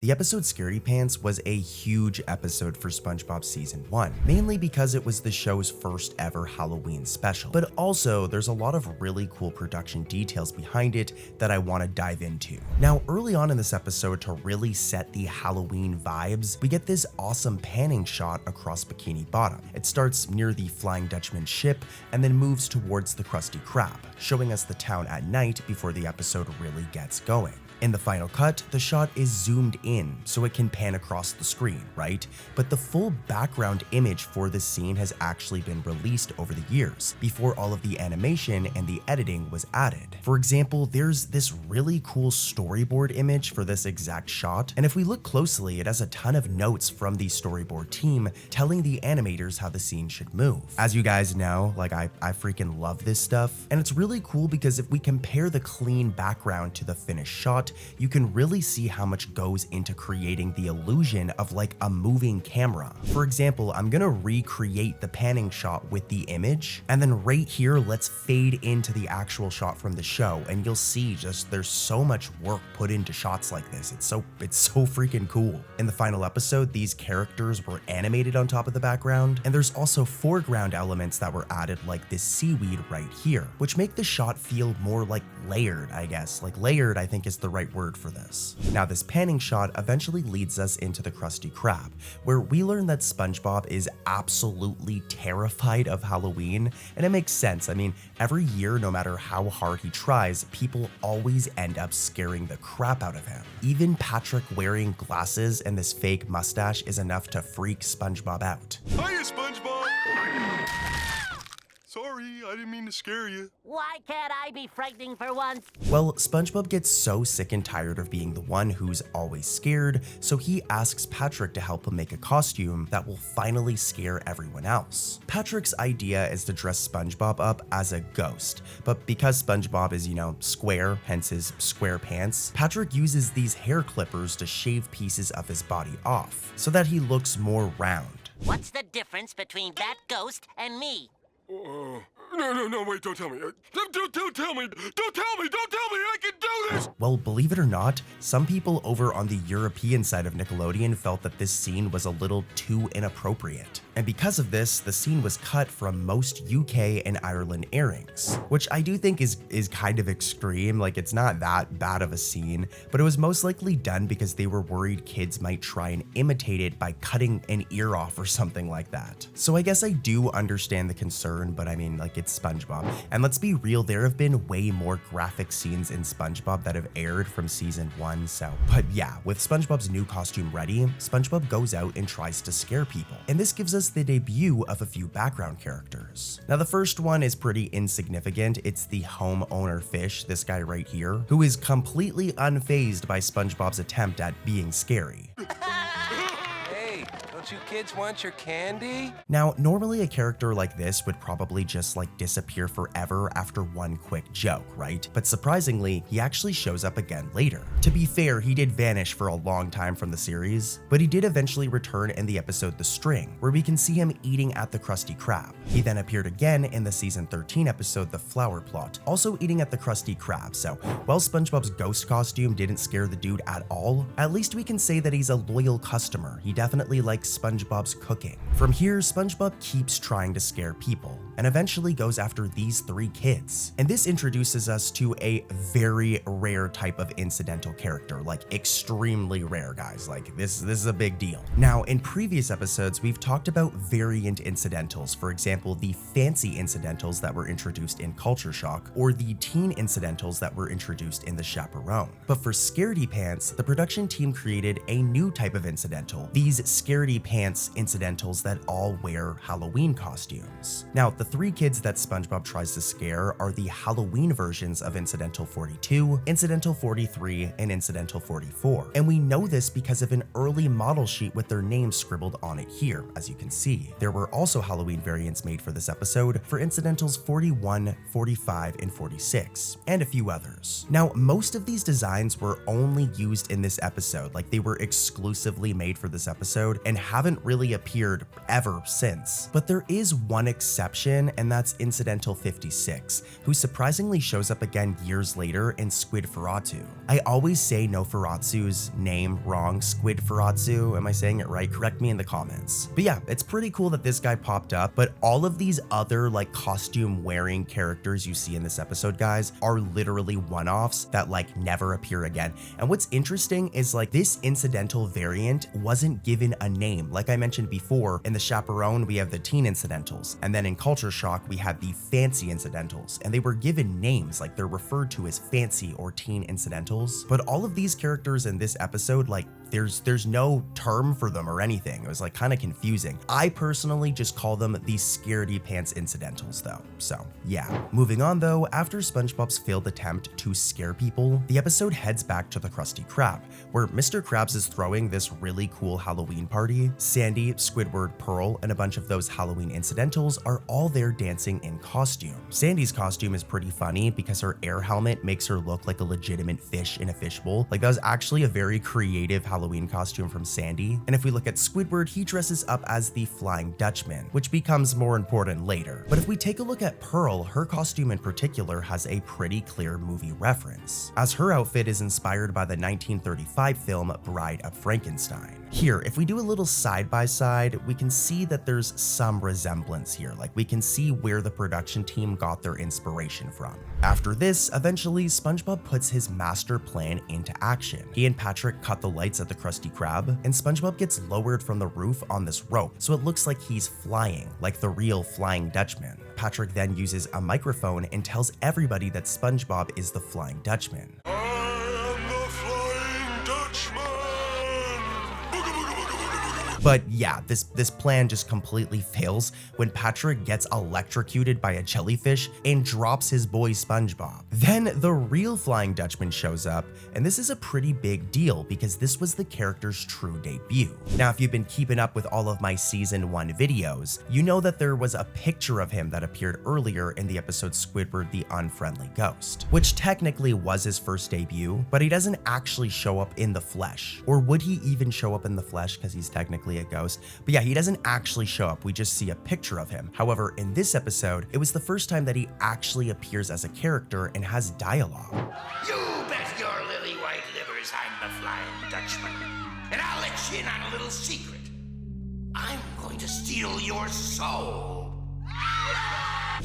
The episode Scaredy Pants was a huge episode for SpongeBob Season 1, mainly because it was the show's first ever Halloween special, but also there's a lot of really cool production details behind it that I want to dive into. Now, early on in this episode, to really set the Halloween vibes, we get this awesome panning shot across Bikini Bottom. It starts near the Flying Dutchman ship and then moves towards the Krusty Krab, showing us the town at night before the episode really gets going. In the final cut, the shot is zoomed in so it can pan across the screen, right? But the full background image for this scene has actually been released over the years, before all of the animation and the editing was added. For example, there's this really cool storyboard image for this exact shot, and if we look closely, it has a ton of notes from the storyboard team telling the animators how the scene should move. As you guys know, I freaking love this stuff, and it's really cool because if we compare the clean background to the finished shot, you can really see how much goes into creating the illusion of like a moving camera. For example, I'm gonna recreate the panning shot with the image, and then right here, let's fade into the actual shot from the show, and you'll see just there's so much work put into shots like this. It's so freaking cool. In the final episode, these characters were animated on top of the background, and there's also foreground elements that were added like this seaweed right here, which make the shot feel more like layered, I guess. Like layered, I think is the right word for this. Now, this panning shot eventually leads us into the Krusty Krab, where we learn that SpongeBob is absolutely terrified of Halloween, and it makes sense. I mean, every year, no matter how hard he tries, people always end up scaring the crap out of him. Even Patrick wearing glasses and this fake mustache is enough to freak SpongeBob out. Hiya, SpongeBob! Sorry, I didn't mean to scare you. Why can't I be frightening for once? Well, SpongeBob gets so sick and tired of being the one who's always scared, so he asks Patrick to help him make a costume that will finally scare everyone else. Patrick's idea is to dress SpongeBob up as a ghost, but because SpongeBob is, square, hence his square pants, Patrick uses these hair clippers to shave pieces of his body off, so that he looks more round. What's the difference between that ghost and me? No, wait, don't tell me. Don't tell me, I can do this! Well, believe it or not, some people over on the European side of Nickelodeon felt that this scene was a little too inappropriate. And because of this, the scene was cut from most UK and Ireland airings, which I do think is kind of extreme. Like, it's not that bad of a scene, but it was most likely done because they were worried kids might try and imitate it by cutting an ear off or something like that. So I guess I do understand the concern, but I mean, it's SpongeBob. And let's be real, there have been way more graphic scenes in SpongeBob that have aired from season 1, so. But yeah, with SpongeBob's new costume ready, SpongeBob goes out and tries to scare people. And this gives us the debut of a few background characters. Now, the first one is pretty insignificant. It's the homeowner fish, this guy right here, who is completely unfazed by SpongeBob's attempt at being scary. Don't you kids want your candy? Now, normally a character like this would probably just disappear forever after one quick joke, right? But surprisingly, he actually shows up again later. To be fair, he did vanish for a long time from the series, but he did eventually return in the episode The String, where we can see him eating at the Krusty Krab. He then appeared again in the season 13 episode The Flower Plot, also eating at the Krusty Krab. So while SpongeBob's ghost costume didn't scare the dude at all, at least we can say that he's a loyal customer. He definitely likes SpongeBob's cooking. From here, SpongeBob keeps trying to scare people, and eventually goes after these 3 kids. And this introduces us to a very rare type of incidental character, extremely rare, guys. This is a big deal. Now, in previous episodes, we've talked about variant incidentals, for example, the fancy incidentals that were introduced in Culture Shock, or the teen incidentals that were introduced in The Chaperone. But for Scaredy Pants, the production team created a new type of incidental, these Scaredy Pants incidentals that all wear Halloween costumes. Now, the 3 kids that SpongeBob tries to scare are the Halloween versions of Incidental 42, Incidental 43, and Incidental 44. And we know this because of an early model sheet with their names scribbled on it here, as you can see. There were also Halloween variants made for this episode for Incidentals 41, 45, and 46, and a few others. Now, most of these designs were only used in this episode, they were exclusively made for this episode, and haven't really appeared ever since. But there is one exception, and that's Incidental 56, who surprisingly shows up again years later in Squid Furatsu. I always say Nofuratsu's name wrong, Squid Furatsu. Am I saying it right? Correct me in the comments. But yeah, it's pretty cool that this guy popped up, but all of these other like costume wearing characters you see in this episode, guys, are literally one-offs that like never appear again. And what's interesting is like this incidental variant wasn't given a name. Like I mentioned before, in the Chaperone, we have the teen incidentals, and then in Culture Shock, we have the fancy incidentals, and they were given names, like they're referred to as fancy or teen incidentals. But all of these characters in this episode, like there's no term for them or anything. It was like kind of confusing. I personally just call them the scaredy pants incidentals though. So yeah. Moving on though, after SpongeBob's failed attempt to scare people, the episode heads back to the Krusty Krab, where Mr. Krabs is throwing this really cool Halloween party. Sandy, Squidward, Pearl, and a bunch of those Halloween incidentals are all there dancing in costume. Sandy's costume is pretty funny because her air helmet makes her look like a legitimate fish in a fishbowl. Like that was actually a very creative Halloween costume from Sandy. And if we look at Squidward, he dresses up as the Flying Dutchman, which becomes more important later. But if we take a look at Pearl, her costume in particular has a pretty clear movie reference, as her outfit is inspired by the 1935 film Bride of Frankenstein. Here, if we do a little side-by-side, we can see that there's some resemblance here. Like we can see where the production team got their inspiration from. After this, eventually SpongeBob puts his master plan into action. He and Patrick cut the lights at the Krusty Krab, and SpongeBob gets lowered from the roof on this rope, so it looks like he's flying, like the real Flying Dutchman. Patrick then uses a microphone and tells everybody that SpongeBob is the Flying Dutchman. I am the Flying Dutchman! Booga, booga, booga, booga, booga. But yeah, this plan just completely fails when Patrick gets electrocuted by a jellyfish and drops his boy SpongeBob. Then the real Flying Dutchman shows up, and this is a pretty big deal because this was the character's true debut. Now, if you've been keeping up with all of my season 1 videos, you know that there was a picture of him that appeared earlier in the episode Squidward the Unfriendly Ghost, which technically was his first debut, but he doesn't actually show up in the flesh. Or would he even show up in the flesh because he's technically a ghost? But yeah, he doesn't actually show up, we just see a picture of him. However, in this episode, it was the first time that he actually appears as a character and has dialogue. You bet your lily white livers I'm the Flying Dutchman. And I'll let you in on a little secret. I'm going to steal your soul.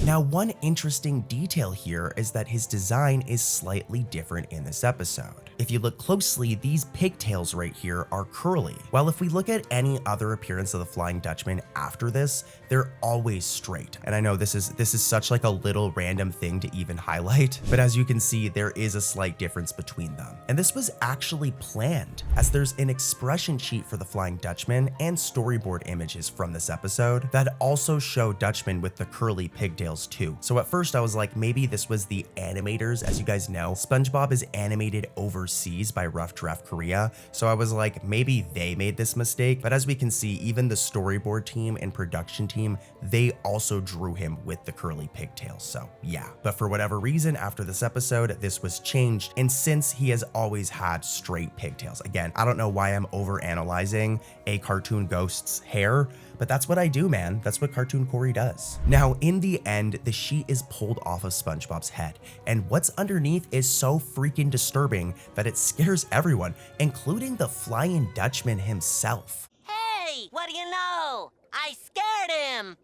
Now, one interesting detail here is that his design is slightly different in this episode. If you look closely, these pigtails right here are curly, while if we look at any other appearance of the Flying Dutchman after this, they're always straight. And I know this is such like a little random thing to even highlight, but as you can see, there is a slight difference between them. And this was actually planned, as there's an expression sheet for the Flying Dutchman and storyboard images from this episode that also show Dutchman with the curly pigtails too. So at first I was like, maybe this was the animators. As you guys know, SpongeBob is animated overseas by Rough Draft Korea, so I was like, maybe they made this mistake. But as we can see, even the storyboard team and production team, they also drew him with the curly pigtails. So yeah, but for whatever reason, after this episode, this was changed, and since he has always had straight pigtails. Again, I don't know why I'm over analyzing a cartoon ghost's hair, but that's what I do, man. That's what Cartoon Corey does. Now, in the end, the sheet is pulled off of SpongeBob's head, and what's underneath is so freaking disturbing that it scares everyone, including the Flying Dutchman himself. Hey, what do you know? I scared him!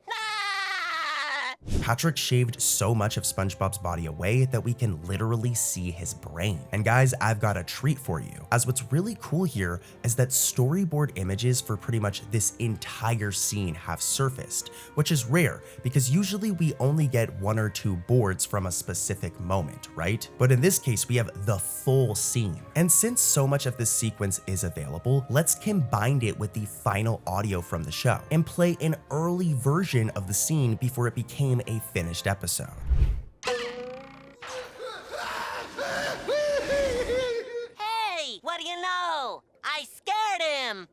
Patrick shaved so much of SpongeBob's body away that we can literally see his brain. And guys, I've got a treat for you, as what's really cool here is that storyboard images for pretty much this entire scene have surfaced, which is rare because usually we only get 1 or 2 boards from a specific moment, right? But in this case, we have the full scene. And since so much of this sequence is available, let's combine it with the final audio from the show and play an early version of the scene before it became a finished episode. Hey, what do you know? I scared him!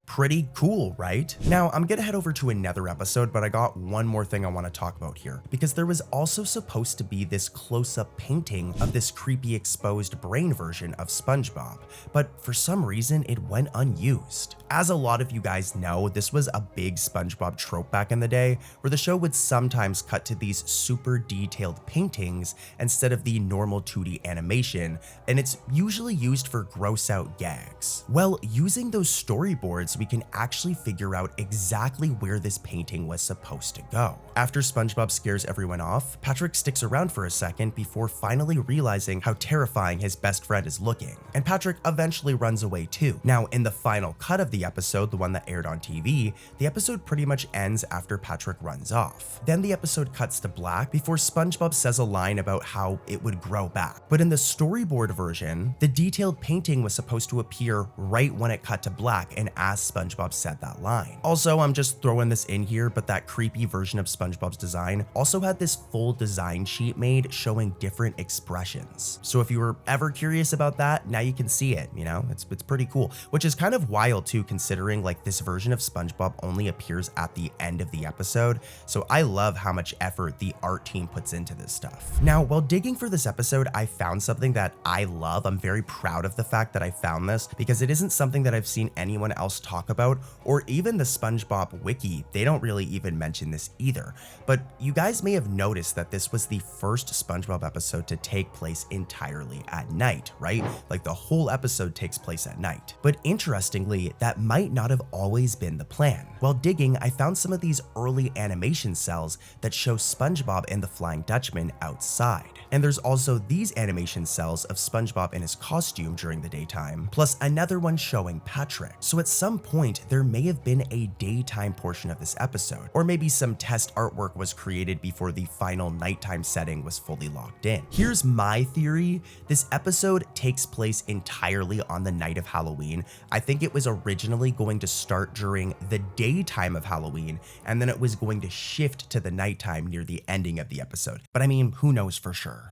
Pretty cool, right? Now, I'm gonna head over to another episode, but I got one more thing I want to talk about here, because there was also supposed to be this close-up painting of this creepy exposed brain version of SpongeBob, but for some reason it went unused. As a lot of you guys know, this was a big SpongeBob trope back in the day, where the show would sometimes cut to these super detailed paintings instead of the normal 2D animation, and it's usually used for gross out gags. Well, using those storyboards, we can actually figure out exactly where this painting was supposed to go. After SpongeBob scares everyone off, Patrick sticks around for a second before finally realizing how terrifying his best friend is looking, and Patrick eventually runs away too. Now, in the final cut of the episode, the one that aired on TV, the episode pretty much ends after Patrick runs off. Then the episode cuts to black before SpongeBob says a line about how it would grow back. But in the storyboard version, the detailed painting was supposed to appear right when it cut to black and as SpongeBob said that line. Also, I'm just throwing this in here, but that creepy version of SpongeBob's design also had this full design sheet made showing different expressions. So if you were ever curious about that, now you can see it, you know, it's pretty cool, which is kind of wild too, considering like this version of SpongeBob only appears at the end of the episode. So I love how much effort the art team puts into this stuff. Now, while digging for this episode, I found something that I love. I'm very proud of the fact that I found this because it isn't something that I've seen anyone else talk about, or even the SpongeBob wiki. They don't really even mention this either. But you guys may have noticed that this was the first SpongeBob episode to take place entirely at night, right? Like the whole episode takes place at night. But interestingly, that might not have always been the plan. While digging, I found some of these early animation cells that show SpongeBob and the Flying Dutchman outside. And there's also these animation cells of SpongeBob in his costume during the daytime, plus another one showing Patrick. So at some point, there may have been a daytime portion of this episode, or maybe some test artwork was created before the final nighttime setting was fully locked in. Here's my theory. This episode takes place entirely on the night of Halloween. I think it was originally going to start during the daytime of Halloween, and then it was going to shift to the nighttime near the ending of the episode. But I mean, who knows for sure?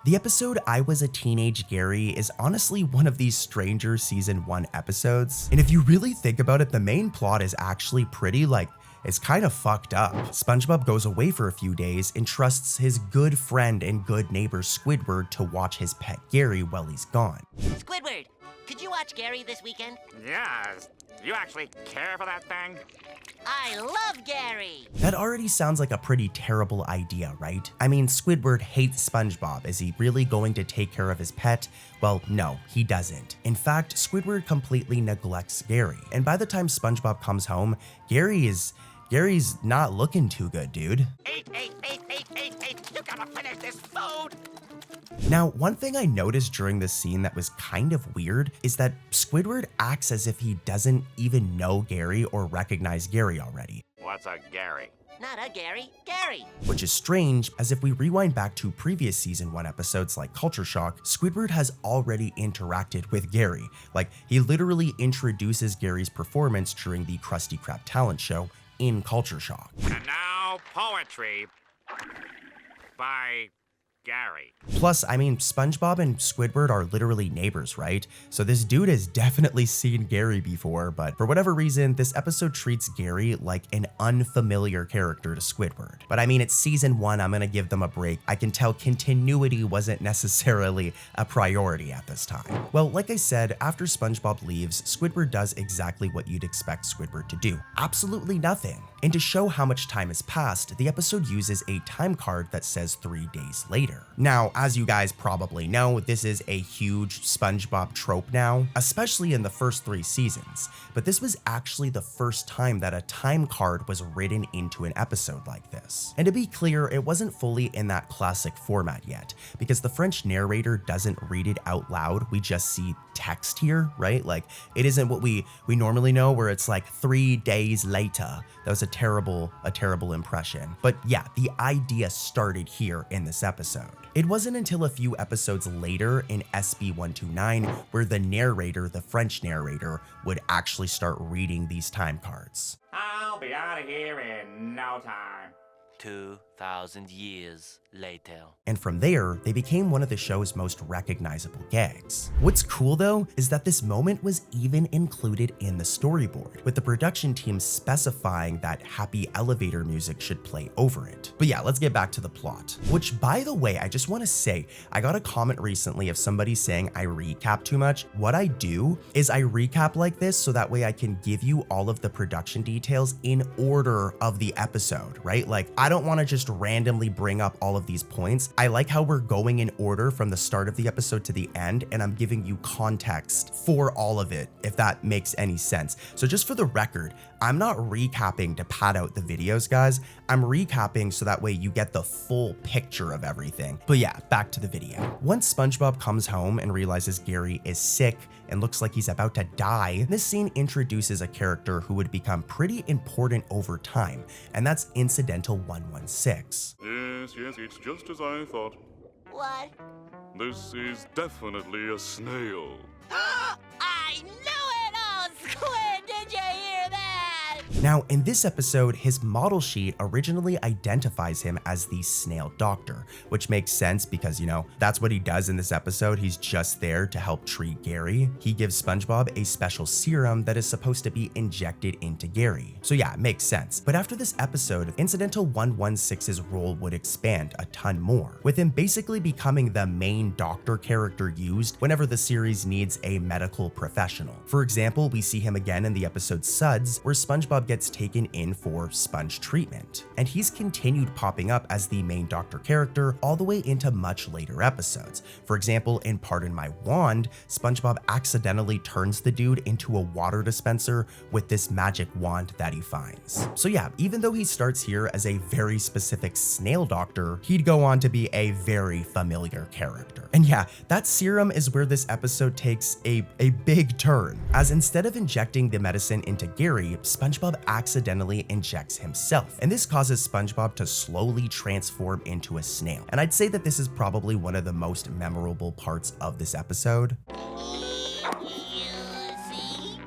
The episode I Was a Teenage Gary is honestly one of these Stranger Season 1 episodes. And if you really think about it, the main plot is actually pretty it's kind of fucked up. SpongeBob goes away for a few days and trusts his good friend and good neighbor Squidward to watch his pet Gary while he's gone. Squidward, could you watch Gary this weekend? Yes. You actually care for that thing? I love Gary! That already sounds like a pretty terrible idea, right? I mean, Squidward hates SpongeBob. Is he really going to take care of his pet? Well, no, he doesn't. In fact, Squidward completely neglects Gary. And by the time SpongeBob comes home, Gary's not looking too good, dude. Eat. You gotta finish this food. Now, one thing I noticed during this scene that was kind of weird is that Squidward acts as if he doesn't even know Gary or recognize Gary already. What's a Gary? Not a Gary, Gary! Which is strange, as if we rewind back to previous Season 1 episodes like Culture Shock, Squidward has already interacted with Gary. Like, he literally introduces Gary's performance during the Krusty Krab talent show in Culture Shock. And now, poetry by Gary. Plus, I mean, SpongeBob and Squidward are literally neighbors, right? So this dude has definitely seen Gary before, but for whatever reason, this episode treats Gary like an unfamiliar character to Squidward. But I mean, it's Season 1, I'm gonna give them a break. I can tell continuity wasn't necessarily a priority at this time. Well, like I said, after SpongeBob leaves, Squidward does exactly what you'd expect Squidward to do. Absolutely nothing. And to show how much time has passed, the episode uses a time card that says 3 days later. Now, as you guys probably know, this is a huge SpongeBob trope now, especially in the first 3 seasons, but this was actually the first time that a time card was written into an episode like this. And to be clear, it wasn't fully in that classic format yet, because the French narrator doesn't read it out loud, we just see text here, right? Like, it isn't what we normally know, where it's like 3 days later. That was a terrible impression. But yeah, the idea started here in this episode. It wasn't until a few episodes later in SB129 where the narrator, the French narrator, would actually start reading these time cards. I'll be out of here in no time. 1,000 years later. And from there, they became one of the show's most recognizable gags. What's cool though, is that this moment was even included in the storyboard, with the production team specifying that happy elevator music should play over it. But yeah, let's get back to the plot. Which, by the way, I just want to say, I got a comment recently of somebody saying I recap too much. What I do is I recap like this so that way I can give you all of the production details in order of the episode, right? Like, I don't want to just randomly bring up all of these points. I like how we're going in order from the start of the episode to the end, and I'm giving you context for all of it, if that makes any sense. So just for the record, I'm not recapping to pad out the videos, guys. I'm recapping so that way you get the full picture of everything. But yeah, back to the video. Once SpongeBob comes home and realizes Gary is sick and looks like he's about to die, this scene introduces a character who would become pretty important over time, and that's Incidental 116. Yes, it's just as I thought. What? This is definitely a snail. I knew it! Oh, Squid, did you hear that? Now, in this episode, his model sheet originally identifies him as the snail doctor, which makes sense because, you know, that's what he does in this episode. He's just there to help treat Gary. He gives SpongeBob a special serum that is supposed to be injected into Gary. So yeah, it makes sense. But after this episode, Incidental 116's role would expand a ton more, with him basically becoming the main doctor character used whenever the series needs a medical professional. For example, we see him again in the episode Suds, where SpongeBob gets taken in for sponge treatment, and he's continued popping up as the main doctor character all the way into much later episodes. For example, in Pardon My Wand, SpongeBob accidentally turns the dude into a water dispenser with this magic wand that he finds. So yeah, even though he starts here as a very specific snail doctor, he'd go on to be a very familiar character. And yeah, that serum is where this episode takes a big turn, as instead of injecting the medicine into Gary, SpongeBob accidentally injects himself, and this causes SpongeBob to slowly transform into a snail. And I'd say that this is probably one of the most memorable parts of this episode. You see?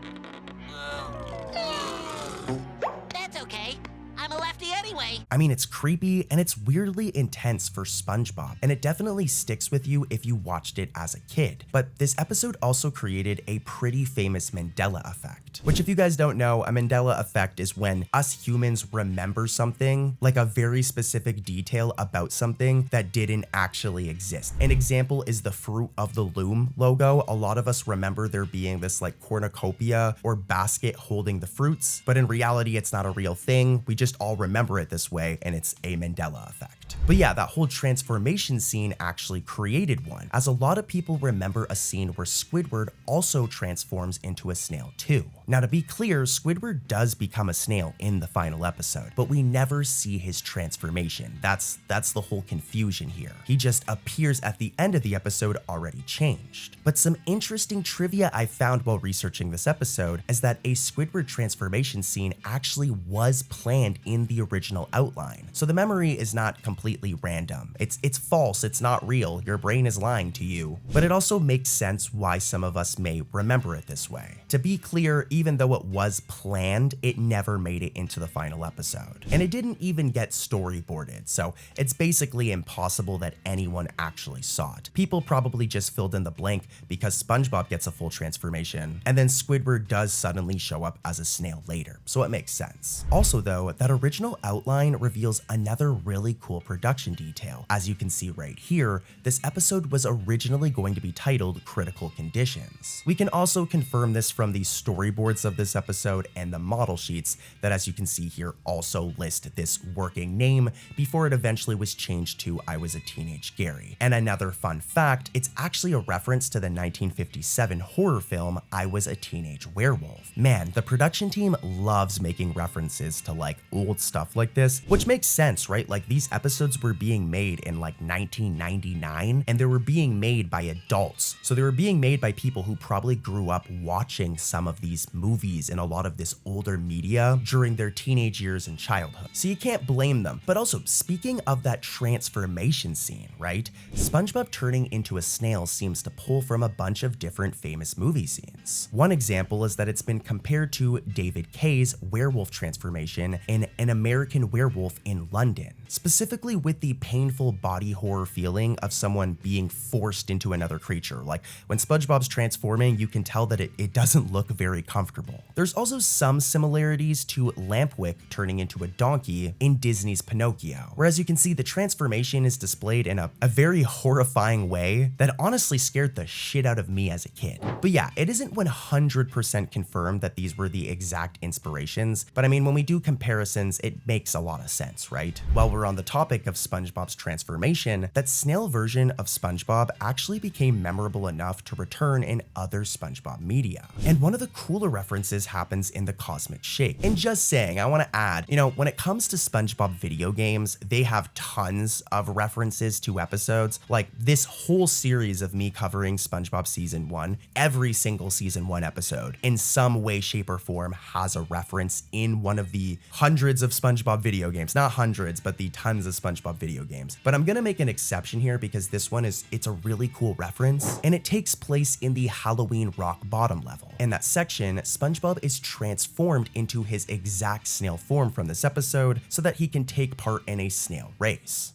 That's okay. I'm a lefty anyway. I mean, it's creepy and it's weirdly intense for SpongeBob, and it definitely sticks with you if you watched it as a kid. But this episode also created a pretty famous Mandela effect, which, if you guys don't know, a Mandela effect is when us humans remember something, like a very specific detail about something that didn't actually exist. An example is the Fruit of the Loom logo. A lot of us remember there being this like cornucopia or basket holding the fruits, but in reality, it's not a real thing. We just all remember it this way, and it's a Mandela effect. But yeah, that whole transformation scene actually created one, as a lot of people remember a scene where Squidward also transforms into a snail too. Now, to be clear, Squidward does become a snail in the final episode, but we never see his transformation. That's the whole confusion here. He just appears at the end of the episode already changed. But some interesting trivia I found while researching this episode is that a Squidward transformation scene actually was planned in the original outline. So the memory is not completely random. It's false, it's not real, your brain is lying to you. But it also makes sense why some of us may remember it this way. To be clear, even though it was planned, it never made it into the final episode. And it didn't even get storyboarded, so it's basically impossible that anyone actually saw it. People probably just filled in the blank because SpongeBob gets a full transformation, and then Squidward does suddenly show up as a snail later, so it makes sense. Also though, that original outline reveals another really cool production detail. As you can see right here, this episode was originally going to be titled Critical Conditions. We can also confirm this from the storyboards of this episode and the model sheets that, as you can see here, also list this working name before it eventually was changed to I Was a Teenage Gary. And another fun fact, it's actually a reference to the 1957 horror film I Was a Teenage Werewolf. Man, the production team loves making references to like old stuff like this, which makes sense, right? Like, these episodes were being made in like 1999, and they were being made by adults. So they were being made by people who probably grew up watching some of these movies and a lot of this older media during their teenage years and childhood. So you can't blame them. But also, speaking of that transformation scene, right? SpongeBob turning into a snail seems to pull from a bunch of different famous movie scenes. One example is that it's been compared to David Kay's werewolf transformation in An American Werewolf in London. specifically with the painful body horror feeling of someone being forced into another creature. Like when SpongeBob's transforming, you can tell that it doesn't look very comfortable. There's also some similarities to Lampwick turning into a donkey in Disney's Pinocchio, whereas you can see the transformation is displayed in a very horrifying way that honestly scared the shit out of me as a kid. But yeah, it isn't 100% confirmed that these were the exact inspirations, but I mean, when we do comparisons, it makes a lot of sense, right? While we're on the topic of SpongeBob's transformation, that snail version of SpongeBob actually became memorable enough to return in other SpongeBob media. And one of the cooler references happens in the Cosmic Shake. And just saying, I want to add, when it comes to SpongeBob video games, they have tons of references to episodes. Like this whole series of me covering SpongeBob season 1, every single season 1 episode in some way, shape, or form has a reference in one of the hundreds of SpongeBob video games. Not hundreds, but the tons of SpongeBob video games. But I'm gonna make an exception here because this one it's a really cool reference, and it takes place in the Halloween rock bottom level. In that section, SpongeBob is transformed into his exact snail form from this episode so that he can take part in a snail race.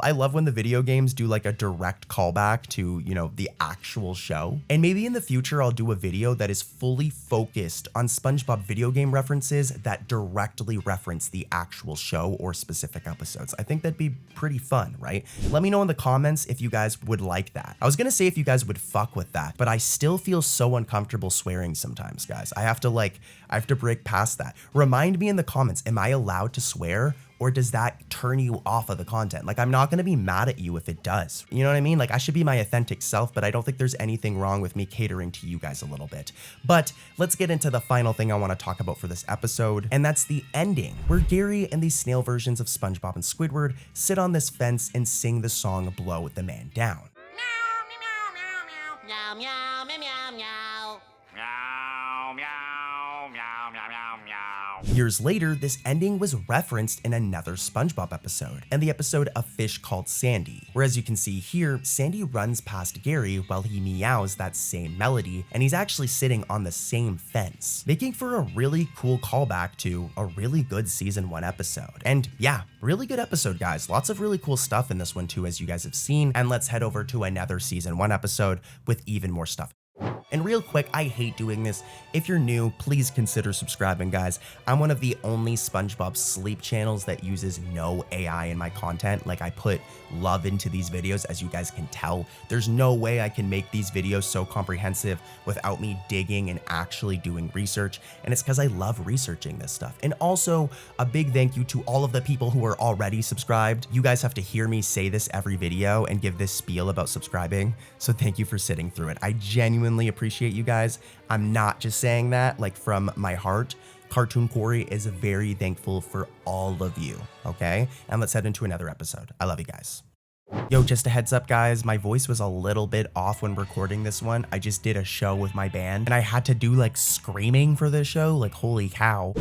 I love when the video games do like a direct callback to, the actual show. And maybe in the future, I'll do a video that is fully focused on SpongeBob video game references that directly reference the actual show or specific episodes. I think that'd be pretty fun, right? Let me know in the comments if you guys would like that. I was gonna say if you guys would fuck with that, but I still feel so uncomfortable swearing sometimes, guys. I have to break past that. Remind me in the comments, am I allowed to swear? Or does that turn you off of the content? Like, I'm not gonna be mad at you if it does. You know what I mean? Like, I should be my authentic self, but I don't think there's anything wrong with me catering to you guys a little bit. But let's get into the final thing I wanna talk about for this episode, and that's the ending, where Gary and these snail versions of SpongeBob and Squidward sit on this fence and sing the song Blow the Man Down. Meow, meow, meow, meow, meow. Meow, meow, meow, meow, meow, meow. Years later, this ending was referenced in another SpongeBob episode, and the episode A Fish Called Sandy, where as you can see here, Sandy runs past Gary while he meows that same melody, and he's actually sitting on the same fence, making for a really cool callback to a really good season 1 episode. And yeah, really good episode, guys. Lots of really cool stuff in this one too, as you guys have seen, and let's head over to another season 1 episode with even more stuff. And real quick, I hate doing this. If you're new, please consider subscribing, guys. I'm one of the only SpongeBob sleep channels that uses no AI in my content. Like, I put love into these videos, as you guys can tell. There's no way I can make these videos so comprehensive without me digging and actually doing research. And it's because I love researching this stuff. And also, a big thank you to all of the people who are already subscribed. You guys have to hear me say this every video and give this spiel about subscribing. So thank you for sitting through it. I genuinely appreciate you guys. I'm not just saying that like from my heart. Cartoon Corey is very thankful for all of you, okay? And let's head into another episode. I love you guys. Yo, just a heads up, guys, my voice was a little bit off when recording this one. I just did a show with my band, and I had to do like screaming for this show, like holy cow.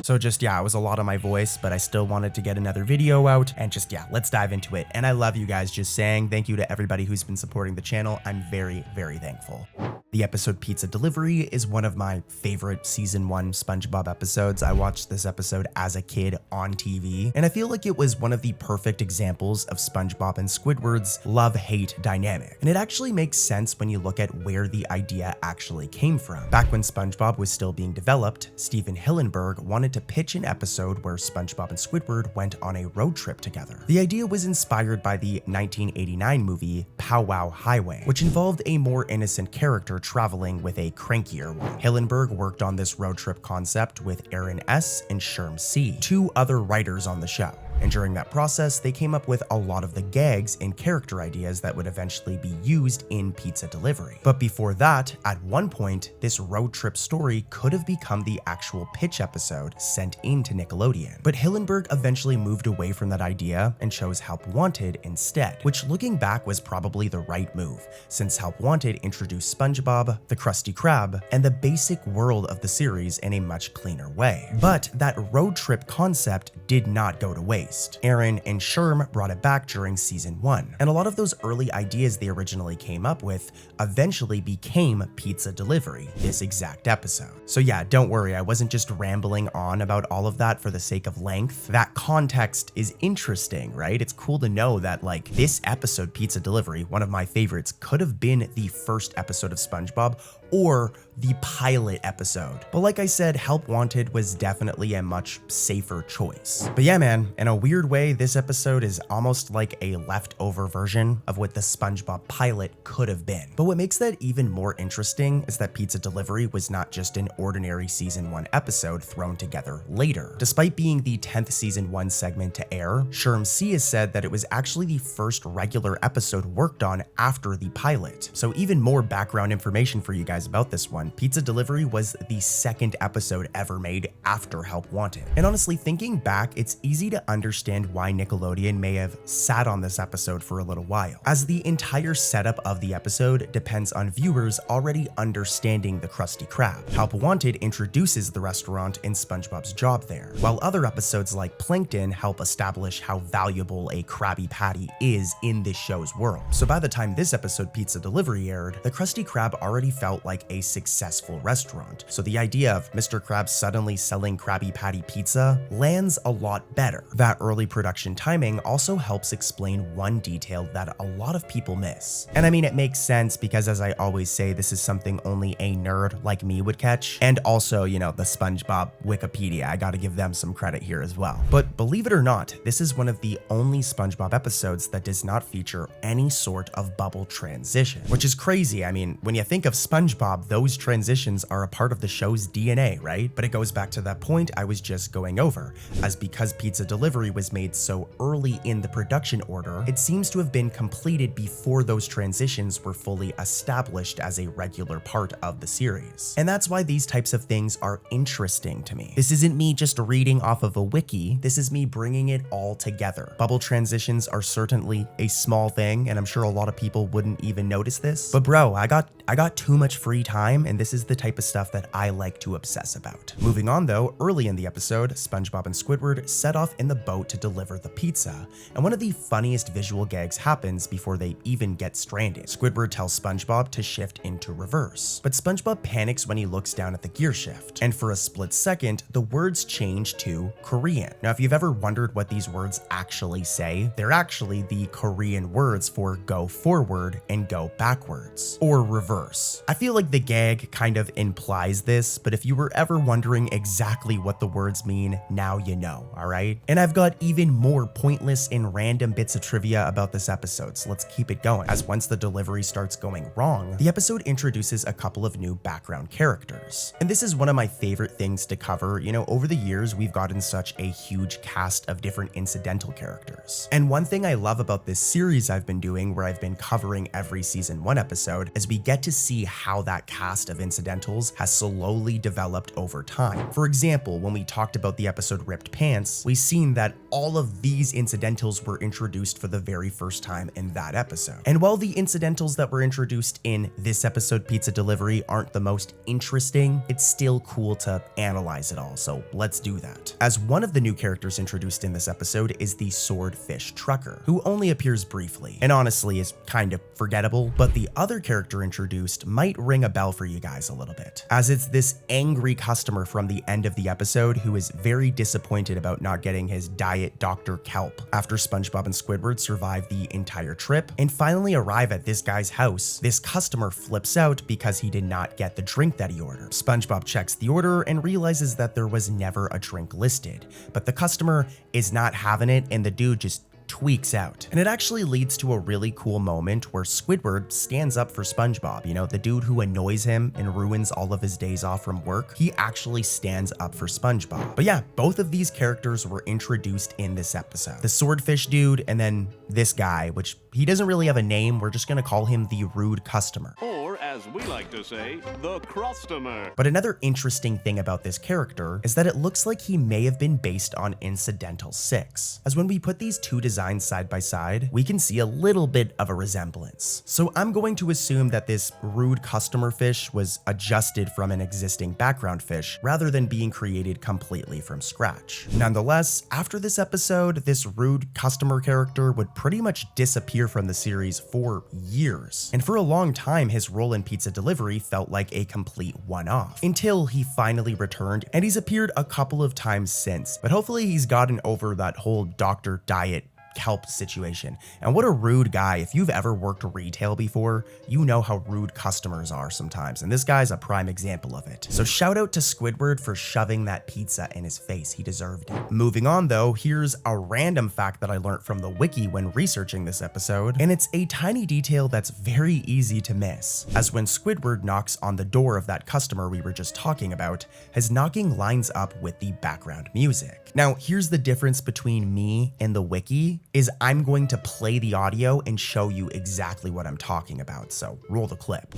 So just, yeah, it was a lot of my voice, but I still wanted to get another video out, and just, yeah, let's dive into it. And I love you guys, just saying. Thank you to everybody who's been supporting the channel. I'm very, very thankful. The episode Pizza Delivery is one of my favorite season 1 SpongeBob episodes. I watched this episode as a kid on TV, and I feel like it was one of the perfect examples of SpongeBob and Squidward's love-hate dynamic. And it actually makes sense when you look at where the idea actually came from. Back when SpongeBob was still being developed, Steven Hillenburg wanted to pitch an episode where SpongeBob and Squidward went on a road trip together. The idea was inspired by the 1989 movie Pow Wow Highway, which involved a more innocent character traveling with a crankier one. Hillenburg worked on this road trip concept with Aaron S. and Sherm C., 2 other writers on the show. And during that process, they came up with a lot of the gags and character ideas that would eventually be used in Pizza Delivery. But before that, at one point, this road trip story could have become the actual pitch episode sent in to Nickelodeon. But Hillenburg eventually moved away from that idea and chose Help Wanted instead, which looking back was probably the right move, since Help Wanted introduced SpongeBob, the Krusty Krab, and the basic world of the series in a much cleaner way. But that road trip concept did not go to waste. taste. Aaron and Sherm brought it back during season 1, and a lot of those early ideas they originally came up with eventually became pizza delivery, this exact episode. So yeah, don't worry, I wasn't just rambling on about all of that for the sake of length. That context is interesting, right? It's cool to know that like this episode, Pizza Delivery, one of my favorites, could have been the first episode of SpongeBob or the pilot episode. But like I said, Help Wanted was definitely a much safer choice. But yeah, man, in a weird way, this episode is almost like a leftover version of what the SpongeBob pilot could have been. But what makes that even more interesting is that Pizza Delivery was not just an ordinary season 1 episode thrown together later. Despite being the 10th season 1 segment to air, Sherm C has said that it was actually the first regular episode worked on after the pilot. So even more background information for you guys about this one, Pizza Delivery was the second episode ever made after Help Wanted. And honestly, thinking back, it's easy to understand why Nickelodeon may have sat on this episode for a little while, as the entire setup of the episode depends on viewers already understanding the Krusty Krab. Help Wanted introduces the restaurant and SpongeBob's job there, while other episodes like Plankton help establish how valuable a Krabby Patty is in this show's world. So by the time this episode, Pizza Delivery, aired, the Krusty Krab already felt like a successful restaurant. So the idea of Mr. Krabs suddenly selling Krabby Patty pizza lands a lot better. That early production timing also helps explain one detail that a lot of people miss. And I mean, it makes sense because, as I always say, this is something only a nerd like me would catch. And also, you know, the SpongeBob Wikipedia, I gotta give them some credit here as well. But believe it or not, this is one of the only SpongeBob episodes that does not feature any sort of bubble transition, which is crazy. I mean, when you think of SpongeBob, those transitions are a part of the show's DNA, right? But it goes back to that point I was just going over, as because Pizza Delivery was made so early in the production order, it seems to have been completed before those transitions were fully established as a regular part of the series. And that's why these types of things are interesting to me. This isn't me just reading off of a wiki, this is me bringing it all together. Bubble transitions are certainly a small thing, and I'm sure a lot of people wouldn't even notice this, but bro, I got too much free time, and this is the type of stuff that I like to obsess about. Moving on though, early in the episode, SpongeBob and Squidward set off in the boat to deliver the pizza, and one of the funniest visual gags happens before they even get stranded. Squidward tells SpongeBob to shift into reverse, but SpongeBob panics when he looks down at the gear shift, and for a split second, the words change to Korean. Now, if you've ever wondered what these words actually say, they're actually the Korean words for go forward and go backwards, or reverse. I feel like the gag kind of implies this, but if you were ever wondering exactly what the words mean, now you know, alright? And I've got even more pointless and random bits of trivia about this episode, so let's keep it going, as once the delivery starts going wrong, the episode introduces a couple of new background characters. And this is one of my favorite things to cover. You know, over the years, we've gotten such a huge cast of different incidental characters. And one thing I love about this series I've been doing, where I've been covering every season 1 episode, is we get to see how that cast of incidentals has slowly developed over time. For example, when we talked about the episode Ripped Pants, we've seen that all of these incidentals were introduced for the very first time in that episode. And while the incidentals that were introduced in this episode, Pizza Delivery, aren't the most interesting, it's still cool to analyze it all, so let's do that. As one of the new characters introduced in this episode is the Swordfish Trucker, who only appears briefly, and honestly is kind of forgettable, but the other character introduced might ring a bell for you guys a little bit, as it's this angry customer from the end of the episode who is very disappointed about not getting his Diet Dr. Kelp. After SpongeBob and Squidward survive the entire trip and finally arrive at this guy's house, this customer flips out because he did not get the drink that he ordered. SpongeBob checks the order and realizes that there was never a drink listed, but the customer is not having it and the dude just tweaks out. And it actually leads to a really cool moment where Squidward stands up for SpongeBob, you know, the dude who annoys him and ruins all of his days off from work. He actually stands up for SpongeBob. But yeah, both of these characters were introduced in this episode. The Swordfish dude and then this guy, which he doesn't really have a name, we're just gonna call him the Rude Customer. Or, as as we like to say, the Crustomer. But another interesting thing about this character is that it looks like he may have been based on Incidental 6, as when we put these two designs side by side, we can see a little bit of a resemblance. So I'm going to assume that this rude customer fish was adjusted from an existing background fish rather than being created completely from scratch. Nonetheless, after this episode, this rude customer character would pretty much disappear from the series for years. And for a long time, his role in pizza delivery felt like a complete one-off, until he finally returned, and he's appeared a couple of times since. But hopefully he's gotten over that whole Dr. Diet Kelp situation. And what a rude guy. If you've ever worked retail before, you know how rude customers are sometimes, and this guy's a prime example of it. So shout out to Squidward for shoving that pizza in his face. He deserved it. Moving on though, here's a random fact that I learned from the wiki when researching this episode, and it's a tiny detail that's very easy to miss, as when Squidward knocks on the door of that customer we were just talking about, his knocking lines up with the background music. Now, here's the difference between me and the wiki, is I'm going to play the audio and show you exactly what I'm talking about, so roll the clip.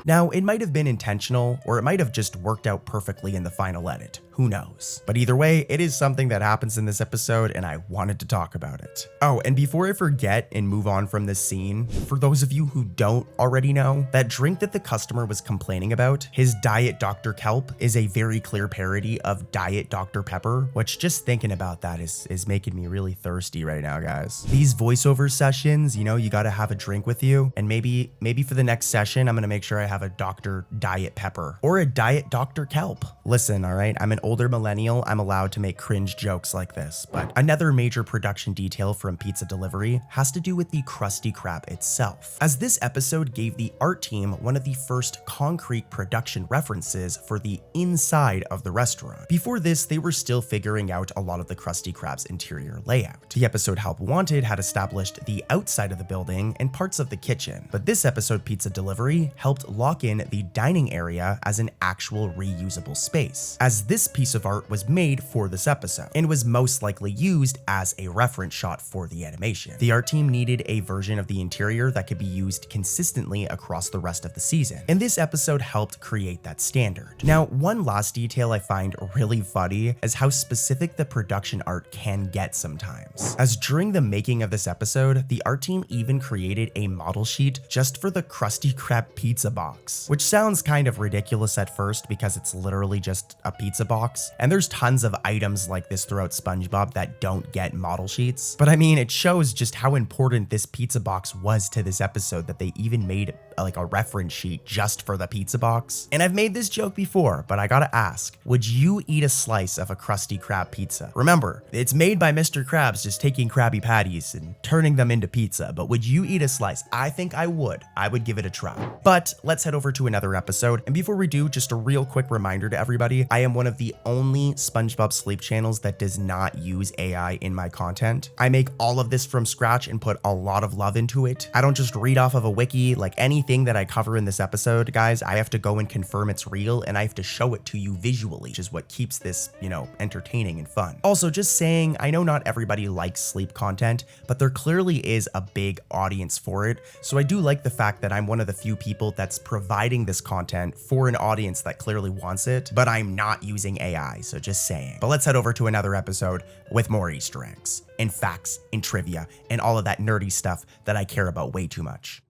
Now, it might have been intentional, or it might have just worked out perfectly in the final edit. Who knows? But either way, it is something that happens in this episode, and I wanted to talk about it. Oh, and before I forget and move on from this scene, for those of you who don't already know, that drink that the customer was complaining about, his Diet Dr. Kelp, is a very clear parody of Diet Dr. Pepper, which just thinking about that is making me really thirsty right now, guys. These voiceover sessions, you know, you gotta have a drink with you, and maybe for the next session, I'm gonna make sure I have a Dr. Diet Pepper or a Diet Dr. Kelp. Listen, all right, I'm an older millennial, I'm allowed to make cringe jokes like this, but another major production detail from pizza delivery has to do with the Krusty Krab itself, as this episode gave the art team one of the first concrete production references for the inside of the restaurant. Before this, they were still figuring out a lot of the Krusty Krab's interior layout. The episode Help Wanted had established the outside of the building and parts of the kitchen, but this episode Pizza Delivery helped lock in the dining area as an actual reusable space, as this piece of art was made for this episode and was most likely used as a reference shot for the animation. The art team needed a version of the interior that could be used consistently across the rest of the season, and this episode helped create that standard. Now, one last detail I find really funny is how specific the production art can get sometimes, as during the making of this episode, the art team even created a model sheet just for the Krusty Krab pizza box, which sounds kind of ridiculous at first because it's literally just a pizza box, and there's tons of items like this throughout SpongeBob that don't get model sheets. But I mean, it shows just how important this pizza box was to this episode that they even made like a reference sheet just for the pizza box. And I've made this joke before, but I gotta ask, would you eat a slice of a Krusty Krab pizza? Remember, it's made by Mr. Krabs just taking Krabby Patties and turning them into pizza, but would you eat a slice? I think I would. I would give it a try. But let's head over to another episode, and before we do, just a real quick reminder to everybody, I am one of the only SpongeBob Sleep channels that does not use AI in my content. I make all of this from scratch and put a lot of love into it. I don't just read off of a wiki. Like anything that I cover in this episode, guys, I have to go and confirm it's real, and I have to show it to you visually, which is what keeps this, you know, entertaining and fun. Also, just saying, I know not everybody likes sleep content, but there clearly is a big audience for it, so I do like the fact that I'm one of the few people that's providing this content for an audience that clearly wants it, but I'm not using AI, so just saying. But let's head over to another episode with more Easter eggs and facts and trivia and all of that nerdy stuff that I care about way too much.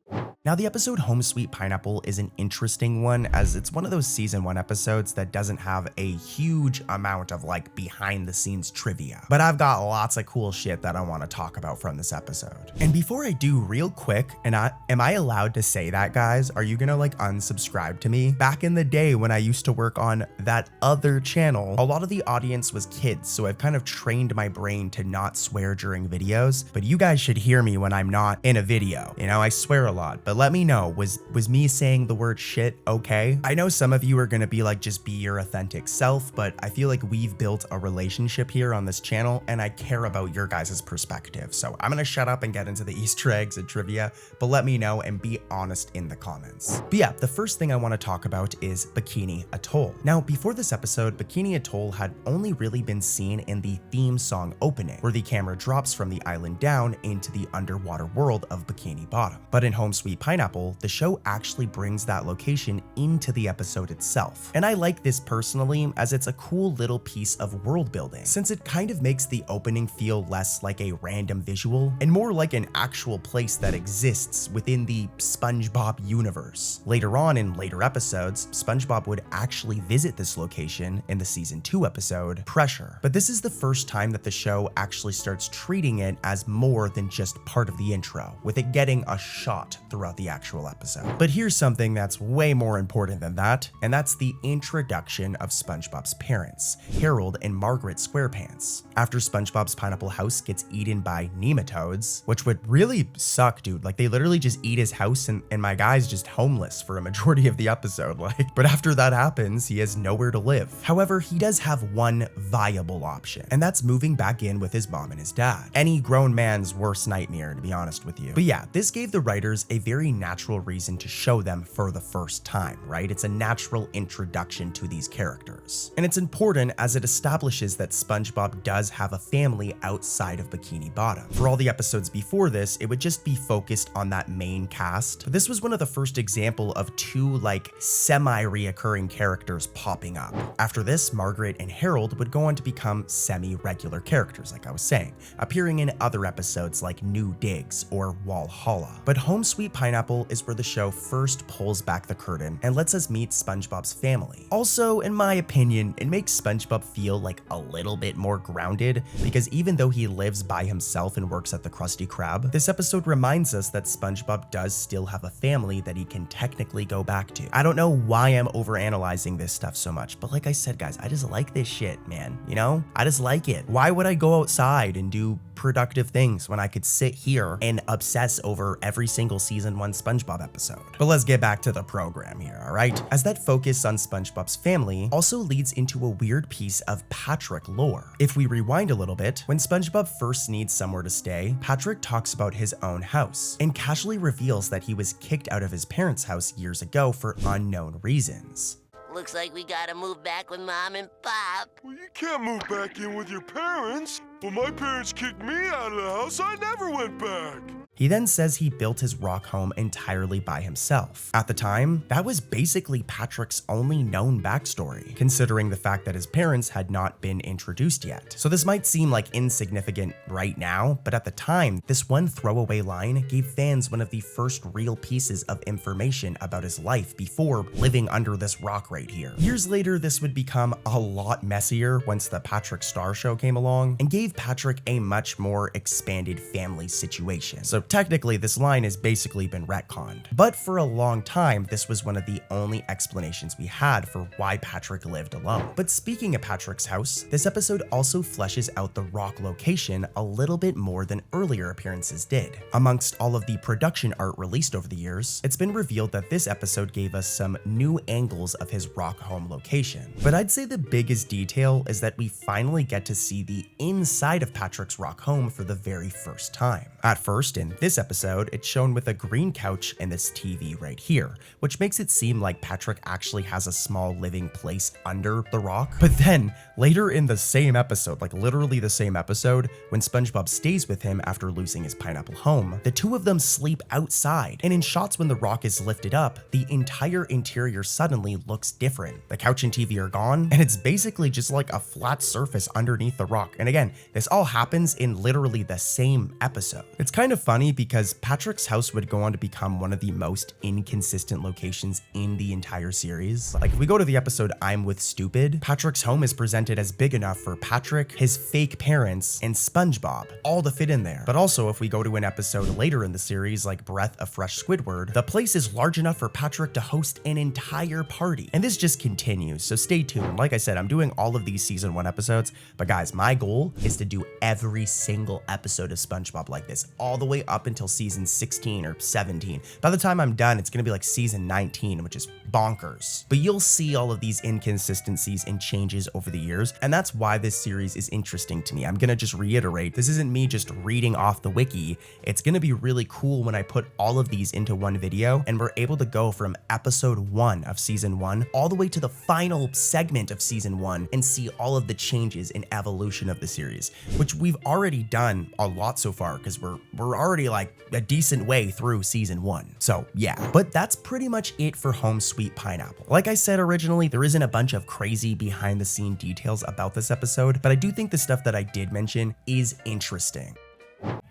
Now, the episode Home Sweet Pineapple is an interesting one, as it's one of those season 1 episodes that doesn't have a huge amount of like behind the scenes trivia, but I've got lots of cool shit that I want to talk about from this episode. And before I do, real quick, am I allowed to say that, guys? Are you gonna like unsubscribe to me? Back in the day when I used to work on that other channel, a lot of the audience was kids, so I've kind of trained my brain to not swear during videos, but you guys should hear me when I'm not in a video. You know, I swear a lot, but let me know, was me saying the word shit okay? I know some of you are gonna be like, just be your authentic self, but I feel like we've built a relationship here on this channel, and I care about your guys' perspective. So I'm gonna shut up and get into the Easter eggs and trivia, but let me know and be honest in the comments. But yeah, the first thing I wanna talk about is Bikini Atoll. Now, before this episode, Bikini Atoll had only really been seen in the theme song opening, where the camera camera drops from the island down into the underwater world of Bikini Bottom. But in Home Sweet Pineapple, the show actually brings that location into the episode itself. And I like this personally, as it's a cool little piece of world building, since it kind of makes the opening feel less like a random visual and more like an actual place that exists within the SpongeBob universe. Later on in later episodes, SpongeBob would actually visit this location in the season 2 episode, Pressure. But this is the first time that the show actually starts treating it as more than just part of the intro, with it getting a shot throughout the actual episode. But here's something that's way more important than that, and that's the introduction of SpongeBob's parents, Harold and Margaret SquarePants. After SpongeBob's pineapple house gets eaten by nematodes, which would really suck, dude. Like, they literally just eat his house and my guy's just homeless for a majority of the episode. But after that happens, he has nowhere to live. However, he does have one viable option, and that's moving back in with his mom and his dad. Any grown man's worst nightmare, to be honest with you. But yeah, this gave the writers a very natural reason to show them for the first time, right? It's a natural introduction to these characters. And it's important as it establishes that SpongeBob does have a family outside of Bikini Bottom. For all the episodes before this, it would just be focused on that main cast. But this was one of the first example of two semi-reoccurring characters popping up. After this, Margaret and Harold would go on to become semi-regular characters, like I was saying, appearing in other episodes like New Digs or Walhalla. But Home Sweet Pineapple is where the show first pulls back the curtain and lets us meet SpongeBob's family. Also, in my opinion, it makes SpongeBob feel like a little bit more grounded, because even though he lives by himself and works at the Krusty Krab, this episode reminds us that SpongeBob does still have a family that he can technically go back to. I don't know why I'm overanalyzing this stuff so much, but like I said, guys, I just like this shit, man. You know? I just like it. Why would I go outside and do productive things when I could sit here and obsess over every single season 1 SpongeBob episode? But let's get back to the program here, alright? As that focus on SpongeBob's family also leads into a weird piece of Patrick lore. If we rewind a little bit, when SpongeBob first needs somewhere to stay, Patrick talks about his own house and casually reveals that he was kicked out of his parents' house years ago for unknown reasons. Looks like we gotta move back with Mom and Pop. Well, you can't move back in with your parents. Well, my parents kicked me out of the house. I never went back. He then says he built his rock home entirely by himself. At the time, that was basically Patrick's only known backstory, considering the fact that his parents had not been introduced yet. So this might seem like insignificant right now, but at the time, this one throwaway line gave fans one of the first real pieces of information about his life before living under this rock right here. Years later, this would become a lot messier once the Patrick Star Show came along and gave Patrick a much more expanded family situation. So technically, this line has basically been retconned. But for a long time, this was one of the only explanations we had for why Patrick lived alone. But speaking of Patrick's house, this episode also fleshes out the rock location a little bit more than earlier appearances did. Amongst all of the production art released over the years, it's been revealed that this episode gave us some new angles of his rock home location. But I'd say the biggest detail is that we finally get to see the inside of Patrick's rock home for the very first time. At first, in this episode, it's shown with a green couch and this TV right here, which makes it seem like Patrick actually has a small living place under the rock. But then, later in the same episode, like literally the same episode, when SpongeBob stays with him after losing his pineapple home, the two of them sleep outside, and in shots when the rock is lifted up, the entire interior suddenly looks different. The couch and TV are gone, and it's basically just like a flat surface underneath the rock. And again, this all happens in literally the same episode. It's kind of funny because Patrick's house would go on to become one of the most inconsistent locations in the entire series. Like, if we go to the episode I'm with Stupid, Patrick's home is presented as big enough for Patrick, his fake parents, and SpongeBob all to fit in there. But also, if we go to an episode later in the series like Breath of Fresh Squidward, the place is large enough for Patrick to host an entire party. And this just continues, so stay tuned. Like I said, I'm doing all of these season 1 episodes, but guys, my goal is to do every single episode of SpongeBob like this, all the way up until season 16 or 17. By the time I'm done, it's gonna be like season 19, which is bonkers. But you'll see all of these inconsistencies and changes over the years, and that's why this series is interesting to me. I'm gonna just reiterate, this isn't me just reading off the wiki. It's gonna be really cool when I put all of these into one video and we're able to go from episode 1 of season 1 all the way to the final segment of season 1 and see all of the changes and evolution of the series, which we've already done a lot so far because we're already like a decent way through season 1. So yeah, but that's pretty much it for Home Sweet Pineapple. Like I said originally, there isn't a bunch of crazy behind the scene details about this episode, but I do think the stuff that I did mention is interesting.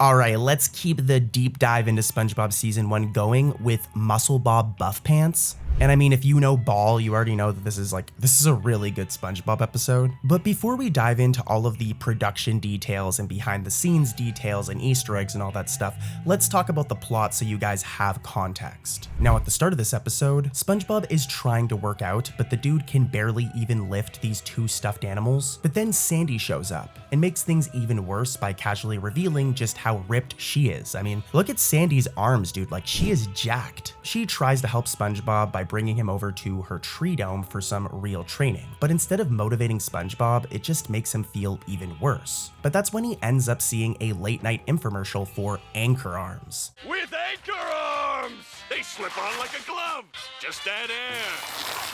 All right, let's keep the deep dive into SpongeBob season 1 going with Muscle Bob Buff Pants. And I mean, if you know Ball, you already know that this is a really good SpongeBob episode. But before we dive into all of the production details and behind the scenes details and Easter eggs and all that stuff, let's talk about the plot so you guys have context. Now, at the start of this episode, SpongeBob is trying to work out, but the dude can barely even lift these 2 stuffed animals. But then Sandy shows up and makes things even worse by casually revealing just how ripped she is. I mean, look at Sandy's arms, dude, like she is jacked. She tries to help SpongeBob by bringing him over to her tree dome for some real training. But instead of motivating SpongeBob, it just makes him feel even worse. But that's when he ends up seeing a late night infomercial for Anchor Arms. With anchor arms! They slip on like a glove. Just add air.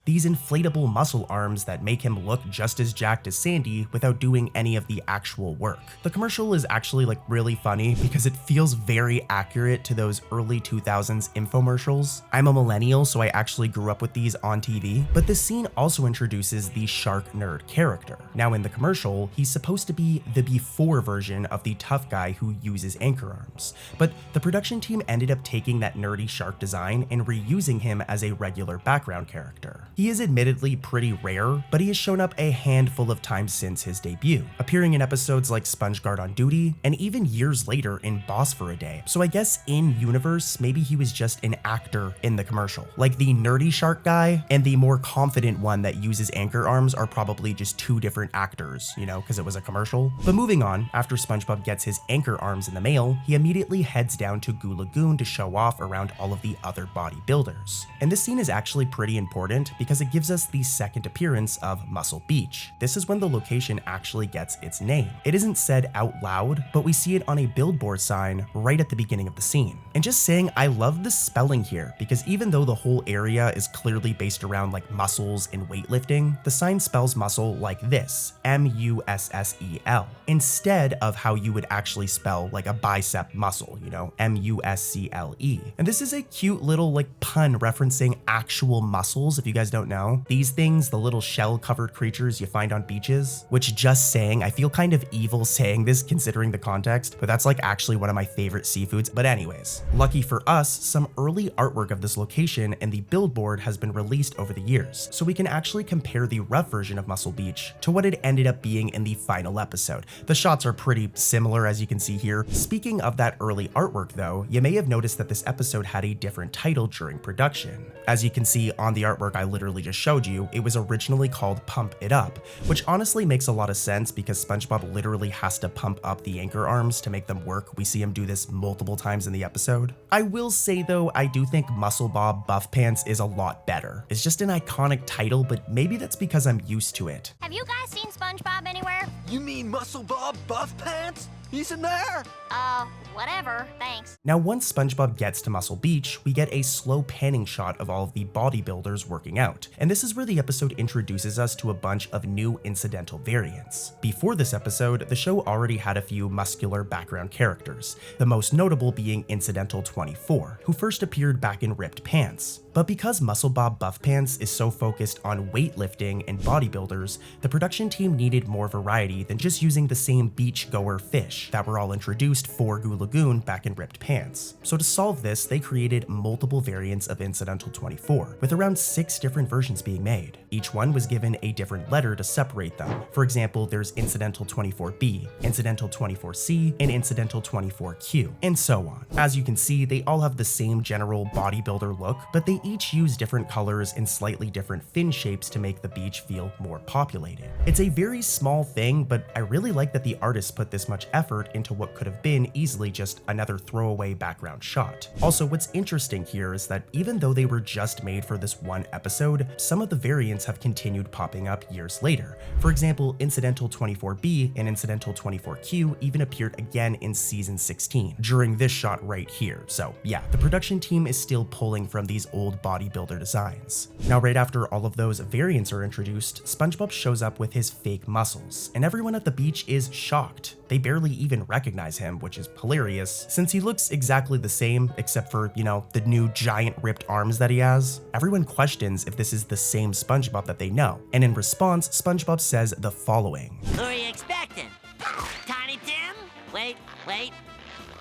These inflatable muscle arms that make him look just as jacked as Sandy without doing any of the actual work. The commercial is actually like really funny because it feels very accurate to those early 2000s infomercials. I'm a millennial, so I actually grew up with these on TV, but this scene also introduces the shark nerd character. Now in the commercial, he's supposed to be the before version of the tough guy who uses anchor arms, but the production team ended up taking that nerdy shark design and reusing him as a regular background character. He is admittedly pretty rare, but he has shown up a handful of times since his debut, appearing in episodes like SpongeGuard on Duty, and even years later in Boss for a Day. So I guess in universe, maybe he was just an actor in the commercial. Like the nerdy shark guy and the more confident one that uses anchor arms are probably just 2 different actors, you know, because it was a commercial. But moving on, after SpongeBob gets his anchor arms in the mail, he immediately heads down to Goo Lagoon to show off around all of the other bodybuilders. And this scene is actually pretty important because it gives us the second appearance of Muscle Beach. This is when the location actually gets its name. It isn't said out loud, but we see it on a billboard sign right at the beginning of the scene. And just saying, I love the spelling here because even though the whole area is clearly based around like muscles and weightlifting, the sign spells muscle like this, M-U-S-S-E-L, instead of how you would actually spell like a bicep muscle, you know, M-U-S-C-L-E. And this is a cute little like pun referencing actual mussels, if you guys don't know. These things, the little shell-covered creatures you find on beaches, which just saying, I feel kind of evil saying this considering the context, but that's like actually one of my favorite seafoods. But anyways, lucky for us, some early artwork of this location and the billboard has been released over the years, so we can actually compare the rough version of Muscle Beach to what it ended up being in the final episode. The shots are pretty similar as you can see here. Speaking of that early artwork though, you may have noticed that this episode had a different title during production. As you can see on the artwork I literally just showed you, it was originally called Pump It Up, which honestly makes a lot of sense because SpongeBob literally has to pump up the anchor arms to make them work. We see him do this multiple times in the episode. I will say though, I do think Muscle Bob Buff Pants is a lot better. It's just an iconic title, but maybe that's because I'm used to it. Have you guys seen SpongeBob anywhere? You mean Muscle Bob Buff Pants? He's in there. Whatever, thanks. Now, once SpongeBob gets to Muscle Beach, we get a slow panning shot of all of the bodybuilders working out. And this is where the episode introduces us to a bunch of new incidental variants. Before this episode, the show already had a few muscular background characters, the most notable being Incidental 24, who first appeared back in Ripped Pants. But because Muscle Bob Buff Pants is so focused on weightlifting and bodybuilders, the production team needed more variety than just using the same beach-goer fish that were all introduced for Goo Lagoon back in Ripped Pants. So to solve this, they created multiple variants of Incidental 24, with around 6 different versions being made. Each one was given a different letter to separate them. For example, there's Incidental 24B, Incidental 24C, and Incidental 24Q, and so on. As you can see, they all have the same general bodybuilder look, but they each use different colors and slightly different fin shapes to make the beach feel more populated. It's a very small thing, but I really like that the artists put this much effort into what could have been easily just another throwaway background shot. Also, what's interesting here is that even though they were just made for this one episode, some of the variants have continued popping up years later. For example, Incidental 24B and Incidental 24Q even appeared again in season 16, during this shot right here. So yeah, the production team is still pulling from these old bodybuilder designs. Now, right after all of those variants are introduced, SpongeBob shows up with his fake muscles, and everyone at the beach is shocked. They barely even recognize him, which is hilarious, since he looks exactly the same, except for, you know, the new giant ripped arms that he has. Everyone questions if this is the same SpongeBob that they know, and in response, SpongeBob says the following. Who are you expecting? Tiny Tim? Wait.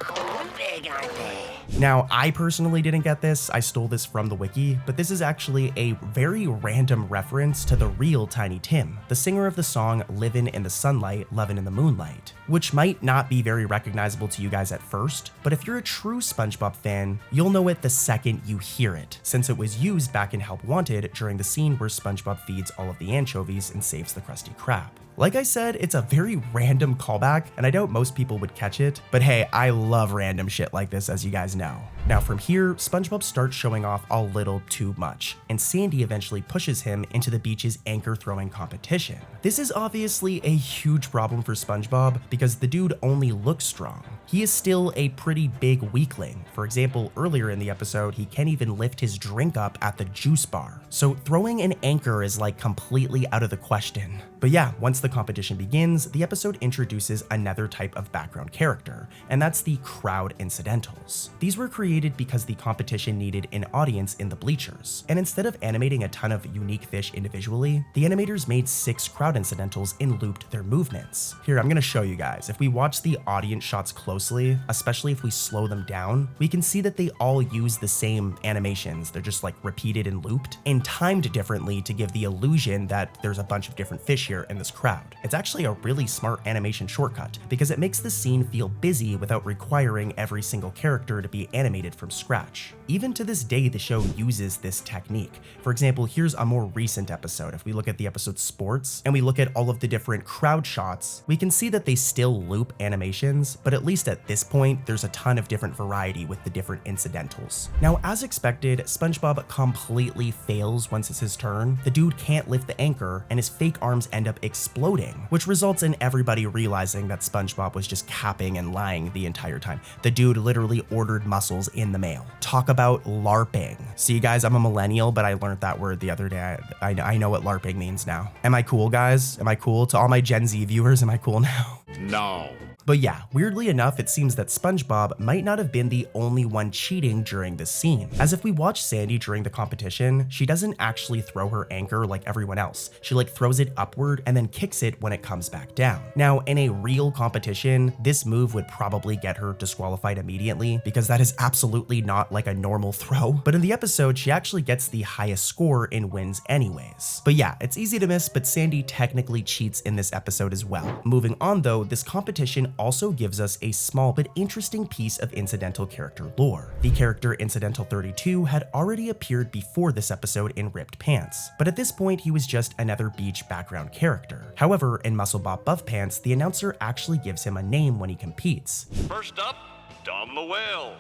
Oh, big aren't they? Now, I personally didn't get this, I stole this from the wiki, but this is actually a very random reference to the real Tiny Tim, the singer of the song Livin' in the Sunlight, Lovin' in the Moonlight, which might not be very recognizable to you guys at first, but if you're a true SpongeBob fan, you'll know it the second you hear it, since it was used back in Help Wanted during the scene where SpongeBob feeds all of the anchovies and saves the Krusty Krab. Like I said, it's a very random callback, and I doubt most people would catch it, but hey, I love random shit like this, as you guys know. Now from here, SpongeBob starts showing off a little too much, and Sandy eventually pushes him into the beach's anchor throwing competition. This is obviously a huge problem for SpongeBob because the dude only looks strong. He is still a pretty big weakling. For example, earlier in the episode, he can't even lift his drink up at the juice bar. So throwing an anchor is like completely out of the question. But yeah, once the competition begins, the episode introduces another type of background character, and that's the crowd incidentals. These were created because the competition needed an audience in the bleachers, and instead of animating a ton of unique fish individually, the animators made 6 crowd incidentals and looped their movements. Here, I'm gonna show you guys. If we watch the audience shots closely, especially if we slow them down, we can see that they all use the same animations. They're just like repeated and looped and timed differently to give the illusion that there's a bunch of different fish here in this crowd. It's actually a really smart animation shortcut because it makes the scene feel busy without requiring every single character to be animated from scratch. Even to this day, the show uses this technique. For example, here's a more recent episode. If we look at the episode Sports and we look at all of the different crowd shots, we can see that they still loop animations, but at least at this point, there's a ton of different variety with the different incidentals. Now, as expected, SpongeBob completely fails once it's his turn. The dude can't lift the anchor and his fake arms end up exploding, which results in everybody realizing that SpongeBob was just capping and lying the entire time. The dude literally ordered muscles in the mail. Talk about LARPing. See guys, I'm a millennial, but I learned that word the other day. I know what LARPing means now. Am I cool, guys? Am I cool? To all my Gen Z viewers, am I cool now? No. But yeah, weirdly enough, it seems that SpongeBob might not have been the only one cheating during this scene. As if we watch Sandy during the competition, she doesn't actually throw her anchor like everyone else. She like throws it upward and then kicks it when it comes back down. Now, in a real competition, this move would probably get her disqualified immediately because that is absolutely not like a normal throw. But in the episode, she actually gets the highest score and wins anyways. But yeah, it's easy to miss, but Sandy technically cheats in this episode as well. Moving on though, this competition also gives us a small but interesting piece of incidental character lore. The character Incidental 32 had already appeared before this episode in Ripped Pants, but at this point he was just another beach background character. However, in Muscle Bob Buff Pants, the announcer actually gives him a name when he competes. First up, Dom the Whale.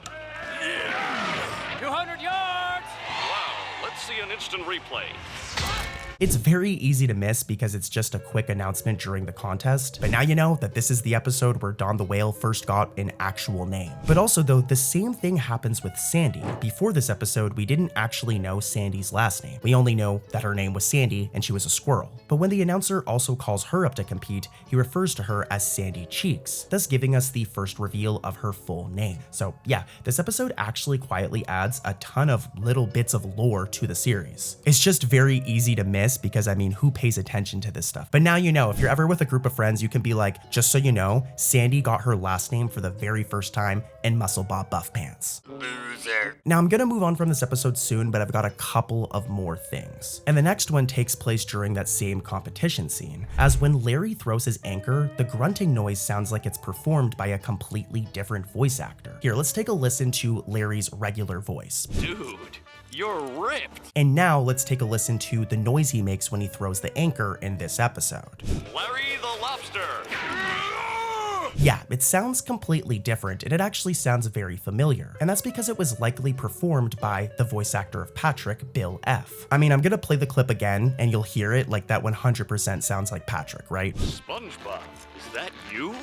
200 yards! Wow, let's see an instant replay. It's very easy to miss because it's just a quick announcement during the contest, but now you know that this is the episode where Don the Whale first got an actual name. But also though, the same thing happens with Sandy. Before this episode, we didn't actually know Sandy's last name. We only know that her name was Sandy and she was a squirrel. But when the announcer also calls her up to compete, he refers to her as Sandy Cheeks, thus giving us the first reveal of her full name. So yeah, this episode actually quietly adds a ton of little bits of lore to the series. It's just very easy to miss because I mean, who pays attention to this stuff? But now you know, if you're ever with a group of friends, you can be like, just so you know, Sandy got her last name for the very first time in Muscle Bob Buff Pants. Loser. Now I'm gonna move on from this episode soon, but I've got a couple of more things. And the next one takes place during that same competition scene, as when Larry throws his anchor, the grunting noise sounds like it's performed by a completely different voice actor. Here, let's take a listen to Larry's regular voice. Dude, You're ripped. And now let's take a listen to the noise he makes when he throws the anchor in this episode. Larry the Lobster. Yeah, it sounds completely different, and it actually sounds very familiar. And that's because it was likely performed by the voice actor of Patrick, Bill F. I mean, I'm gonna play the clip again, and you'll hear it like that 100% sounds like Patrick, right? SpongeBob, is that you?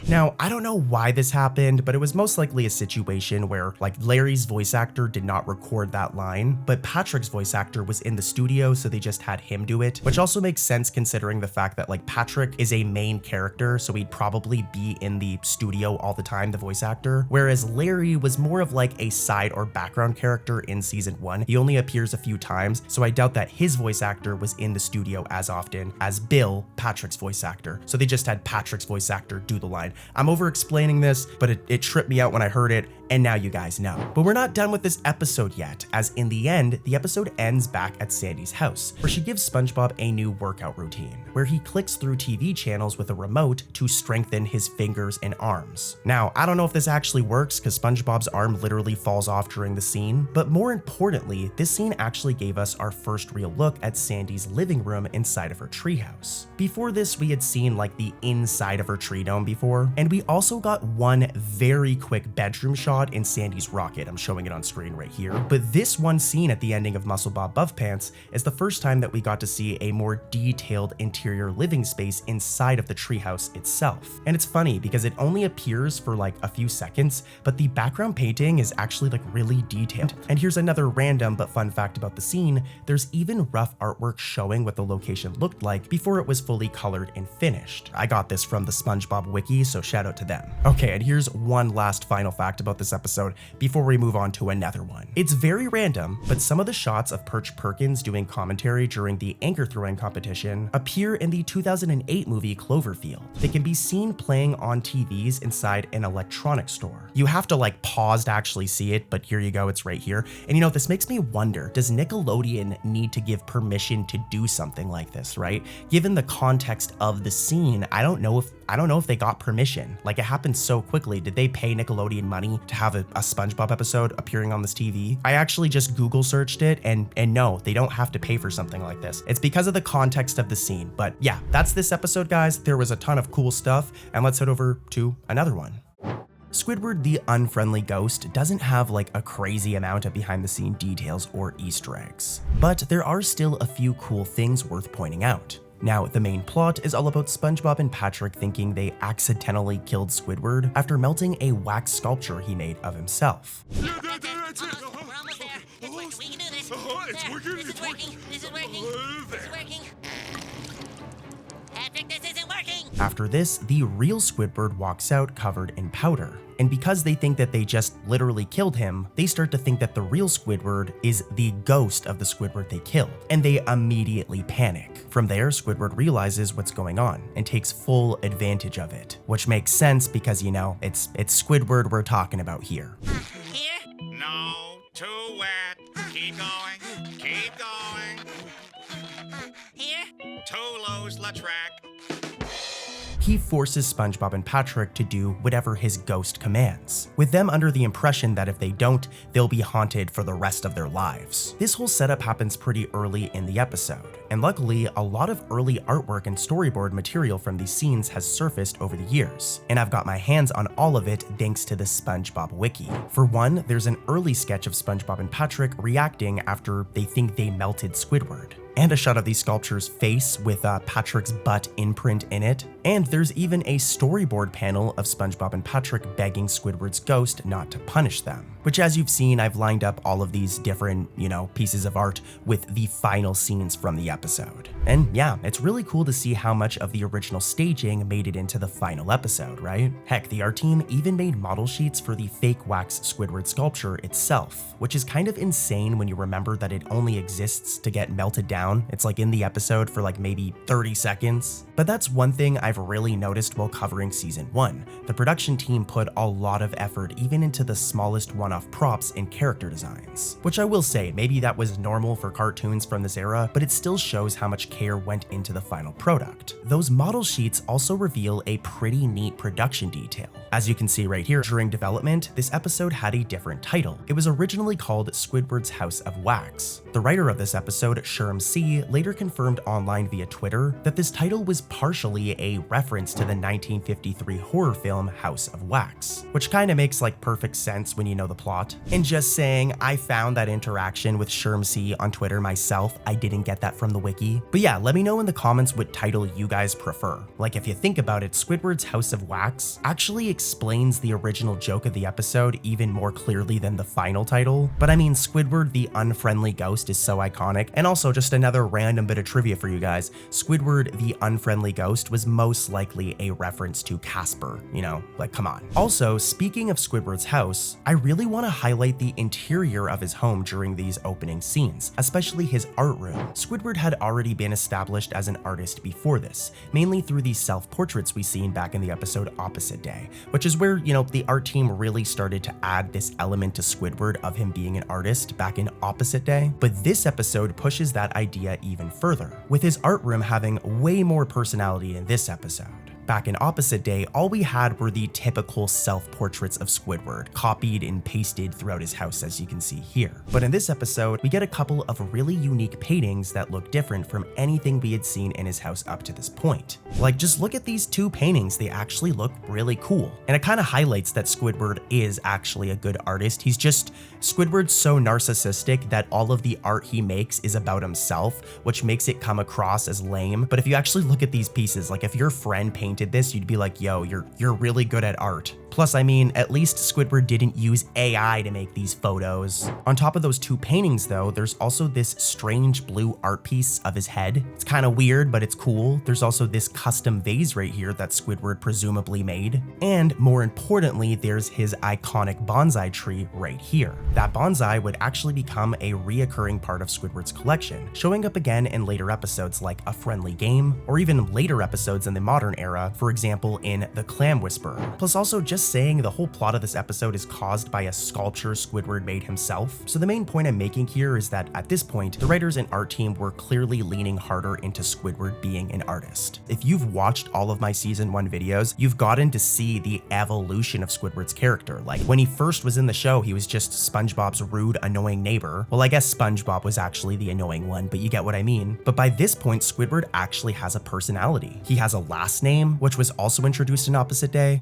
Now, I don't know why this happened, but it was most likely a situation where like Larry's voice actor did not record that line, but Patrick's voice actor was in the studio, so they just had him do it, which also makes sense considering the fact that like Patrick is a main character, so he'd probably be in the studio all the time, the voice actor, whereas Larry was more of like a side or background character in season 1. He only appears a few times, so I doubt that his voice actor was in the studio as often as Bill, Patrick's voice actor, so they just had Patrick's voice actor do the line. I'm over explaining this, but it tripped me out when I heard it, and now you guys know. But we're not done with this episode yet, as in the end, the episode ends back at Sandy's house, where she gives SpongeBob a new workout routine, where he clicks through TV channels with a remote to strengthen his fingers and arms. Now, I don't know if this actually works, because SpongeBob's arm literally falls off during the scene, but more importantly, this scene actually gave us our first real look at Sandy's living room inside of her treehouse. Before this, we had seen like the inside of her tree dome before, and we also got one very quick bedroom shot in Sandy's rocket. I'm showing it on screen right here. But this one scene at the ending of Muscle Bob Buff Pants is the first time that we got to see a more detailed interior living space inside of the treehouse itself. And it's funny because it only appears for like a few seconds, but the background painting is actually like really detailed. And here's another random but fun fact about the scene. There's even rough artwork showing what the location looked like before it was fully colored and finished. I got this from the SpongeBob wiki, so shout out to them. Okay, and here's one last final fact about this episode before we move on to another one. It's very random, but some of the shots of Perch Perkins doing commentary during the anchor throwing competition appear in the 2008 movie Cloverfield. They can be seen playing on TVs inside an electronics store. You have to like pause to actually see it, but here you go, it's right here. And you know, this makes me wonder, does Nickelodeon need to give permission to do something like this, right? Given the context of the scene, I don't know if they got permission. Like, it happened so quickly. Did they pay Nickelodeon money to have a SpongeBob episode appearing on this TV? I actually just Google searched it, and no, they don't have to pay for something like this. It's because of the context of the scene. But yeah, that's this episode, guys. There was a ton of cool stuff, and let's head over to another one. Squidward the Unfriendly Ghost doesn't have like a crazy amount of behind the scene details or Easter eggs, but there are still a few cool things worth pointing out. Now, the main plot is all about SpongeBob and Patrick thinking they accidentally killed Squidward after melting a wax sculpture he made of himself. Yeah, that's it. We're almost there. It's working. We can do this. It's There. working, This it's is working. This is working. This is working. Patrick, this isn't working. After this, the real Squidward walks out covered in powder. And because they think that they just literally killed him, they start to think that the real Squidward is the ghost of the Squidward they killed, and they immediately panic. From there, Squidward realizes what's going on and takes full advantage of it, which makes sense because, you know, it's Squidward we're talking about here. Here? No, too wet. Keep going. Keep going. Here? Too loose, la track. He forces SpongeBob and Patrick to do whatever his ghost commands, with them under the impression that if they don't, they'll be haunted for the rest of their lives. This whole setup happens pretty early in the episode, and luckily, a lot of early artwork and storyboard material from these scenes has surfaced over the years, and I've got my hands on all of it thanks to the SpongeBob wiki. For one, there's an early sketch of SpongeBob and Patrick reacting after they think they melted Squidward, and a shot of the sculpture's face with Patrick's butt imprint in it. And there's even a storyboard panel of SpongeBob and Patrick begging Squidward's ghost not to punish them. Which, as you've seen, I've lined up all of these different, pieces of art with the final scenes from the episode. And yeah, it's really cool to see how much of the original staging made it into the final episode, right? Heck, the art team even made model sheets for the fake wax Squidward sculpture itself, which is kind of insane when you remember that it only exists to get melted down. It's like in the episode for like maybe 30 seconds. But that's one thing I've really noticed while covering season 1. The production team put a lot of effort even into the smallest one one-off props and character designs. Which I will say, maybe that was normal for cartoons from this era, but it still shows how much care went into the final product. Those model sheets also reveal a pretty neat production detail. As you can see right here, during development, this episode had a different title. It was originally called Squidward's House of Wax. The writer of this episode, Sherm C, later confirmed online via Twitter that this title was partially a reference to the 1953 horror film House of Wax, which kind of makes like perfect sense when you know the plot. And just saying, I found that interaction with Sherm C on Twitter myself. I didn't get that from the wiki. But yeah, let me know in the comments what title you guys prefer. Like, if you think about it, Squidward's House of Wax actually explains the original joke of the episode even more clearly than the final title. But I mean, Squidward the Unfriendly Ghost is so iconic. And also, just another random bit of trivia for you guys, Squidward the Unfriendly Ghost was most likely a reference to Casper, you know, like come on. Also, speaking of Squidward's house, I really want to highlight the interior of his home during these opening scenes, especially his art room. Squidward had already been established as an artist before this, mainly through these self-portraits we seen back in the episode Opposite Day, which is where, you know, the art team really started to add this element to Squidward of him being an artist back in Opposite Day. But this episode pushes that idea even further, with his art room having way more personality in this episode. Back in Opposite Day, all we had were the typical self-portraits of Squidward, copied and pasted throughout his house as you can see here. But in this episode, we get a couple of really unique paintings that look different from anything we had seen in his house up to this point. Like, just look at these two paintings, they actually look really cool. And it kind of highlights that Squidward is actually a good artist. Squidward's so narcissistic that all of the art he makes is about himself, which makes it come across as lame. But if you actually look at these pieces, like if your friend painted this, you'd be like, yo, you're really good at art. Plus, I mean, at least Squidward didn't use AI to make these photos. On top of those two paintings though, there's also this strange blue art piece of his head. It's kind of weird, but it's cool. There's also this custom vase right here that Squidward presumably made. And more importantly, there's his iconic bonsai tree right here. That bonsai would actually become a reoccurring part of Squidward's collection, showing up again in later episodes like A Friendly Game, or even later episodes in the modern era, for example in The Clam Whisperer. Plus also, just saying, the whole plot of this episode is caused by a sculpture Squidward made himself. So the main point I'm making here is that at this point, the writers and art team were clearly leaning harder into Squidward being an artist. If you've watched all of my season 1 videos, you've gotten to see the evolution of Squidward's character. Like, when he first was in the show, he was just SpongeBob's rude, annoying neighbor. Well, I guess SpongeBob was actually the annoying one, but you get what I mean. But by this point, Squidward actually has a personality. He has a last name, which was also introduced in Opposite Day.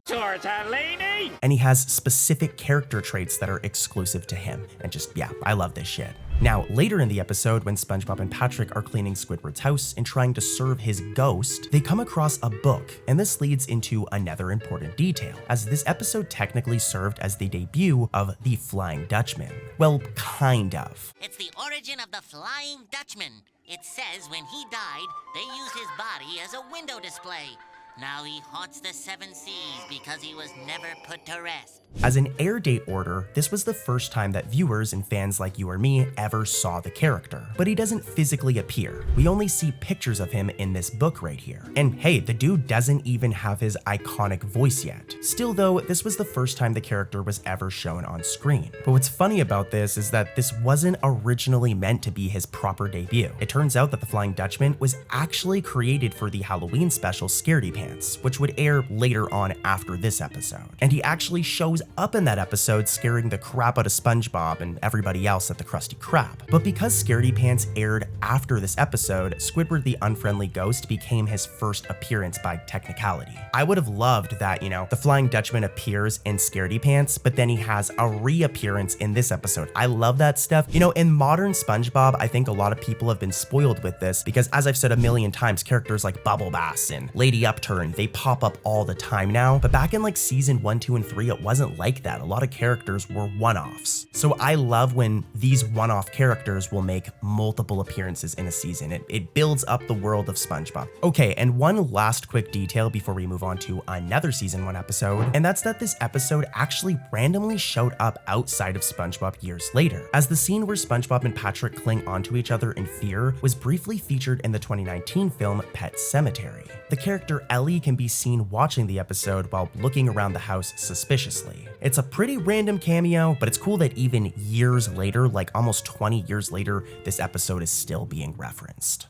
And he has specific character traits that are exclusive to him. And just, yeah, I love this shit. Now, later in the episode, when SpongeBob and Patrick are cleaning Squidward's house and trying to serve his ghost, they come across a book, and this leads into another important detail, as this episode technically served as the debut of the Flying Dutchman. Well, kind of. It's the origin of the Flying Dutchman. It says when he died, they used his body as a window display. Now he haunts the 7 seas because he was never put to rest. As an air date order, this was the first time that viewers and fans like you or me ever saw the character, but he doesn't physically appear. We only see pictures of him in this book right here. And hey, the dude doesn't even have his iconic voice yet. Still though, this was the first time the character was ever shown on screen. But what's funny about this is that this wasn't originally meant to be his proper debut. It turns out that the Flying Dutchman was actually created for the Halloween special Scaredy Pants, which would air later on after this episode. And he actually shows up in that episode scaring the crap out of SpongeBob and everybody else at the Krusty Krab. But because Scaredy Pants aired after this episode, Squidward the Unfriendly Ghost became his first appearance by technicality. I would have loved that, you know, the Flying Dutchman appears in Scaredy Pants, but then he has a reappearance in this episode. I love that stuff. You know, in modern SpongeBob, I think a lot of people have been spoiled with this because, as I've said a million times, characters like Bubble Bass and Lady Upturn, they pop up all the time now. But back in like season 1, 2, and 3, it wasn't like that. A lot of characters were one-offs. So I love when these one-off characters will make multiple appearances in a season. It builds up the world of SpongeBob. Okay, and one last quick detail before we move on to another season 1 episode, and that's that this episode actually randomly showed up outside of SpongeBob years later, as the scene where SpongeBob and Patrick cling onto each other in fear was briefly featured in the 2019 film Pet Sematary. The character Ellie can be seen watching the episode while looking around the house suspiciously. It's a pretty random cameo, but it's cool that even years later, like almost 20 years later, this episode is still being referenced.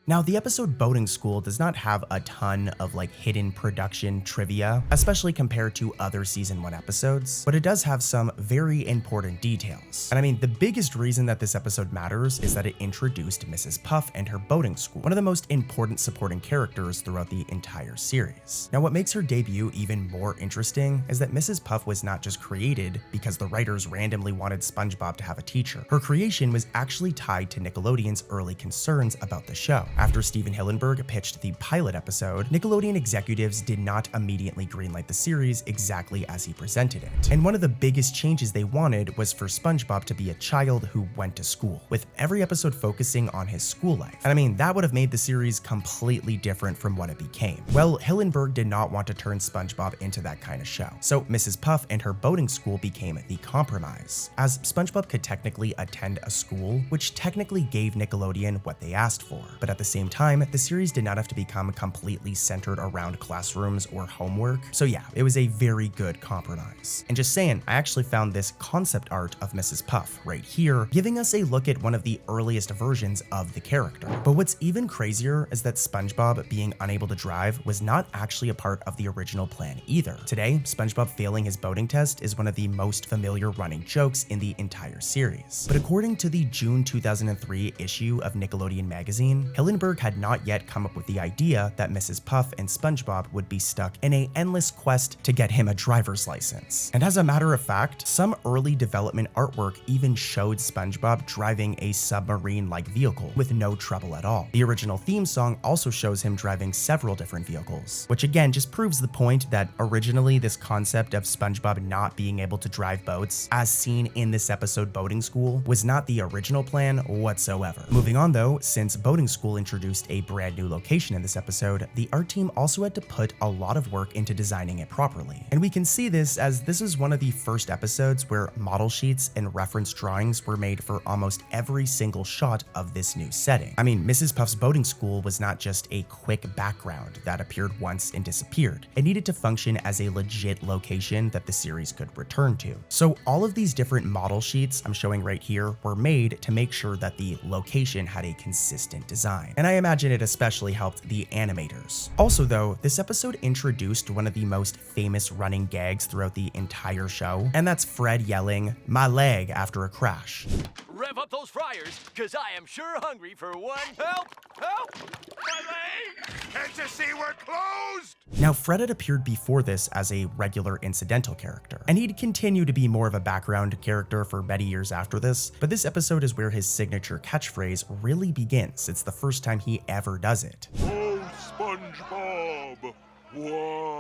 Now, the episode Boating School does not have a ton of like hidden production trivia, especially compared to other season 1 episodes, but it does have some very important details. And I mean, the biggest reason that this episode matters is that it introduced Mrs. Puff and her boating school, one of the most important supporting characters throughout the entire series. Now, what makes her debut even more interesting is that Mrs. Puff was not just created because the writers randomly wanted SpongeBob to have a teacher. Her creation was actually tied to Nickelodeon's early concerns about the show. After Steven Hillenburg pitched the pilot episode, Nickelodeon executives did not immediately greenlight the series exactly as he presented it. And one of the biggest changes they wanted was for SpongeBob to be a child who went to school, with every episode focusing on his school life. And I mean, that would have made the series completely different from what it became. Well, Hillenburg did not want to turn SpongeBob into that kind of show. So Mrs. Puff and her boating school became the compromise, as SpongeBob could technically attend a school, which technically gave Nickelodeon what they asked for. But at the same time, the series did not have to become completely centered around classrooms or homework. So yeah, it was a very good compromise. And just saying, I actually found this concept art of Mrs. Puff right here, giving us a look at one of the earliest versions of the character. But what's even crazier is that SpongeBob being unable to drive was not actually a part of the original plan either. Today, SpongeBob failing his boating test is one of the most familiar running jokes in the entire series. But according to the June 2003 issue of Nickelodeon magazine, Hillenburg had not yet come up with the idea that Mrs. Puff and SpongeBob would be stuck in an endless quest to get him a driver's license. And as a matter of fact, some early development artwork even showed SpongeBob driving a submarine-like vehicle with no trouble at all. The original theme song also shows him driving several different vehicles, which again just proves the point that originally this concept of SpongeBob not being able to drive boats, as seen in this episode Boating School, was not the original plan whatsoever. Moving on though, since Boating School introduced a brand new location in this episode, the art team also had to put a lot of work into designing it properly. And we can see this as this is one of the first episodes where model sheets and reference drawings were made for almost every single shot of this new setting. I mean, Mrs. Puff's boating school was not just a quick background that appeared once and disappeared. It needed to function as a legit location that the series could return to. So all of these different model sheets I'm showing right here were made to make sure that the location had a consistent design. And I imagine it especially helped the animators. Also though, this episode introduced one of the most famous running gags throughout the entire show, and that's Fred yelling, "My leg," after a crash. Rev up those fryers, cause I am sure hungry for one. Help! Help! My leg! Can't you see we're closed? Now, Fred had appeared before this as a regular incidental character, and he'd continue to be more of a background character for many years after this, but this episode is where his signature catchphrase really begins. It's the first time he ever does it. Oh, SpongeBob, why?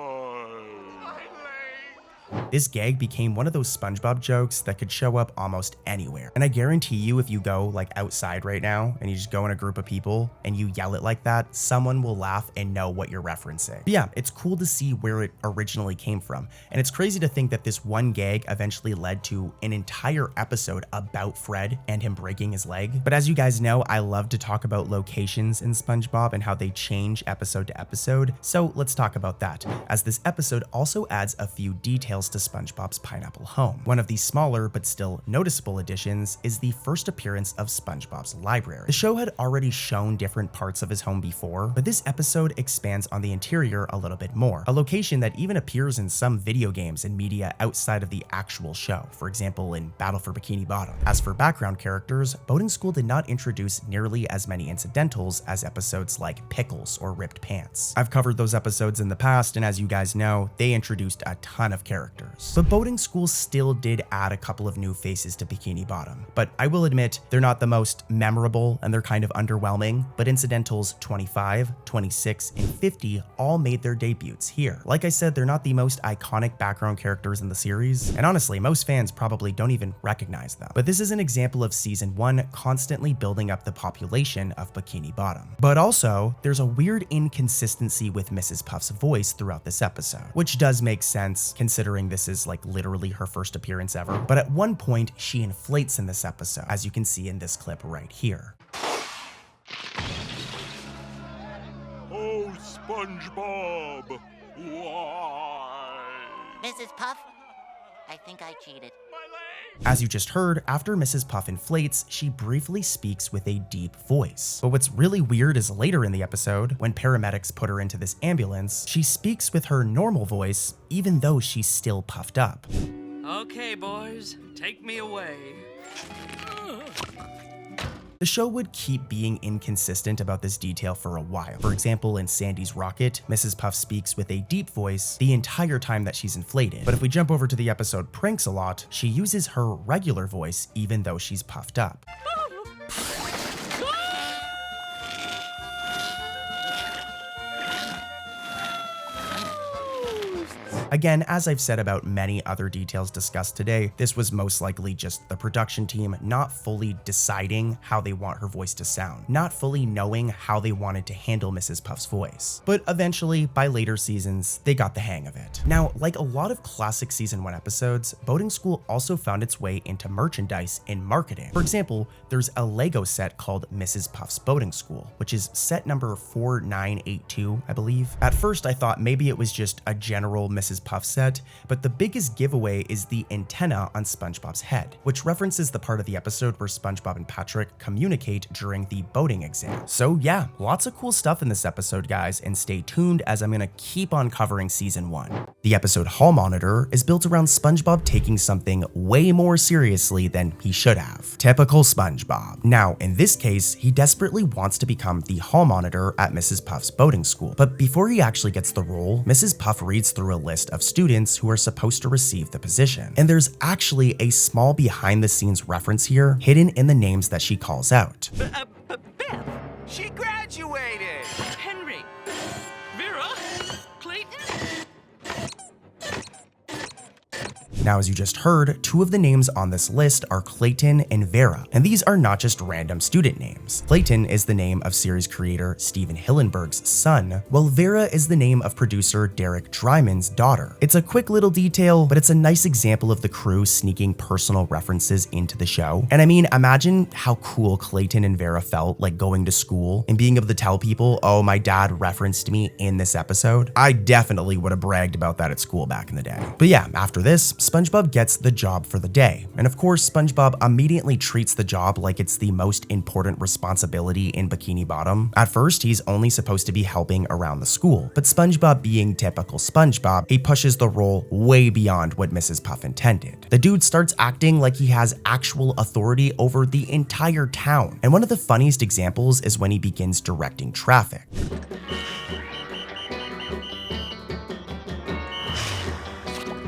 This gag became one of those SpongeBob jokes that could show up almost anywhere. And I guarantee you, if you go like outside right now and you just go in a group of people and you yell it like that, someone will laugh and know what you're referencing. But yeah, it's cool to see where it originally came from. And it's crazy to think that this one gag eventually led to an entire episode about Fred and him breaking his leg. But as you guys know, I love to talk about locations in SpongeBob and how they change episode to episode. So let's talk about that, as this episode also adds a few details to SpongeBob's pineapple home. One of the smaller but still noticeable additions is the first appearance of SpongeBob's library. The show had already shown different parts of his home before, but this episode expands on the interior a little bit more, a location that even appears in some video games and media outside of the actual show, for example in Battle for Bikini Bottom. As for background characters, Boating School did not introduce nearly as many incidentals as episodes like Pickles or Ripped Pants. I've covered those episodes in the past, and as you guys know, they introduced a ton of characters. But Boating School still did add a couple of new faces to Bikini Bottom. But I will admit, they're not the most memorable and they're kind of underwhelming, but incidentals 25, 26, and 50 all made their debuts here. Like I said, they're not the most iconic background characters in the series, and honestly, most fans probably don't even recognize them. But this is an example of season 1 constantly building up the population of Bikini Bottom. But also, there's a weird inconsistency with Mrs. Puff's voice throughout this episode, which does make sense considering this is like literally her first appearance ever. But at one point, she inflates in this episode, as you can see in this clip right here. Oh, SpongeBob. Why? Mrs. Puff, I think I cheated. As you just heard, after Mrs. Puff inflates, she briefly speaks with a deep voice. But what's really weird is later in the episode, when paramedics put her into this ambulance, she speaks with her normal voice, even though she's still puffed up. Okay, boys, take me away. The show would keep being inconsistent about this detail for a while. For example, in Sandy's Rocket, Mrs. Puff speaks with a deep voice the entire time that she's inflated. But if we jump over to the episode Pranks-A-Lot, she uses her regular voice even though she's puffed up. Again, as I've said about many other details discussed today, this was most likely just the production team not fully deciding how they want her voice to sound, not fully knowing how they wanted to handle Mrs. Puff's voice. But eventually, by later seasons, they got the hang of it. Now, like a lot of classic season 1 episodes, Boating School also found its way into merchandise and marketing. For example, there's a Lego set called Mrs. Puff's Boating School, which is set number 4982, I believe. At first, I thought maybe it was just a general Mrs. Puff set, but the biggest giveaway is the antenna on SpongeBob's head, which references the part of the episode where SpongeBob and Patrick communicate during the boating exam. So yeah, lots of cool stuff in this episode, guys, and stay tuned as I'm gonna keep on covering season 1. The episode Hall Monitor is built around SpongeBob taking something way more seriously than he should have. Typical SpongeBob. Now, in this case, he desperately wants to become the Hall Monitor at Mrs. Puff's boating school, but before he actually gets the role, Mrs. Puff reads through a list of students who are supposed to receive the position. And there's actually a small behind the scenes reference here hidden in the names that she calls out. Beth, she graduated. Henry, Vera, Clayton. Now, as you just heard, 2 of the names on this list are Clayton and Vera, and these are not just random student names. Clayton is the name of series creator Steven Hillenburg's son, while Vera is the name of producer Derek Dryman's daughter. It's a quick little detail, but it's a nice example of the crew sneaking personal references into the show. And I mean, imagine how cool Clayton and Vera felt like going to school and being able to tell people, oh, my dad referenced me in this episode. I definitely would have bragged about that at school back in the day. But yeah, after this, SpongeBob gets the job for the day. And of course, SpongeBob immediately treats the job like it's the most important responsibility in Bikini Bottom. At first, he's only supposed to be helping around the school, but SpongeBob being typical SpongeBob, he pushes the role way beyond what Mrs. Puff intended. The dude starts acting like he has actual authority over the entire town. And one of the funniest examples is when he begins directing traffic.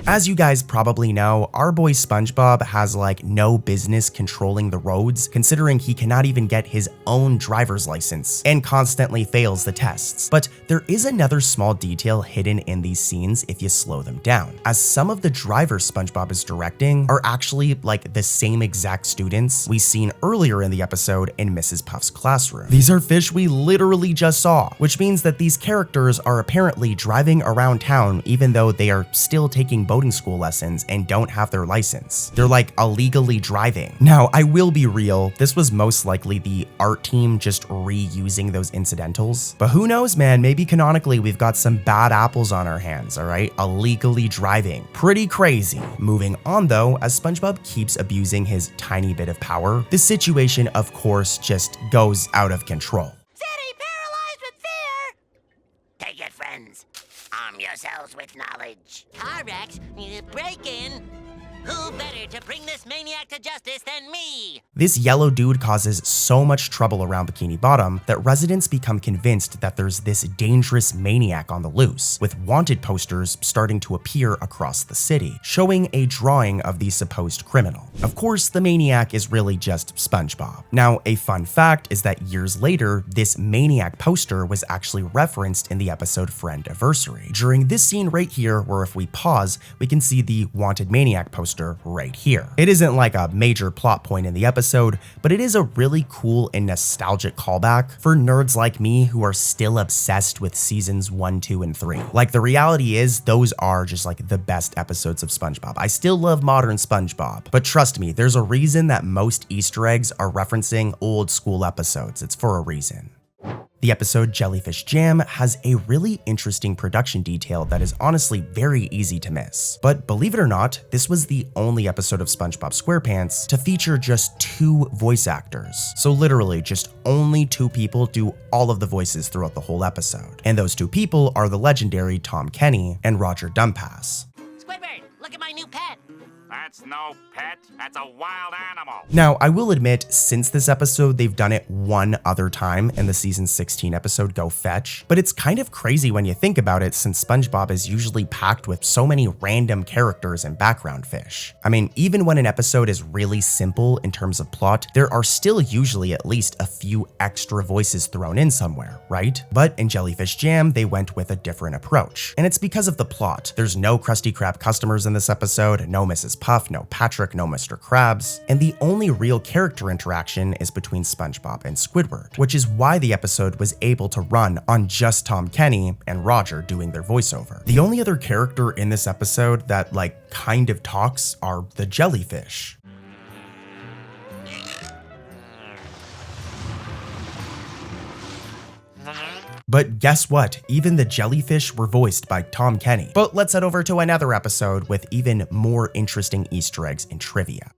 As you guys probably know, our boy SpongeBob has like no business controlling the roads, considering he cannot even get his own driver's license and constantly fails the tests. But there is another small detail hidden in these scenes if you slow them down, as some of the drivers SpongeBob is directing are actually like the same exact students we seen earlier in the episode in Mrs. Puff's classroom. These are fish we literally just saw, which means that these characters are apparently driving around town even though they are still taking boating school lessons and don't have their license. They're like illegally driving. Now, I will be real, this was most likely the art team just reusing those incidentals. But who knows, man, maybe canonically we've got some bad apples on our hands, all right? Illegally driving. Pretty crazy. Moving on though, as SpongeBob keeps abusing his tiny bit of power, the situation, of course, just goes out of control. City paralyzed with fear! Take it, friends. Arm yourselves with knowledge. Rex, break in. Who better to bring this maniac to justice than me? This yellow dude causes so much trouble around Bikini Bottom that residents become convinced that there's this dangerous maniac on the loose, with wanted posters starting to appear across the city, showing a drawing of the supposed criminal. Of course, the maniac is really just SpongeBob. Now, a fun fact is that years later, this maniac poster was actually referenced in the episode Friendiversary. During this scene right here, where if we pause, we can see the wanted maniac poster right here. It isn't like a major plot point in the episode, but it is a really cool and nostalgic callback for nerds like me who are still obsessed with seasons 1, 2, and 3. Like, the reality is those are just like the best episodes of SpongeBob. I still love modern SpongeBob, but trust me, there's a reason that most Easter eggs are referencing old school episodes. It's for a reason. The episode Jellyfish Jam has a really interesting production detail that is honestly very easy to miss. But believe it or not, this was the only episode of SpongeBob SquarePants to feature just 2 voice actors. So literally just only 2 people do all of the voices throughout the whole episode. And those 2 people are the legendary Tom Kenny and Roger Dumpass. Squidward, look at my new pet. That's no pet. That's a wild animal. Now, I will admit, since this episode, they've done it one other time in the season 16 episode Go Fetch, but it's kind of crazy when you think about it since SpongeBob is usually packed with so many random characters and background fish. I mean, even when an episode is really simple in terms of plot, there are still usually at least a few extra voices thrown in somewhere, right? But in Jellyfish Jam, they went with a different approach. And it's because of the plot. There's no Krusty Krab customers in this episode, no Mrs. Puff, no Patrick, no Mr. Krabs, and the only real character interaction is between SpongeBob and Squidward, which is why the episode was able to run on just Tom Kenny and Roger doing their voiceover. The only other character in this episode that kind of talks are the jellyfish. But guess what? Even the jellyfish were voiced by Tom Kenny. But let's head over to another episode with even more interesting Easter eggs and trivia.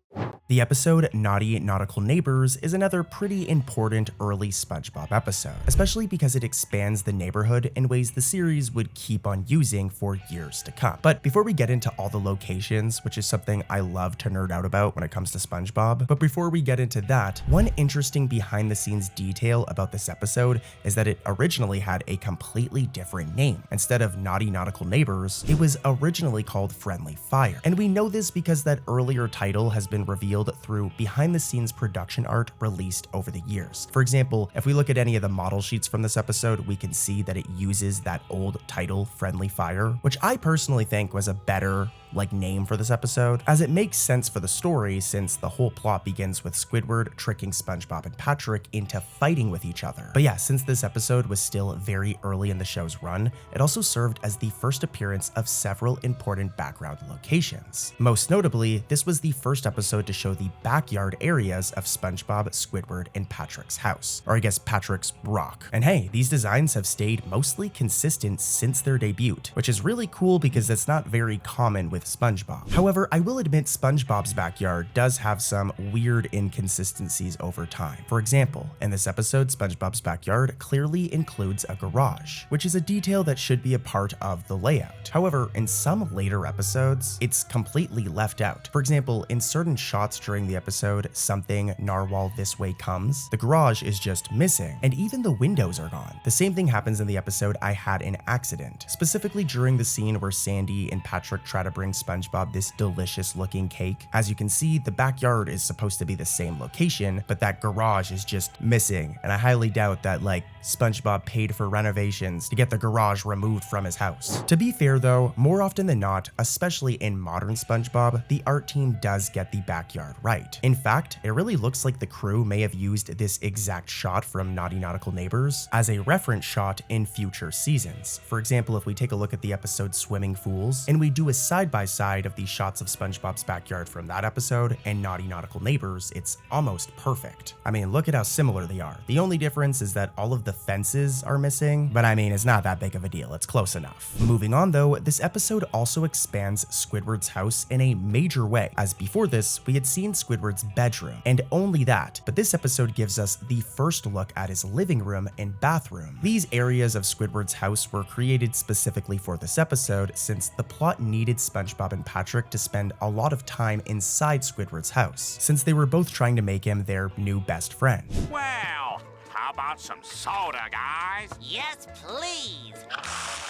The episode Naughty Nautical Neighbors is another pretty important early SpongeBob episode, especially because it expands the neighborhood in ways the series would keep on using for years to come. But before we get into all the locations, which is something I love to nerd out about when it comes to SpongeBob, but before we get into that, one interesting behind the scenes detail about this episode is that it originally had a completely different name. Instead of Naughty Nautical Neighbors, it was originally called Friendly Fire. And we know this because that earlier title has been revealed through behind-the-scenes production art released over the years. For example, if we look at any of the model sheets from this episode, we can see that it uses that old title, Friendly Fire, which I personally think was a better name for this episode, as it makes sense for the story since the whole plot begins with Squidward tricking SpongeBob and Patrick into fighting with each other. But yeah, since this episode was still very early in the show's run, it also served as the first appearance of several important background locations. Most notably, this was the first episode to show the backyard areas of SpongeBob, Squidward, and Patrick's house, or I guess Patrick's rock. And hey, these designs have stayed mostly consistent since their debut, which is really cool because that's not very common with SpongeBob. However, I will admit SpongeBob's backyard does have some weird inconsistencies over time. For example, in this episode, SpongeBob's backyard clearly includes a garage, which is a detail that should be a part of the layout. However, in some later episodes, it's completely left out. For example, in certain shots during the episode, Something Narwhal This Way Comes, the garage is just missing, and even the windows are gone. The same thing happens in the episode I Had an Accident, specifically during the scene where Sandy and Patrick try to bring SpongeBob this delicious looking cake. As you can see, the backyard is supposed to be the same location, but that garage is just missing, and I highly doubt that SpongeBob paid for renovations to get the garage removed from his house. To be fair though, more often than not, especially in modern SpongeBob, the art team does get the backyard right. In fact, it really looks like the crew may have used this exact shot from Naughty Nautical Neighbors as a reference shot in future seasons. For example, if we take a look at the episode Swimming Fools, and we do a side-by-side of the shots of SpongeBob's backyard from that episode and Naughty Nautical Neighbors, it's almost perfect. I mean, look at how similar they are. The only difference is that all of the fences are missing, but I mean, it's not that big of a deal, it's close enough. Moving on though, this episode also expands Squidward's house in a major way, as before this, we had seen Squidward's bedroom, and only that, but this episode gives us the first look at his living room and bathroom. These areas of Squidward's house were created specifically for this episode since the plot needed SpongeBob and Patrick to spend a lot of time inside Squidward's house, since they were both trying to make him their new best friend. Well, how about some soda, guys? Yes, please.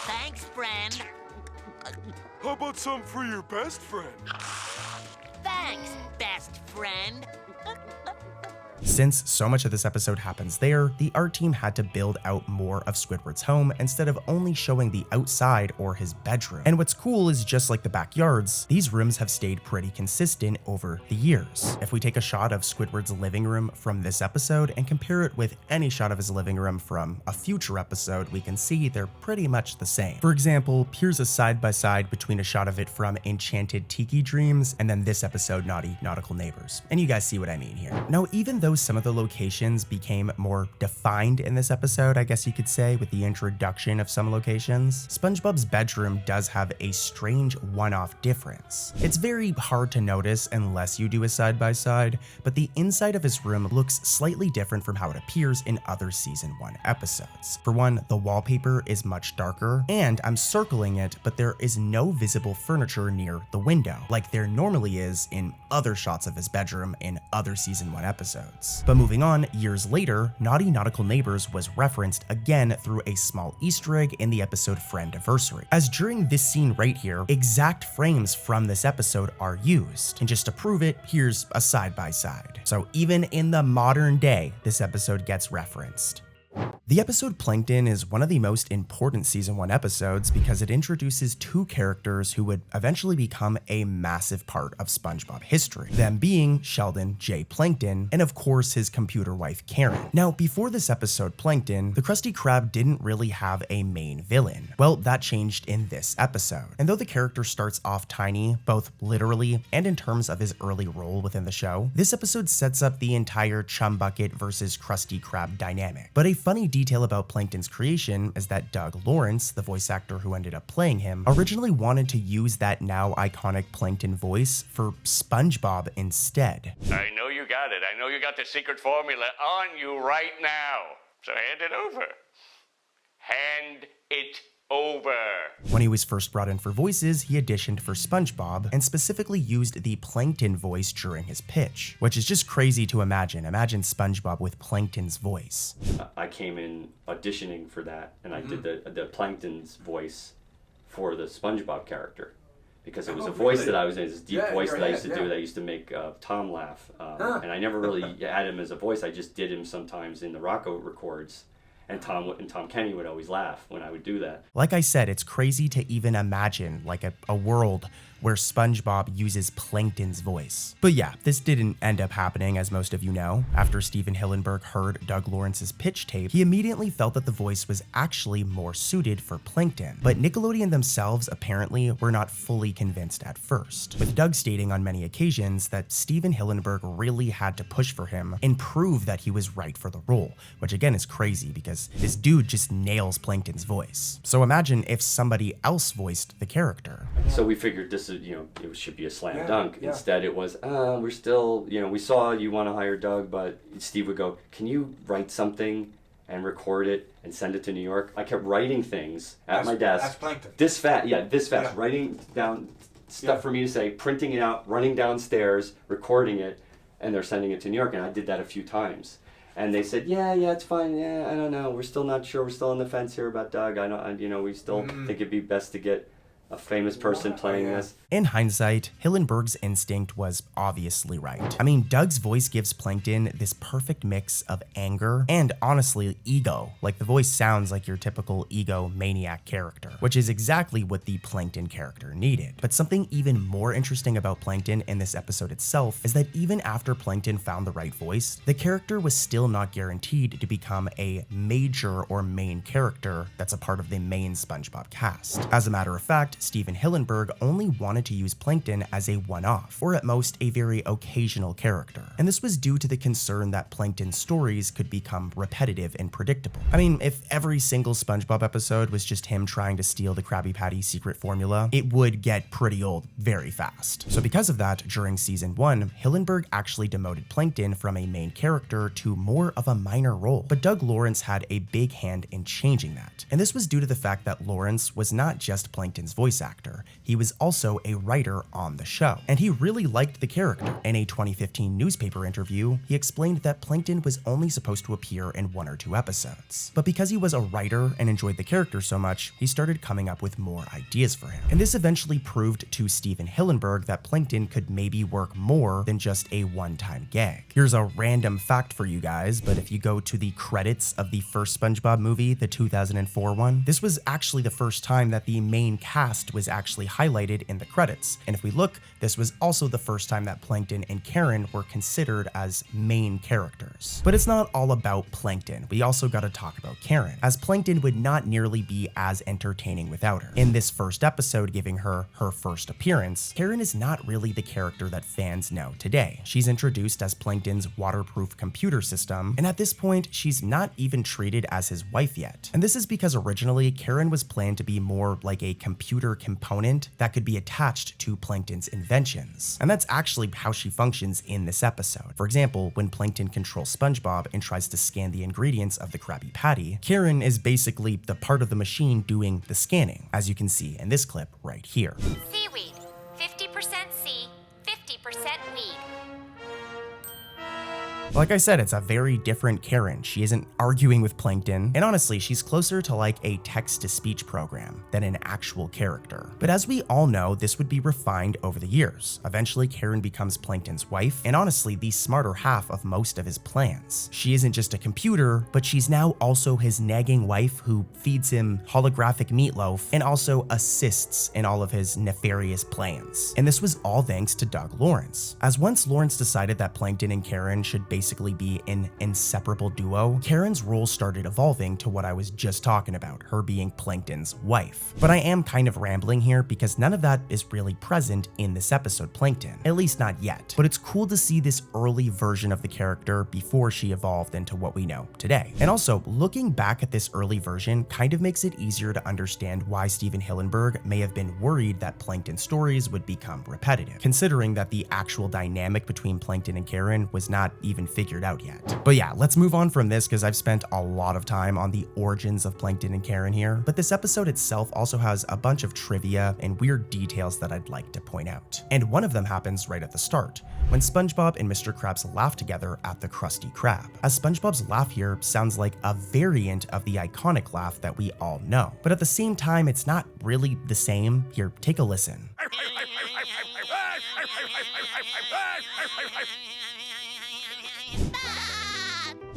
Thanks, friend. How about some for your best friend? Thanks, best friend. Since so much of this episode happens there, the art team had to build out more of Squidward's home instead of only showing the outside or his bedroom. And what's cool is just like the backyards, these rooms have stayed pretty consistent over the years. If we take a shot of Squidward's living room from this episode and compare it with any shot of his living room from a future episode, we can see they're pretty much the same. For example, here's a side-by-side between a shot of it from Enchanted Tiki Dreams and then this episode, Naughty Nautical Neighbors. And you guys see what I mean here. Now, even though though some of the locations became more defined in this episode, I guess you could say, with the introduction of some locations, SpongeBob's bedroom does have a strange one-off difference. It's very hard to notice unless you do a side-by-side, but the inside of his room looks slightly different from how it appears in other season 1 episodes. For one, the wallpaper is much darker, and I'm circling it, but there is no visible furniture near the window, like there normally is in other shots of his bedroom in other season 1 episodes. But moving on, years later, Naughty Nautical Neighbors was referenced again through a small Easter egg in the episode Friendiversary, as during this scene right here, exact frames from this episode are used. And just to prove it, here's a side-by-side. So even in the modern day, this episode gets referenced. The episode Plankton is one of the most important season 1 episodes because it introduces two characters who would eventually become a massive part of SpongeBob history, them being Sheldon J. Plankton and of course his computer wife Karen. Now before this episode Plankton, the Krusty Krab didn't really have a main villain. Well, that changed in this episode. And though the character starts off tiny, both literally and in terms of his early role within the show, this episode sets up the entire Chum Bucket versus Krusty Krab dynamic. But a funny detail about Plankton's creation is that Doug Lawrence, the voice actor who ended up playing him, originally wanted to use that now iconic Plankton voice for SpongeBob instead. I know you got it. I know you got the secret formula on you right now. So hand it over. Hand it over. When he was first brought in for voices, he auditioned for SpongeBob and specifically used the Plankton voice during his pitch, which is just crazy to imagine. Imagine SpongeBob with Plankton's voice. I came in auditioning for that, and I did the Plankton's voice for the SpongeBob character, because it was a voice that I was in, this deep voice that I used to do that used to make Tom laugh. And I never really had him as a voice. I just did him sometimes in the Rocco records. And Tom Kenny would always laugh when I would do that. Like I said, it's crazy to even imagine like a world where SpongeBob uses Plankton's voice. But yeah, this didn't end up happening, as most of you know. After Stephen Hillenburg heard Doug Lawrence's pitch tape, he immediately felt that the voice was actually more suited for Plankton. But Nickelodeon themselves apparently were not fully convinced at first, with Doug stating on many occasions that Stephen Hillenburg really had to push for him and prove that he was right for the role, which again is crazy because this dude just nails Plankton's voice. So imagine if somebody else voiced the character. So we figured this is, it should be a slam dunk. Instead it was, we're still, we saw you want to hire Doug, but Steve would go, can you write something and record it and send it to New York? I kept writing things at my desk. That's Plankton. This fast, writing down stuff for me to say, printing it out, running downstairs, recording it, and they're sending it to New York, and I did that a few times. And they said, yeah, it's fine. Yeah, I don't know. We're still not sure. We're still on the fence here about Doug. We still think it'd be best to get a famous person playing this. In hindsight, Hillenburg's instinct was obviously right. I mean, Doug's voice gives Plankton this perfect mix of anger and honestly ego. Like the voice sounds like your typical ego maniac character, which is exactly what the Plankton character needed. But something even more interesting about Plankton in this episode itself is that even after Plankton found the right voice, the character was still not guaranteed to become a major or main character that's a part of the main SpongeBob cast. As a matter of fact, Stephen Hillenburg only wanted to use Plankton as a one-off, or at most a very occasional character. And this was due to the concern that Plankton's stories could become repetitive and predictable. I mean, if every single SpongeBob episode was just him trying to steal the Krabby Patty secret formula, it would get pretty old very fast. So because of that, during season 1, Hillenburg actually demoted Plankton from a main character to more of a minor role. But Doug Lawrence had a big hand in changing that. And this was due to the fact that Lawrence was not just Plankton's voice actor, he was also a writer on the show, and he really liked the character. In a 2015 newspaper interview, he explained that Plankton was only supposed to appear in 1 or 2 episodes. But because he was a writer and enjoyed the character so much, he started coming up with more ideas for him. And this eventually proved to Stephen Hillenburg that Plankton could maybe work more than just a one-time gag. Here's a random fact for you guys, but if you go to the credits of the first SpongeBob movie, the 2004 one, this was actually the first time that the main cast cast was actually highlighted in the credits. And if we look, this was also the first time that Plankton and Karen were considered as main characters. But it's not all about Plankton. We also gotta talk about Karen, as Plankton would not nearly be as entertaining without her. In this first episode giving her her first appearance, Karen is not really the character that fans know today. She's introduced as Plankton's waterproof computer system, and at this point, she's not even treated as his wife yet. And this is because originally, Karen was planned to be more like a computer component that could be attached to Plankton's inventions. And that's actually how she functions in this episode. For example, when Plankton controls SpongeBob and tries to scan the ingredients of the Krabby Patty, Karen is basically the part of the machine doing the scanning, as you can see in this clip right here. Seaweed. 50% sea, 50% weed. Like I said, it's a very different Karen. She isn't arguing with Plankton, and honestly, she's closer to like a text-to-speech program than an actual character. But as we all know, this would be refined over the years. Eventually, Karen becomes Plankton's wife, and honestly, the smarter half of most of his plans. She isn't just a computer, but she's now also his nagging wife who feeds him holographic meatloaf and also assists in all of his nefarious plans. And this was all thanks to Doug Lawrence. As once Lawrence decided that Plankton and Karen should basically be an inseparable duo, Karen's role started evolving to what I was just talking about, her being Plankton's wife. But I am kind of rambling here because none of that is really present in this episode Plankton, at least not yet. But it's cool to see this early version of the character before she evolved into what we know today. And also, looking back at this early version kind of makes it easier to understand why Steven Hillenburg may have been worried that Plankton's stories would become repetitive, considering that the actual dynamic between Plankton and Karen was not even figured out yet. But yeah, let's move on from this because I've spent a lot of time on the origins of Plankton and Karen here, but this episode itself also has a bunch of trivia and weird details that I'd like to point out. And one of them happens right at the start, when SpongeBob and Mr. Krabs laugh together at the Krusty Krab, as SpongeBob's laugh here sounds like a variant of the iconic laugh that we all know. But at the same time, it's not really the same. Here, take a listen.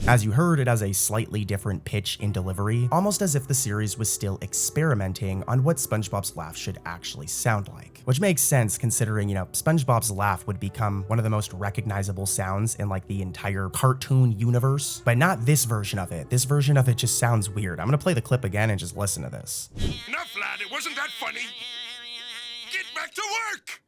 As you heard, it has a slightly different pitch in delivery, almost as if the series was still experimenting on what SpongeBob's laugh should actually sound like. Which makes sense considering, SpongeBob's laugh would become one of the most recognizable sounds in like the entire cartoon universe, but not this version of it. This version of it just sounds weird. I'm gonna play the clip again and just listen to this. Enough, lad. It wasn't that funny. Get back to work!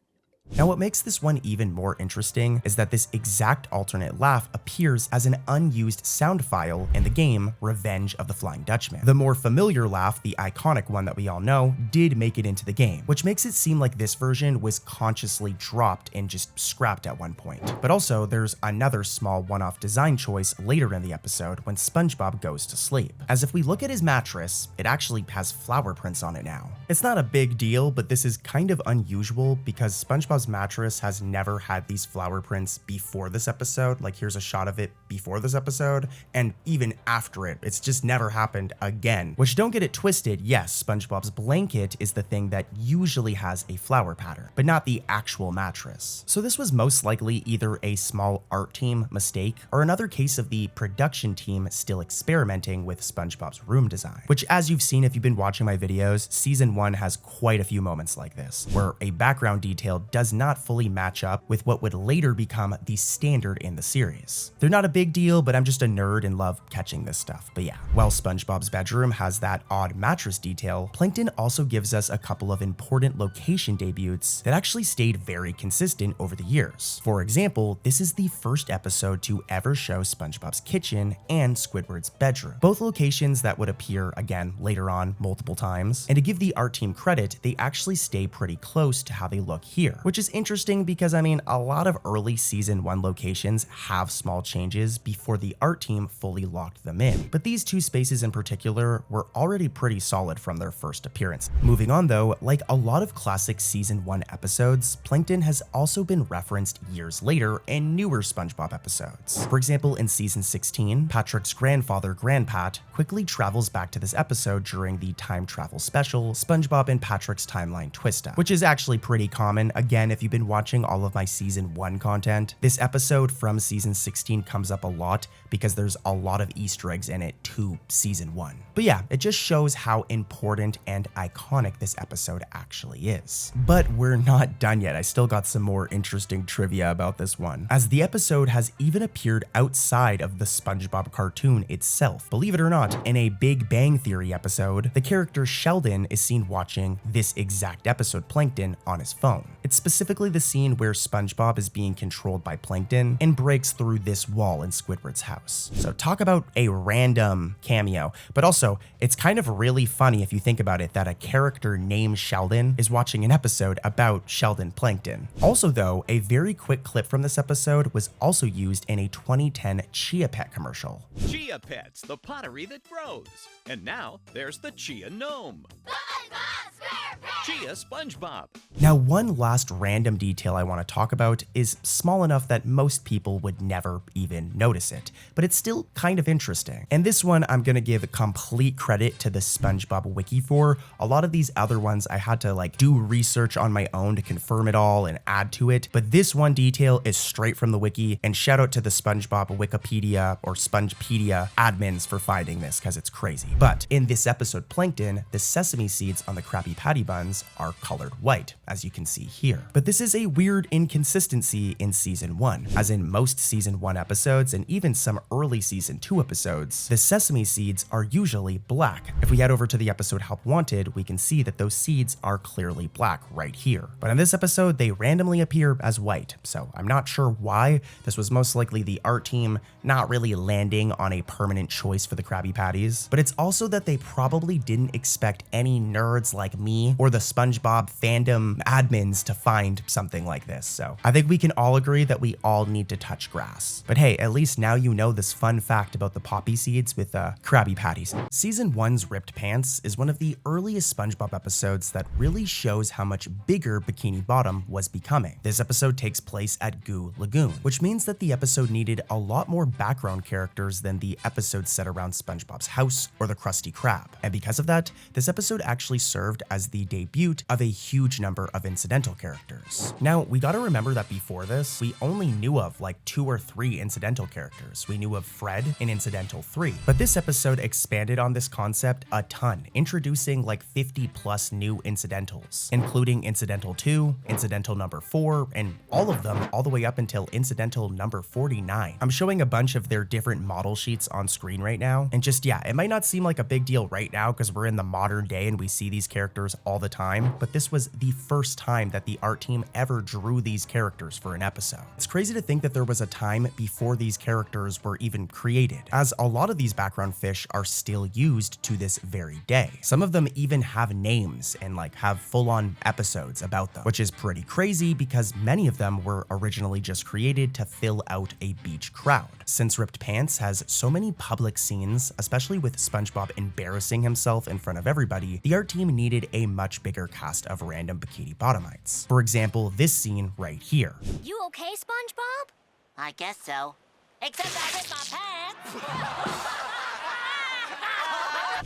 Now, what makes this one even more interesting is that this exact alternate laugh appears as an unused sound file in the game Revenge of the Flying Dutchman. The more familiar laugh, the iconic one that we all know, did make it into the game, which makes it seem like this version was consciously dropped and just scrapped at one point. But also, there's another small one-off design choice later in the episode when SpongeBob goes to sleep. As if we look at his mattress, it actually has flower prints on it now. It's not a big deal, but this is kind of unusual because SpongeBob's mattress has never had these flower prints before this episode. Like, here's a shot of it before this episode, and even after it, it's just never happened again. Which, don't get it twisted, yes, SpongeBob's blanket is the thing that usually has a flower pattern, but not the actual mattress. So this was most likely either a small art team mistake or another case of the production team still experimenting with SpongeBob's room design, which, as you've seen if you've been watching my videos, season 1 has quite a few moments like this, where a background detail does not fully match up with what would later become the standard in the series. They're not a big deal, but I'm just a nerd and love catching this stuff. But yeah, while SpongeBob's bedroom has that odd mattress detail, Plankton also gives us a couple of important location debuts that actually stayed very consistent over the years. For example, this is the first episode to ever show SpongeBob's kitchen and Squidward's bedroom, both locations that would appear again later on multiple times. And to give the art team credit, they actually stay pretty close to how they look here, which is interesting because a lot of early season 1 locations have small changes before the art team fully locked them in. But these two spaces in particular were already pretty solid from their first appearance. Moving on though, like a lot of classic season 1 episodes, Plankton has also been referenced years later in newer SpongeBob episodes. For example, in season 16, Patrick's grandfather, Grandpat, quickly travels back to this episode during the time travel special, SpongeBob and Patrick's Timeline Twist Up, which is actually pretty common, again again, if you've been watching all of my season 1 content, this episode from season 16 comes up a lot because there's a lot of Easter eggs in it to season 1. But yeah, it just shows how important and iconic this episode actually is. But we're not done yet. I still got some more interesting trivia about this one, as the episode has even appeared outside of the SpongeBob cartoon itself. Believe it or not, in a Big Bang Theory episode, the character Sheldon is seen watching this exact episode, Plankton, on his phone. It's specifically the scene where SpongeBob is being controlled by Plankton and breaks through this wall in Squidward's house. So talk about a random cameo, but also it's kind of really funny if you think about it that a character named Sheldon is watching an episode about Sheldon Plankton. Also though, a very quick clip from this episode was also used in a 2010 Chia Pet commercial. Chia Pets, the pottery that grows. And now there's the Chia Gnome. Chia SpongeBob. Now, one last random detail I want to talk about is small enough that most people would never even notice it, but it's still kind of interesting. And this one I'm gonna give complete credit to the SpongeBob wiki for. A lot of these other ones I had to do research on my own to confirm it all and add to it, but this one detail is straight from the wiki, and shout out to the SpongeBob Wikipedia or Spongepedia admins for finding this because it's crazy. But in this episode Plankton, the sesame seeds on the Krabby Patty buns are colored white, as you can see here. But this is a weird inconsistency in season 1, as in most season 1 episodes and even some early season 2 episodes, the sesame seeds are usually black. If we head over to the episode Help Wanted, we can see that those seeds are clearly black right here. But in this episode, they randomly appear as white, so I'm not sure why. This was most likely the art team not really landing on a permanent choice for the Krabby Patties, but it's also that they probably didn't expect any nerds like me or the SpongeBob fandom admins to find something like this. So I think we can all agree that we all need to touch grass. But hey, at least now you know this fun fact about the poppy seeds with Krabby Patties. Season 1's Ripped Pants is one of the earliest SpongeBob episodes that really shows how much bigger Bikini Bottom was becoming. This episode takes place at Goo Lagoon, which means that the episode needed a lot more background characters than the episodes set around SpongeBob's house or the Krusty Krab. And because of that, this episode actually served as the debut of a huge number of incidental characters. Now, we gotta remember that before this, we only knew of 2 or 3 incidental characters. We knew of Fred in Incidental 3, but this episode expanded on this concept a ton, introducing 50 plus new incidentals, including Incidental 2, Incidental number 4, and all of them all the way up until Incidental number 49. I'm showing a bunch of their different model sheets on screen right now, and yeah, it might not seem like a big deal right now because we're in the modern day and we see these characters all the time, but this was the first time that the art team ever drew these characters for an episode. It's crazy to think that there was a time before these characters were even created, as a lot of these background fish are still used to this very day. Some of them even have names and have full-on episodes about them, which is pretty crazy because many of them were originally just created to fill out a beach crowd. Since Ripped Pants has so many public scenes, especially with SpongeBob embarrassing himself in front of everybody, the art team needed a much bigger cast of random Bikini Bottomites. For example, this scene right here. You okay, SpongeBob? I guess so. Except I ripped my pants.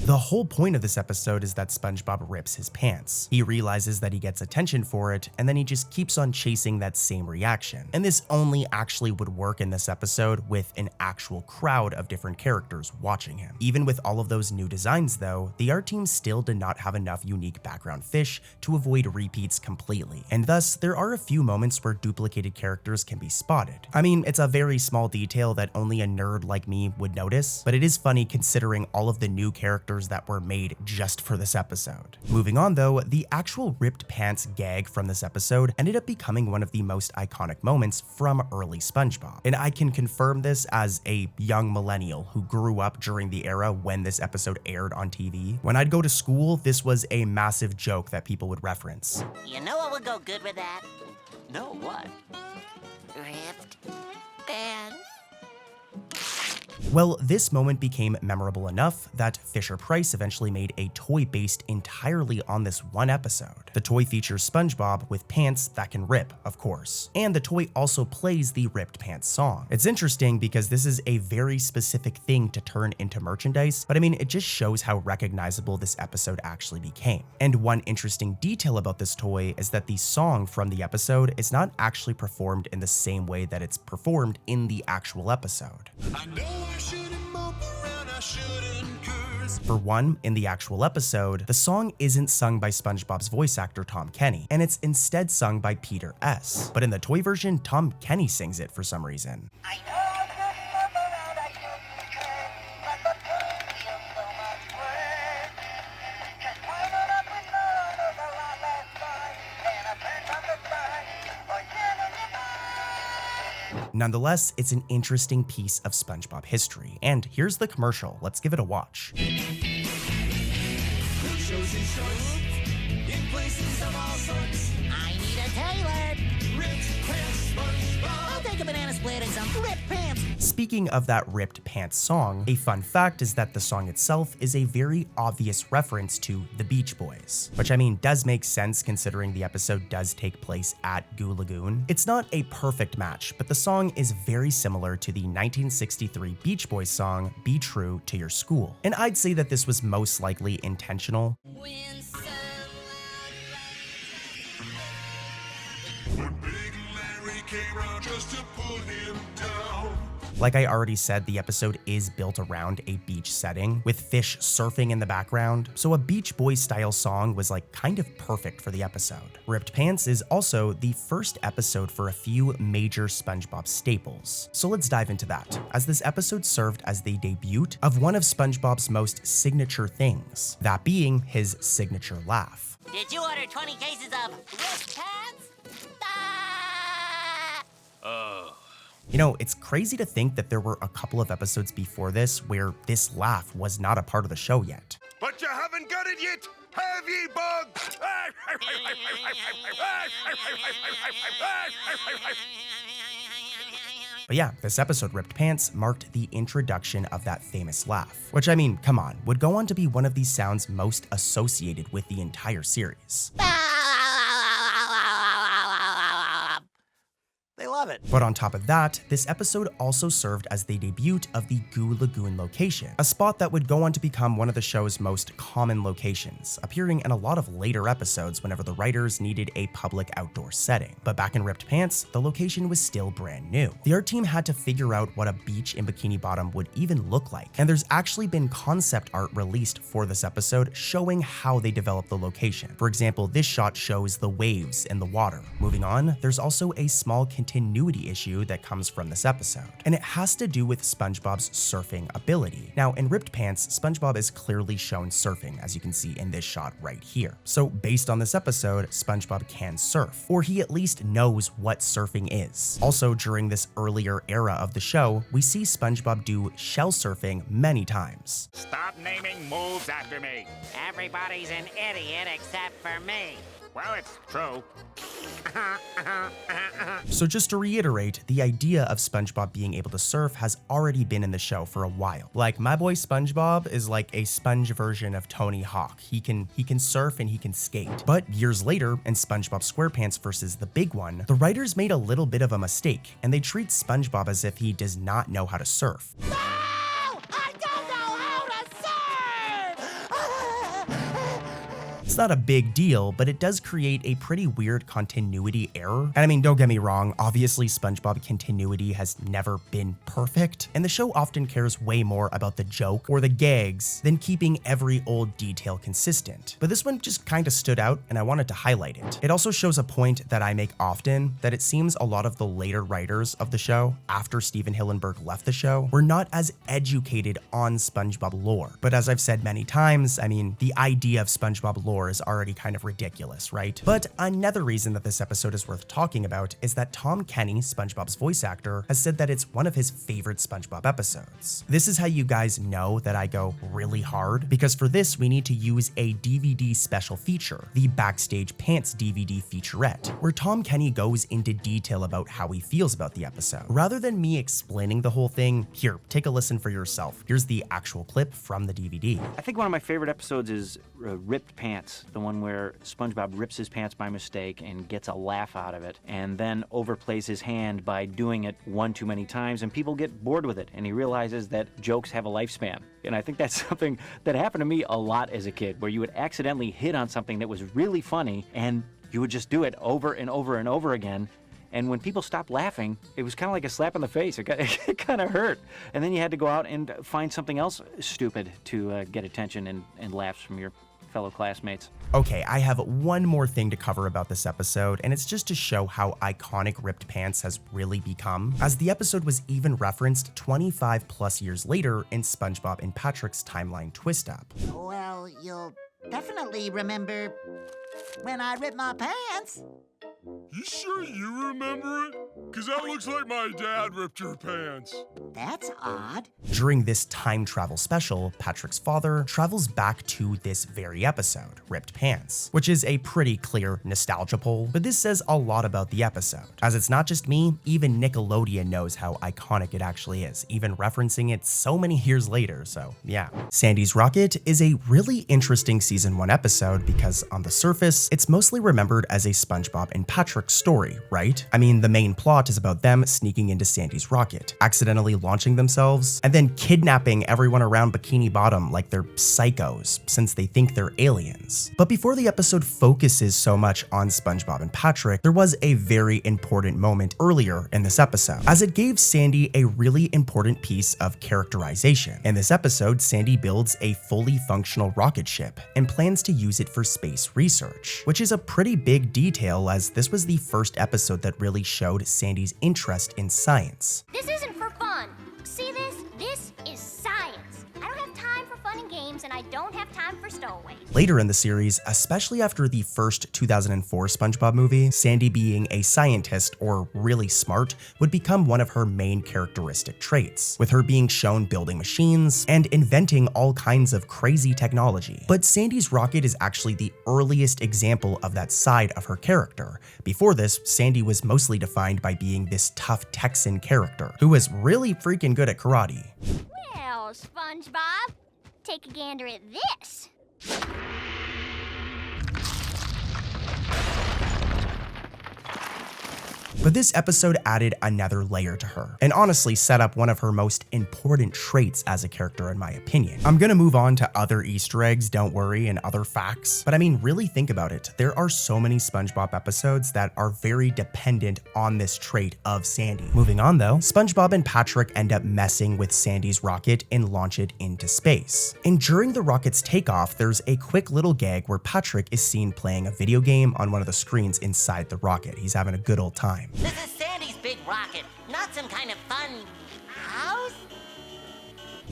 The whole point of this episode is that SpongeBob rips his pants. He realizes that he gets attention for it, and then he just keeps on chasing that same reaction. And this only actually would work in this episode with an actual crowd of different characters watching him. Even with all of those new designs though, the art team still did not have enough unique background fish to avoid repeats completely. And thus, there are a few moments where duplicated characters can be spotted. I mean, it's a very small detail that only a nerd like me would notice, but it is funny considering all of the new characters that were made just for this episode. Moving on though, the actual ripped pants gag from this episode ended up becoming one of the most iconic moments from early SpongeBob. And I can confirm this as a young millennial who grew up during the era when this episode aired on TV. When I'd go to school, this was a massive joke that people would reference. You know what would go good with that? No, what? Ripped pants. Well, this moment became memorable enough that Fisher-Price eventually made a toy based entirely on this one episode. The toy features SpongeBob with pants that can rip, of course. And the toy also plays the Ripped Pants song. It's interesting because this is a very specific thing to turn into merchandise, but I mean, it just shows how recognizable this episode actually became. And one interesting detail about this toy is that the song from the episode is not actually performed in the same way that it's performed in the actual episode. I know I shouldn't mope around, I shouldn't curse. For one, in the actual episode, the song isn't sung by SpongeBob's voice actor Tom Kenny, and it's instead sung by Peter S. But in the toy version, Tom Kenny sings it for some reason. I know I shouldn't mope around, I shouldn't curse, but the curse feels so much worse. Just winding up with love was a lot less fun than a burn from the sun or shivering in mud. Nonetheless, it's an interesting piece of SpongeBob history, and here's the commercial. Let's give it a watch. I need a tailor. I'll take a banana split and some ripped pants. Speaking of that Ripped Pants song, a fun fact is that the song itself is a very obvious reference to the Beach Boys, which I mean does make sense considering the episode does take place at Goo Lagoon. It's not a perfect match, but the song is very similar to the 1963 Beach Boys song Be True to Your School. And I'd say that this was most likely intentional. When Big Larry came round just to put him down. Like I already said, the episode is built around a beach setting with fish surfing in the background, so a Beach Boys style song was like kind of perfect for the episode. Ripped Pants is also the first episode for a few major SpongeBob staples, so let's dive into that, as this episode served as the debut of one of SpongeBob's most signature things, that being his signature laugh. Did you order 20 cases of ripped pants? You know, it's crazy to think that there were a couple of episodes before this where this laugh was not a part of the show yet. But you haven't got it yet, have ye, bugs? But yeah, this episode, Ripped Pants, marked the introduction of that famous laugh, which I mean, come on, would go on to be one of these sounds most associated with the entire series. They love it. But on top of that, this episode also served as the debut of the Goo Lagoon location, a spot that would go on to become one of the show's most common locations, appearing in a lot of later episodes whenever the writers needed a public outdoor setting. But back in Ripped Pants, the location was still brand new. The art team had to figure out what a beach in Bikini Bottom would even look like, and there's actually been concept art released for this episode showing how they developed the location. For example, this shot shows the waves in the water. Moving on, there's also a small continuity issue that comes from this episode, and it has to do with SpongeBob's surfing ability. Now, in Ripped Pants, SpongeBob is clearly shown surfing, as you can see in this shot right here. So based on this episode, SpongeBob can surf, or he at least knows what surfing is. Also, during this earlier era of the show, we see SpongeBob do shell surfing many times. Stop naming moves after me. Everybody's an idiot except for me. Well, it's true. So just to reiterate, the idea of SpongeBob being able to surf has already been in the show for a while. Like, my boy SpongeBob is like a sponge version of Tony Hawk. He can surf and he can skate. But years later, in SpongeBob SquarePants versus The Big One, the writers made a little bit of a mistake, and they treat SpongeBob as if he does not know how to surf. It's not a big deal, but it does create a pretty weird continuity error. And I mean, don't get me wrong, obviously SpongeBob continuity has never been perfect, and the show often cares way more about the joke or the gags than keeping every old detail consistent. But this one just kind of stood out, and I wanted to highlight it. It also shows a point that I make often, that it seems a lot of the later writers of the show, after Steven Hillenburg left the show, were not as educated on SpongeBob lore. But as I've said many times, I mean, the idea of SpongeBob lore metaphor is already kind of ridiculous, right? But another reason that this episode is worth talking about is that Tom Kenny, SpongeBob's voice actor, has said that it's one of his favorite SpongeBob episodes. This is how you guys know that I go really hard, because for this we need to use a DVD special feature, the Backstage Pants DVD featurette, where Tom Kenny goes into detail about how he feels about the episode. Rather than me explaining the whole thing, here, take a listen for yourself. Here's the actual clip from the DVD. I think one of my favorite episodes is Ripped Pants, the one where SpongeBob rips his pants by mistake and gets a laugh out of it, and then overplays his hand by doing it one too many times, and people get bored with it, and he realizes that jokes have a lifespan. And I think that's something that happened to me a lot as a kid, where you would accidentally hit on something that was really funny, and you would just do it over and over and over again. And when people stopped laughing, it was kind of like a slap in the face. It kind of hurt. And then you had to go out and find something else stupid to get attention and laughs from your fellow classmates. Okay, I have one more thing to cover about this episode, and it's just to show how iconic Ripped Pants has really become, as the episode was even referenced 25 plus years later in SpongeBob and Patrick's Timeline Twist-Up. Well, you'll definitely remember when I ripped my pants. You sure you remember it? Because that looks like my dad ripped your pants. That's odd. During this time travel special, Patrick's father travels back to this very episode, Ripped Pants, which is a pretty clear nostalgia pull, but this says a lot about the episode. As it's not just me, even Nickelodeon knows how iconic it actually is, even referencing it so many years later, so yeah. Sandy's Rocket is a really interesting season 1 episode because on the surface, it's mostly remembered as a SpongeBob and Patrick's story, right? I mean, the main plot is about them sneaking into Sandy's rocket, accidentally launching themselves, and then kidnapping everyone around Bikini Bottom like they're psychos, since they think they're aliens. But before the episode focuses so much on SpongeBob and Patrick, there was a very important moment earlier in this episode, as it gave Sandy a really important piece of characterization. In this episode, Sandy builds a fully functional rocket ship and plans to use it for space research, which is a pretty big detail as this was the first episode that really showed Sandy's interest in science. This isn't for fun. See this? This is science. I don't have time for fun and games, and I don't have time for stowaways. Later in the series, especially after the first 2004 SpongeBob movie, Sandy being a scientist or really smart would become one of her main characteristic traits, with her being shown building machines and inventing all kinds of crazy technology. But Sandy's rocket is actually the earliest example of that side of her character. Before this, Sandy was mostly defined by being this tough Texan character who was really freaking good at karate. Well, SpongeBob, take a gander at this. But this episode added another layer to her, and honestly set up one of her most important traits as a character in my opinion. I'm gonna move on to other Easter eggs, don't worry, and other facts, but I mean, really think about it. There are so many SpongeBob episodes that are very dependent on this trait of Sandy. Moving on though, SpongeBob and Patrick end up messing with Sandy's rocket and launch it into space. And during the rocket's takeoff, there's a quick little gag where Patrick is seen playing a video game on one of the screens inside the rocket. He's having a good old time. This is Sandy's big rocket, not some kind of fun house.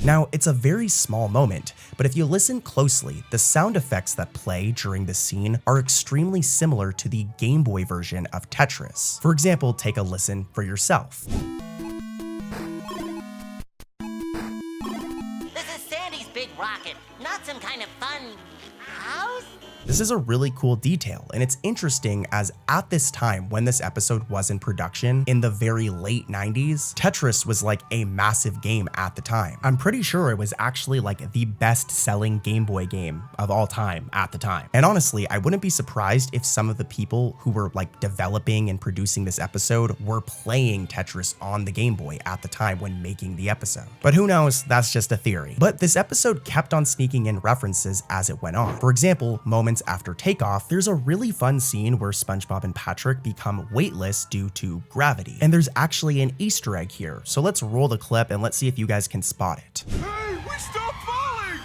Now, it's a very small moment, but if you listen closely, the sound effects that play during the scene are extremely similar to the Game Boy version of Tetris. For example, take a listen for yourself. This is Sandy's big rocket, not some kind of fun house. This is a really cool detail, and it's interesting as at this time when this episode was in production in the very late 90s, Tetris was like a massive game at the time. I'm pretty sure it was actually like the best-selling Game Boy game of all time at the time. And honestly, I wouldn't be surprised if some of the people who were like developing and producing this episode were playing Tetris on the Game Boy at the time when making the episode. But who knows, that's just a theory. But this episode kept on sneaking in references as it went on. For example, moments after takeoff, there's a really fun scene where SpongeBob and Patrick become weightless due to gravity. And there's actually an Easter egg here, so let's roll the clip and let's see if you guys can spot it. Hey, we stopped falling!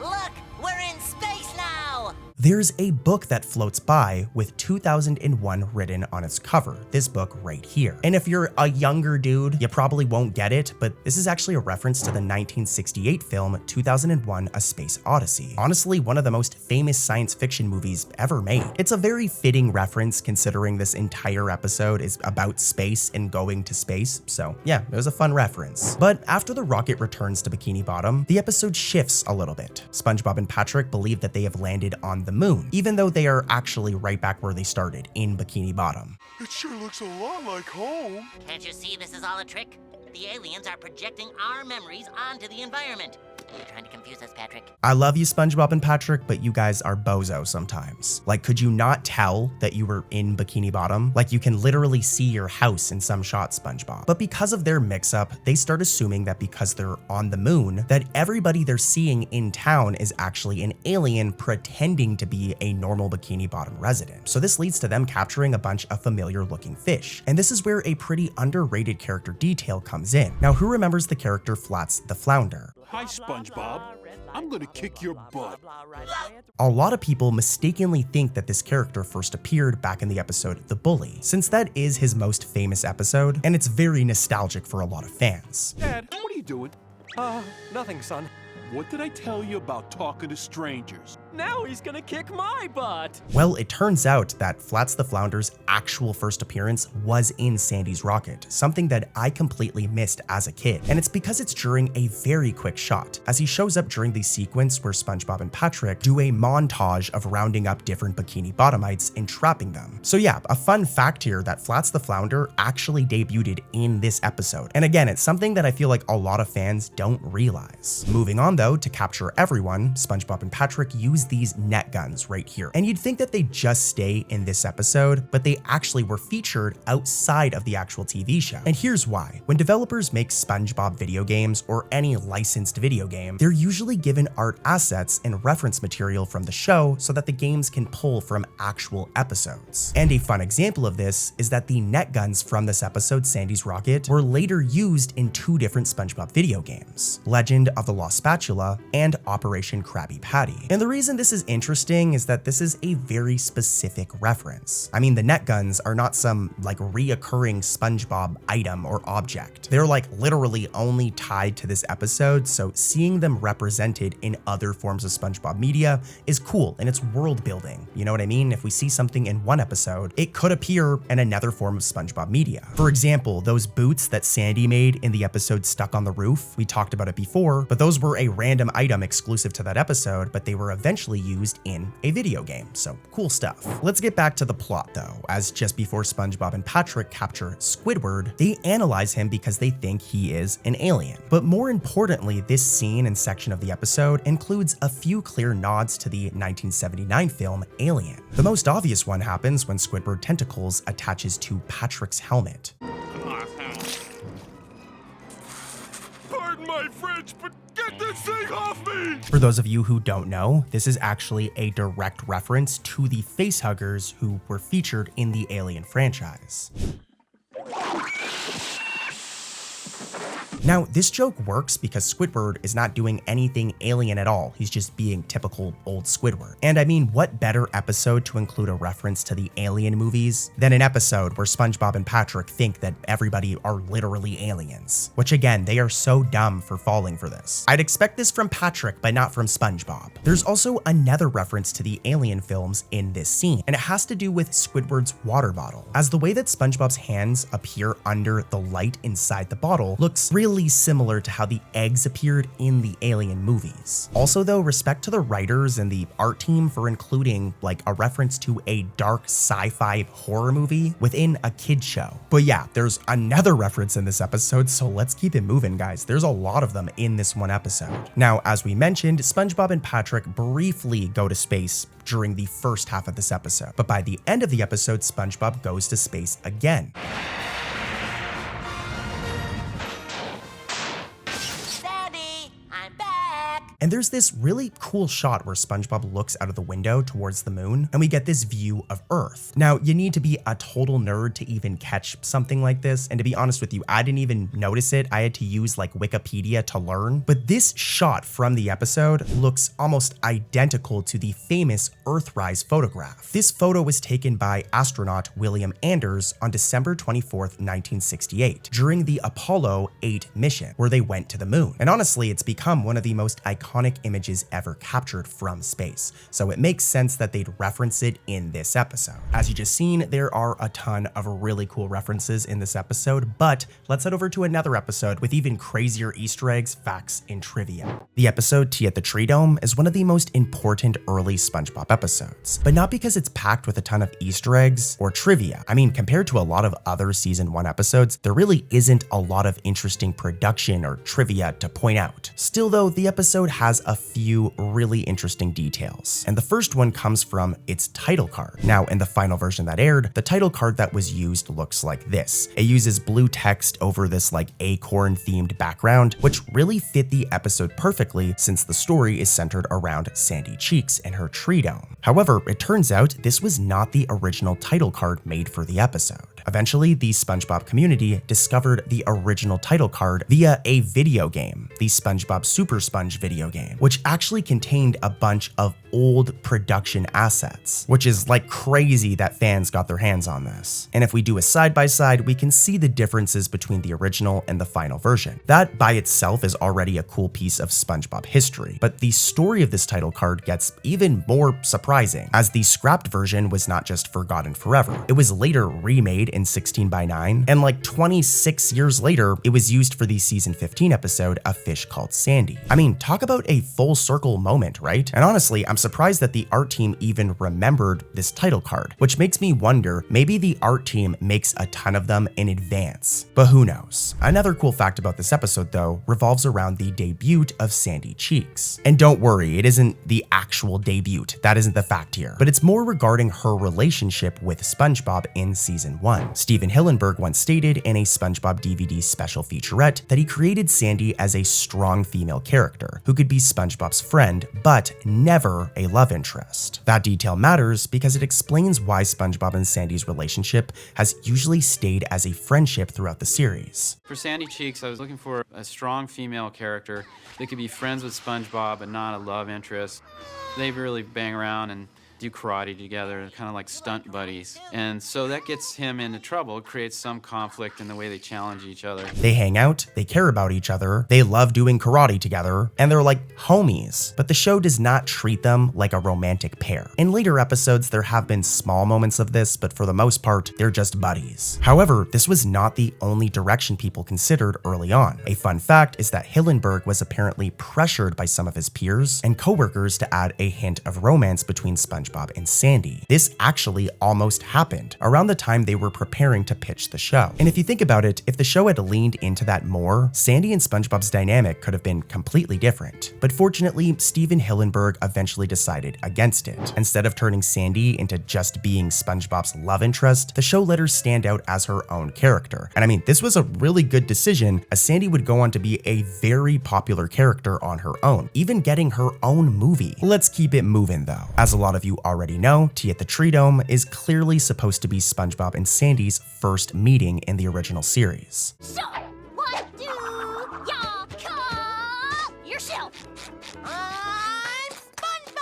Look, we're in space now. There's a book that floats by with 2001 written on its cover, this book right here. And if you're a younger dude, you probably won't get it, but this is actually a reference to the 1968 film 2001: A Space Odyssey. Honestly, one of the most famous science fiction movies ever made. It's a very fitting reference considering this entire episode is about space and going to space, so yeah, it was a fun reference. But after the rocket returns to Bikini Bottom, the episode shifts a little bit. SpongeBob and Patrick believe that they have landed on the moon, even though they are actually right back where they started, in Bikini Bottom. It sure looks a lot like home. Can't you see this is all a trick? The aliens are projecting our memories onto the environment. You're trying to confuse us, Patrick. I love you, SpongeBob and Patrick, but you guys are bozo sometimes. Like, could you not tell that you were in Bikini Bottom? Like, you can literally see your house in some shots, SpongeBob. But because of their mix-up, they start assuming that because they're on the moon, that everybody they're seeing in town is actually an alien pretending to be a normal Bikini Bottom resident. So this leads to them capturing a bunch of familiar-looking fish. And this is where a pretty underrated character detail comes in. Now, who remembers the character Flats the Flounder? Hi, SpongeBob. I'm gonna kick your butt. A lot of people mistakenly think that this character first appeared back in the episode The Bully, since that is his most famous episode, and it's very nostalgic for a lot of fans. Dad, what are you doing? Nothing, son. What did I tell you about talking to strangers? Now he's gonna kick my butt. Well, it turns out that Flats the Flounder's actual first appearance was in Sandy's Rocket, something that I completely missed as a kid. And it's because it's during a very quick shot, as he shows up during the sequence where SpongeBob and Patrick do a montage of rounding up different Bikini Bottomites and trapping them. So yeah, a fun fact here that Flats the Flounder actually debuted in this episode. And again, it's something that I feel like a lot of fans don't realize. Moving on though, to capture everyone, SpongeBob and Patrick use these net guns right here. And you'd think that they just stay in this episode, but they actually were featured outside of the actual TV show. And here's why. When developers make SpongeBob video games or any licensed video game, they're usually given art assets and reference material from the show so that the games can pull from actual episodes. And a fun example of this is that the net guns from this episode, Sandy's Rocket, were later used in two different SpongeBob video games, Legend of the Lost Spatula and Operation Krabby Patty. And the reason this is interesting is that this is a very specific reference. I mean, the net guns are not some like reoccurring SpongeBob item or object. They're like literally only tied to this episode, so seeing them represented in other forms of SpongeBob media is cool and it's world building. You know what I mean? If we see something in one episode, it could appear in another form of SpongeBob media. For example, those boots that Sandy made in the episode Stuck on the Roof, we talked about it before, but those were a random item exclusive to that episode, but they were eventually used in a video game, so cool stuff. Let's get back to the plot though, as just before SpongeBob and Patrick capture Squidward, they analyze him because they think he is an alien. But more importantly, this scene and section of the episode includes a few clear nods to the 1979 film Alien. The most obvious one happens when Squidward tentacles attaches to Patrick's helmet. Pardon my French, but get this thing off me! For those of you who don't know, this is actually a direct reference to the facehuggers who were featured in the Alien franchise. Now, this joke works because Squidward is not doing anything alien at all. He's just being typical old Squidward. And I mean, what better episode to include a reference to the Alien movies than an episode where SpongeBob and Patrick think that everybody are literally aliens? Which again, they are so dumb for falling for this. I'd expect this from Patrick, but not from SpongeBob. There's also another reference to the Alien films in this scene, and it has to do with Squidward's water bottle, as the way that SpongeBob's hands appear under the light inside the bottle looks really similar to how the eggs appeared in the Alien movies. Also though, respect to the writers and the art team for including like a reference to a dark sci-fi horror movie within a kid show. But yeah, there's another reference in this episode, so let's keep it moving, guys. There's a lot of them in this one episode. Now, as we mentioned, SpongeBob and Patrick briefly go to space during the first half of this episode, but by the end of the episode, SpongeBob goes to space again. And there's this really cool shot where SpongeBob looks out of the window towards the moon, and we get this view of Earth. Now, you need to be a total nerd to even catch something like this, and to be honest with you, I didn't even notice it. I had to use like Wikipedia to learn. But this shot from the episode looks almost identical to the famous Earthrise photograph. This photo was taken by astronaut William Anders on December 24th, 1968, during the Apollo 8 mission, where they went to the moon. And honestly, it's become one of the most iconic images ever captured from space, so it makes sense that they'd reference it in this episode. As you just seen, there are a ton of really cool references in this episode, but let's head over to another episode with even crazier Easter eggs, facts, and trivia. The episode Tea at the Tree Dome is one of the most important early SpongeBob episodes, but not because it's packed with a ton of Easter eggs or trivia. I mean, compared to a lot of other season 1 episodes, there really isn't a lot of interesting production or trivia to point out. Still though, the episode has a few really interesting details, and the first one comes from its title card. Now, in the final version that aired, the title card that was used looks like this. It uses blue text over this like acorn themed background, which really fit the episode perfectly since the story is centered around Sandy Cheeks and her tree dome. However, it turns out this was not the original title card made for the episode. Eventually, the SpongeBob community discovered the original title card via a video game, the SpongeBob Super Sponge video game, which actually contained a bunch of old production assets, which is like crazy that fans got their hands on this. And if we do a side-by-side, we can see the differences between the original and the final version. That by itself is already a cool piece of SpongeBob history, but the story of this title card gets even more surprising, as the scrapped version was not just forgotten forever. It was later remade in 16:9, and like 26 years later, it was used for the season 15 episode, A Fish Called Sandy. I mean, talk about a full circle moment, right? And honestly, I'm surprised that the art team even remembered this title card, which makes me wonder, maybe the art team makes a ton of them in advance, but who knows? Another cool fact about this episode though revolves around the debut of Sandy Cheeks. And don't worry, it isn't the actual debut, that isn't the fact here, but it's more regarding her relationship with SpongeBob in season 1. Steven Hillenburg once stated in a SpongeBob DVD special featurette that he created Sandy as a strong female character who could be SpongeBob's friend, but never a love interest. That detail matters because it explains why SpongeBob and Sandy's relationship has usually stayed as a friendship throughout the series. For Sandy Cheeks, I was looking for a strong female character that could be friends with SpongeBob but not a love interest. They really bang around and do karate together, kind of like stunt buddies. And so that gets him into trouble. It creates some conflict in the way they challenge each other. They hang out, they care about each other, they love doing karate together, and they're like homies. But the show does not treat them like a romantic pair. In later episodes, there have been small moments of this, but for the most part, they're just buddies. However, this was not the only direction people considered early on. A fun fact is that Hillenburg was apparently pressured by some of his peers and coworkers to add a hint of romance between SpongeBob and Sandy. This actually almost happened around the time they were preparing to pitch the show. And if you think about it, if the show had leaned into that more, Sandy and SpongeBob's dynamic could have been completely different. But fortunately, Steven Hillenburg eventually decided against it. Instead of turning Sandy into just being SpongeBob's love interest, the show let her stand out as her own character. And I mean, this was a really good decision, as Sandy would go on to be a very popular character on her own, even getting her own movie. Let's keep it moving though. As a lot of you already know, Tea at the Tree Dome is clearly supposed to be SpongeBob and Sandy's first meeting in the original series. So, what do y'all call yourself? I'm SpongeBob!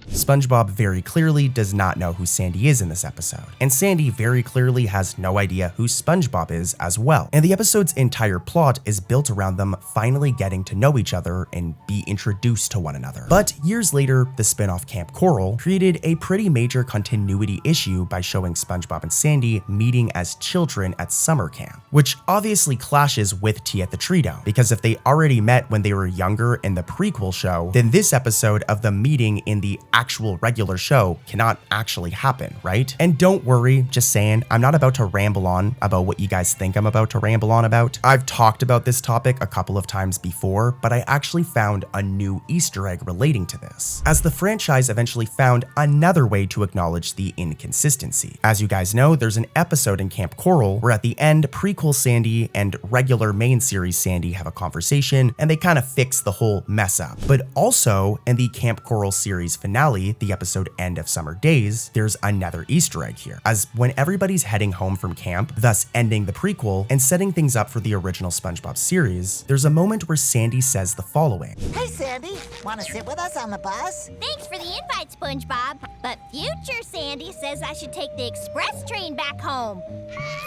SpongeBob very clearly does not know who Sandy is in this episode, and Sandy very clearly has no idea who SpongeBob is as well. And the episode's entire plot is built around them finally getting to know each other and be introduced to one another. But years later, the spin-off Camp Coral created a pretty major continuity issue by showing SpongeBob and Sandy meeting as children at summer camp, which obviously clashes with Tea at the Tree Dome, because if they already met when they were younger in the prequel show, then this episode of them meeting in the actual regular show cannot actually happen, right? And don't worry, just saying, I'm not about to ramble on about what you guys think I'm about to ramble on about. I've talked about this topic a couple of times before, but I actually found a new Easter egg relating to this, as the franchise eventually found another way to acknowledge the inconsistency. As you guys know, there's an episode in Camp Coral where at the end, prequel Sandy and regular main series Sandy have a conversation, and they kind of fix the whole mess up. But also, in the Camp Coral series finale, the episode End of Summer Days, there's another Easter egg here, as when everybody's heading home from camp, thus ending the prequel and setting things up for the original SpongeBob series, there's a moment where Sandy says the following. Hey, Sandy, wanna sit with us on the bus? Thanks for the invite, SpongeBob. But future Sandy says I should take the express train back home.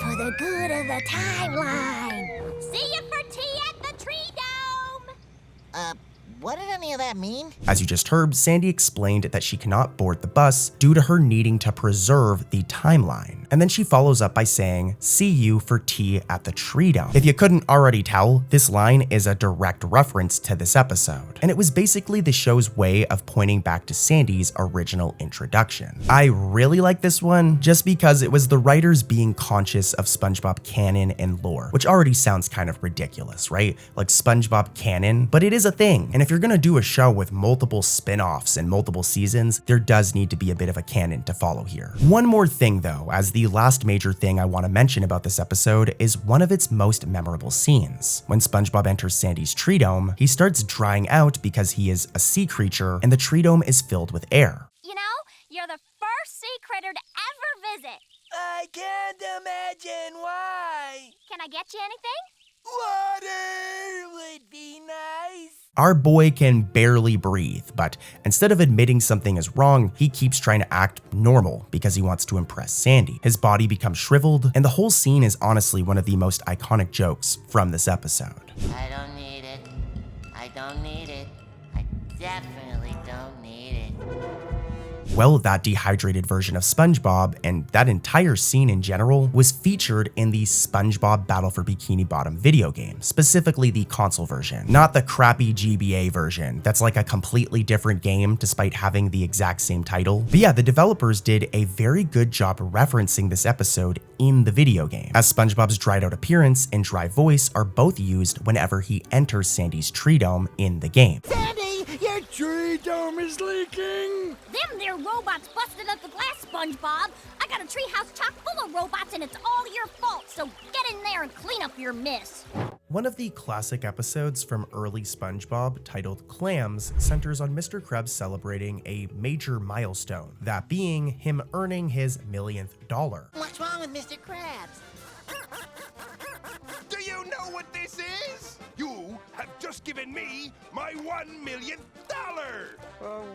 For the good of the timeline. See you for tea at the Tree Dome! What did any of that mean? As you just heard, Sandy explained that she cannot board the bus due to her needing to preserve the timeline. And then she follows up by saying, see you for tea at the Tree Dome. If you couldn't already tell, this line is a direct reference to this episode. And it was basically the show's way of pointing back to Sandy's original introduction. I really like this one just because it was the writers being conscious of SpongeBob canon and lore, which already sounds kind of ridiculous, right? Like SpongeBob canon, but it is a thing. And if you're gonna do a show with multiple spin-offs and multiple seasons, there does need to be a bit of a canon to follow here. One more thing though, as the last major thing I want to mention about this episode is one of its most memorable scenes. When SpongeBob enters Sandy's tree dome, he starts drying out because he is a sea creature and the tree dome is filled with air. You know, you're the first sea critter to ever visit. I can't imagine why. Can I get you anything? Water would be nice. Our boy can barely breathe, but instead of admitting something is wrong, he keeps trying to act normal because he wants to impress Sandy. His body becomes shriveled, and the whole scene is honestly one of the most iconic jokes from this episode. I don't need it. I don't need it. I definitely don't need it. Well, that dehydrated version of SpongeBob, and that entire scene in general, was featured in the SpongeBob Battle for Bikini Bottom video game, specifically the console version, not the crappy GBA version that's like a completely different game despite having the exact same title. But yeah, the developers did a very good job referencing this episode in the video game, as SpongeBob's dried out appearance and dry voice are both used whenever he enters Sandy's tree dome in the game. Sandy, your tree dome is leaking! Them there robots busted up the glass, SpongeBob. I got a treehouse chock full of robots and it's all your fault, so get in there and clean up your mess. One of the classic episodes from early SpongeBob, titled Clams, centers on Mr. Krabs celebrating a major milestone, that being him earning his millionth dollar. What's wrong with Mr. Krabs? Do you know what this is? You have just given me my $1 millionth.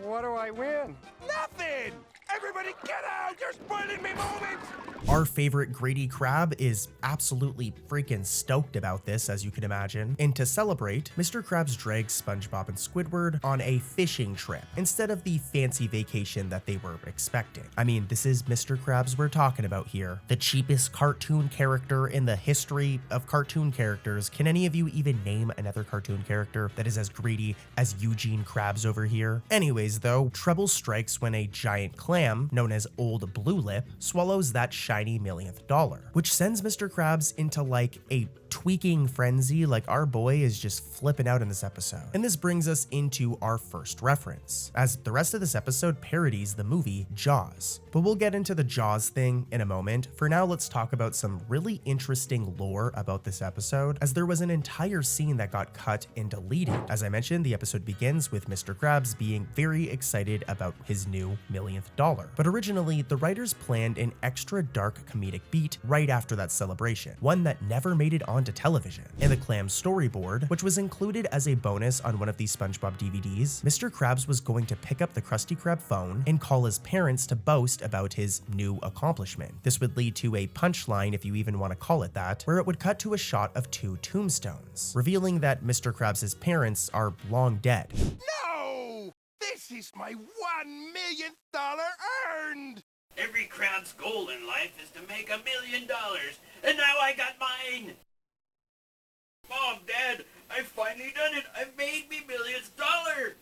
What do I win? Nothing! Everybody get out! You're spoiling me moments! Our favorite Grady Crab is absolutely freaking stoked about this, as you can imagine. And to celebrate, Mr. Krabs drags SpongeBob and Squidward on a fishing trip instead of the fancy vacation that they were expecting. I mean, this is Mr. Krabs we're talking about here, the cheapest cartoon character in the history of cartoon characters. Can any of you even name another cartoon character that is as greedy as Eugene Krabs over here? Anyways though, trouble strikes when a giant clam, known as Old Blue Lip, swallows that shiny millionth dollar, which sends Mr. Krabs into like a tweaking frenzy. Like, our boy is just flipping out in this episode. And this brings us into our first reference, as the rest of this episode parodies the movie Jaws. But we'll get into the Jaws thing in a moment. For now, let's talk about some really interesting lore about this episode, as there was an entire scene that got cut and deleted. As I mentioned, the episode begins with Mr. Krabs being very excited about his new millionth dollar. But originally, the writers planned an extra dark comedic beat right after that celebration, one that never made it onto television. In the Clam storyboard, which was included as a bonus on one of the SpongeBob DVDs, Mr. Krabs was going to pick up the Krusty Krab phone and call his parents to boast about his new accomplishment. This would lead to a punchline, if you even want to call it that, where it would cut to a shot of two tombstones, revealing that Mr. Krabs' parents are long dead. No! This is my $1 millionth earned! Every crowd's goal in life is to make $1 million, and now I got mine! Mom, Dad, I finally done it! I made me millionth dollar!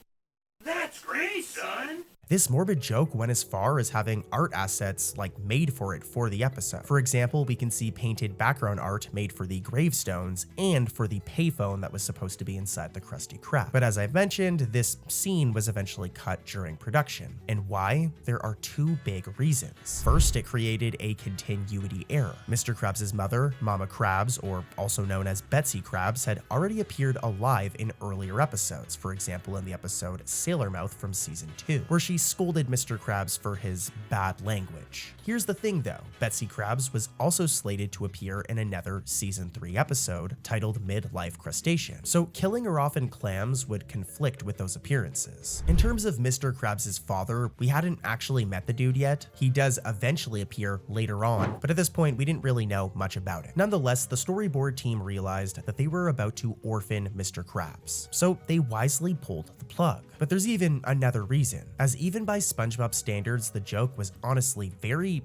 That's great, son! This morbid joke went as far as having art assets like made for it for the episode. For example, we can see painted background art made for the gravestones and for the payphone that was supposed to be inside the Krusty Krab. But as I've mentioned, this scene was eventually cut during production. And why? There are two big reasons. First, it created a continuity error. Mr. Krabs' mother, Mama Krabs, or also known as Betsy Krabs, had already appeared alive in earlier episodes, for example in the episode Sailormouth from season 2, where she scolded Mr. Krabs for his bad language. Here's the thing though, Betsy Krabs was also slated to appear in another season 3 episode titled Midlife Crustacean, so killing her off in Clams would conflict with those appearances. In terms of Mr. Krabs' father, we hadn't actually met the dude yet. He does eventually appear later on, but at this point we didn't really know much about it. Nonetheless, the storyboard team realized that they were about to orphan Mr. Krabs, so they wisely pulled the plug. But there's even another reason, as even by SpongeBob standards, the joke was honestly very,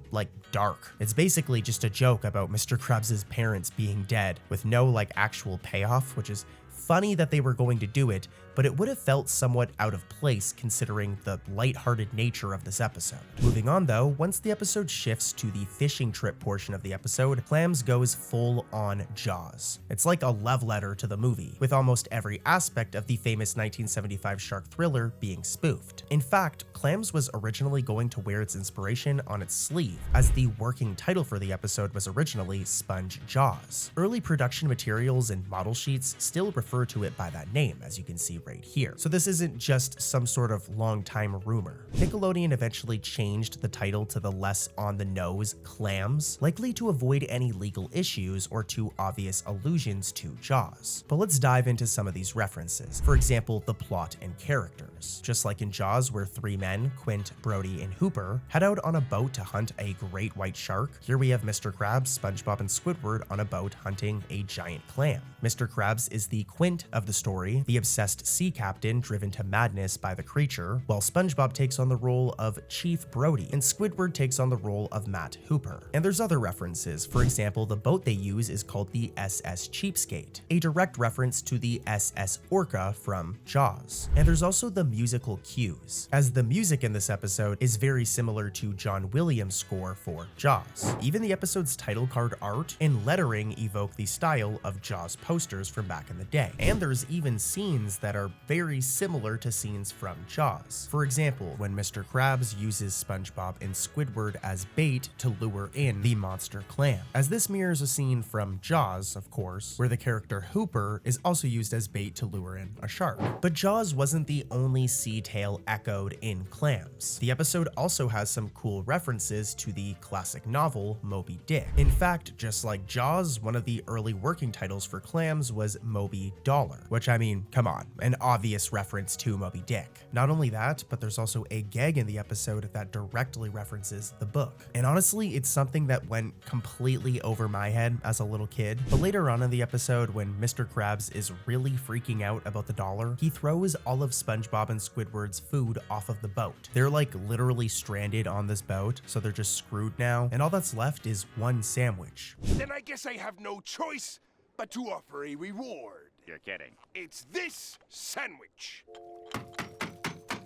dark. It's basically just a joke about Mr. Krabs' parents being dead, with no, actual payoff, which is funny that they were going to do it, but it would have felt somewhat out of place considering the lighthearted nature of this episode. Moving on though, once the episode shifts to the fishing trip portion of the episode, Clams goes full on Jaws. It's like a love letter to the movie, with almost every aspect of the famous 1975 shark thriller being spoofed. In fact, Clams was originally going to wear its inspiration on its sleeve, as the working title for the episode was originally Sponge Jaws. Early production materials and model sheets still refer to it by that name, as you can see right here. So this isn't just some sort of long-time rumor. Nickelodeon eventually changed the title to the less on-the-nose Clams, likely to avoid any legal issues or too obvious allusions to Jaws. But let's dive into some of these references. For example, the plot and characters. Just like in Jaws, where three men, Quint, Brody, and Hooper, head out on a boat to hunt a great white shark, here we have Mr. Krabs, SpongeBob, and Squidward on a boat hunting a giant clam. Mr. Krabs is the Quint of the story, the obsessed sea captain driven to madness by the creature, while SpongeBob takes on the role of Chief Brody, and Squidward takes on the role of Matt Hooper. And there's other references. For example, the boat they use is called the SS Cheapskate, a direct reference to the SS Orca from Jaws. And there's also the musical cues, as the music in this episode is very similar to John Williams' score for Jaws. Even the episode's title card art and lettering evoke the style of Jaws posters from back in the day. And there's even scenes that are very similar to scenes from Jaws. For example, when Mr. Krabs uses SpongeBob and Squidward as bait to lure in the monster clam, as this mirrors a scene from Jaws, of course, where the character Hooper is also used as bait to lure in a shark. But Jaws wasn't the only sea tale echoed in Clams. The episode also has some cool references to the classic novel Moby Dick. In fact, just like Jaws, one of the early working titles for Clams was Moby Dollar, which, I mean, come on, an obvious reference to Moby Dick. Not only that, but there's also a gag in the episode that directly references the book. And honestly, it's something that went completely over my head as a little kid. But later on in the episode, when Mr. Krabs is really freaking out about the dollar, he throws all of SpongeBob and Squidward's food off of the boat. They're literally stranded on this boat, so they're just screwed now, and all that's left is one sandwich. Then I guess I have no choice but to offer a reward. You're kidding. It's this sandwich.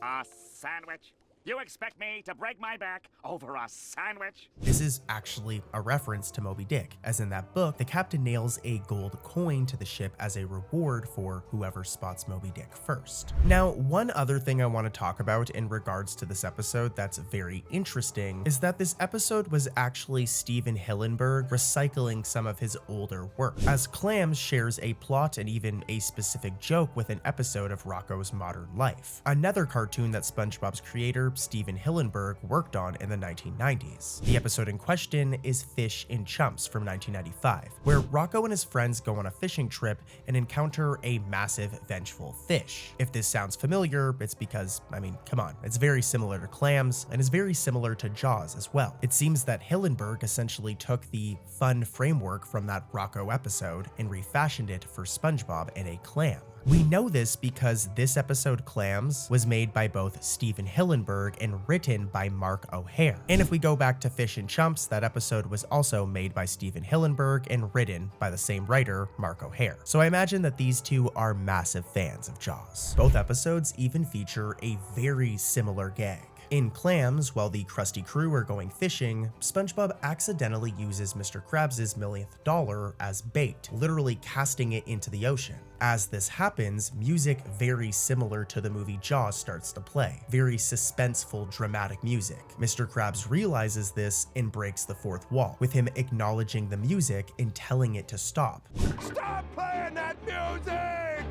A sandwich? You expect me to break my back over a sandwich? This is actually a reference to Moby Dick, as in that book, the captain nails a gold coin to the ship as a reward for whoever spots Moby Dick first. Now, one other thing I want to talk about in regards to this episode that's very interesting is that this episode was actually Stephen Hillenburg recycling some of his older work, as Clams shares a plot and even a specific joke with an episode of Rocko's Modern Life, another cartoon that SpongeBob's creator Stephen Hillenburg worked on in the 1990s. The episode in question is Fish in Chumps from 1995, where Rocko and his friends go on a fishing trip and encounter a massive, vengeful fish. If this sounds familiar, it's because, I mean, come on, it's very similar to Clams and is very similar to Jaws as well. It seems that Hillenburg essentially took the fun framework from that Rocko episode and refashioned it for SpongeBob and a clam. We know this because this episode, Clams, was made by both Stephen Hillenburg and written by Mark O'Hare. And if we go back to Fish and Chumps, that episode was also made by Stephen Hillenburg and written by the same writer, Mark O'Hare. So I imagine that these two are massive fans of Jaws. Both episodes even feature a very similar gag. In Clams, while the Krusty crew are going fishing, SpongeBob accidentally uses Mr. Krabs' millionth dollar as bait, literally casting it into the ocean. As this happens, music very similar to the movie Jaws starts to play. Very suspenseful, dramatic music. Mr. Krabs realizes this and breaks the fourth wall, with him acknowledging the music and telling it to stop. Stop playing that music!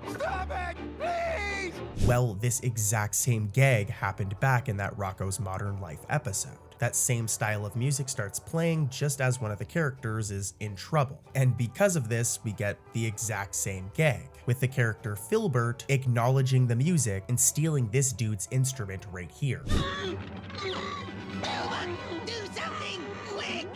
Stop it, please! Well, this exact same gag happened back in that Rocko's Modern Life episode. That same style of music starts playing just as one of the characters is in trouble. And because of this, we get the exact same gag, with the character Filbert acknowledging the music and stealing this dude's instrument right here. Elba, do something quick!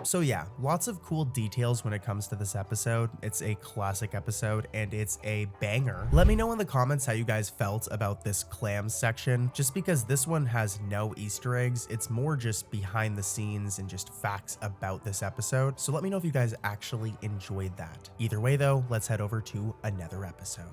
So yeah, lots of cool details when it comes to this episode. It's a classic episode and it's a banger. Let me know in the comments how you guys felt about this clams section. Just because this one has no Easter eggs, it's more just behind the scenes and just facts about this episode. So let me know if you guys actually enjoyed that. Either way though, let's head over to another episode.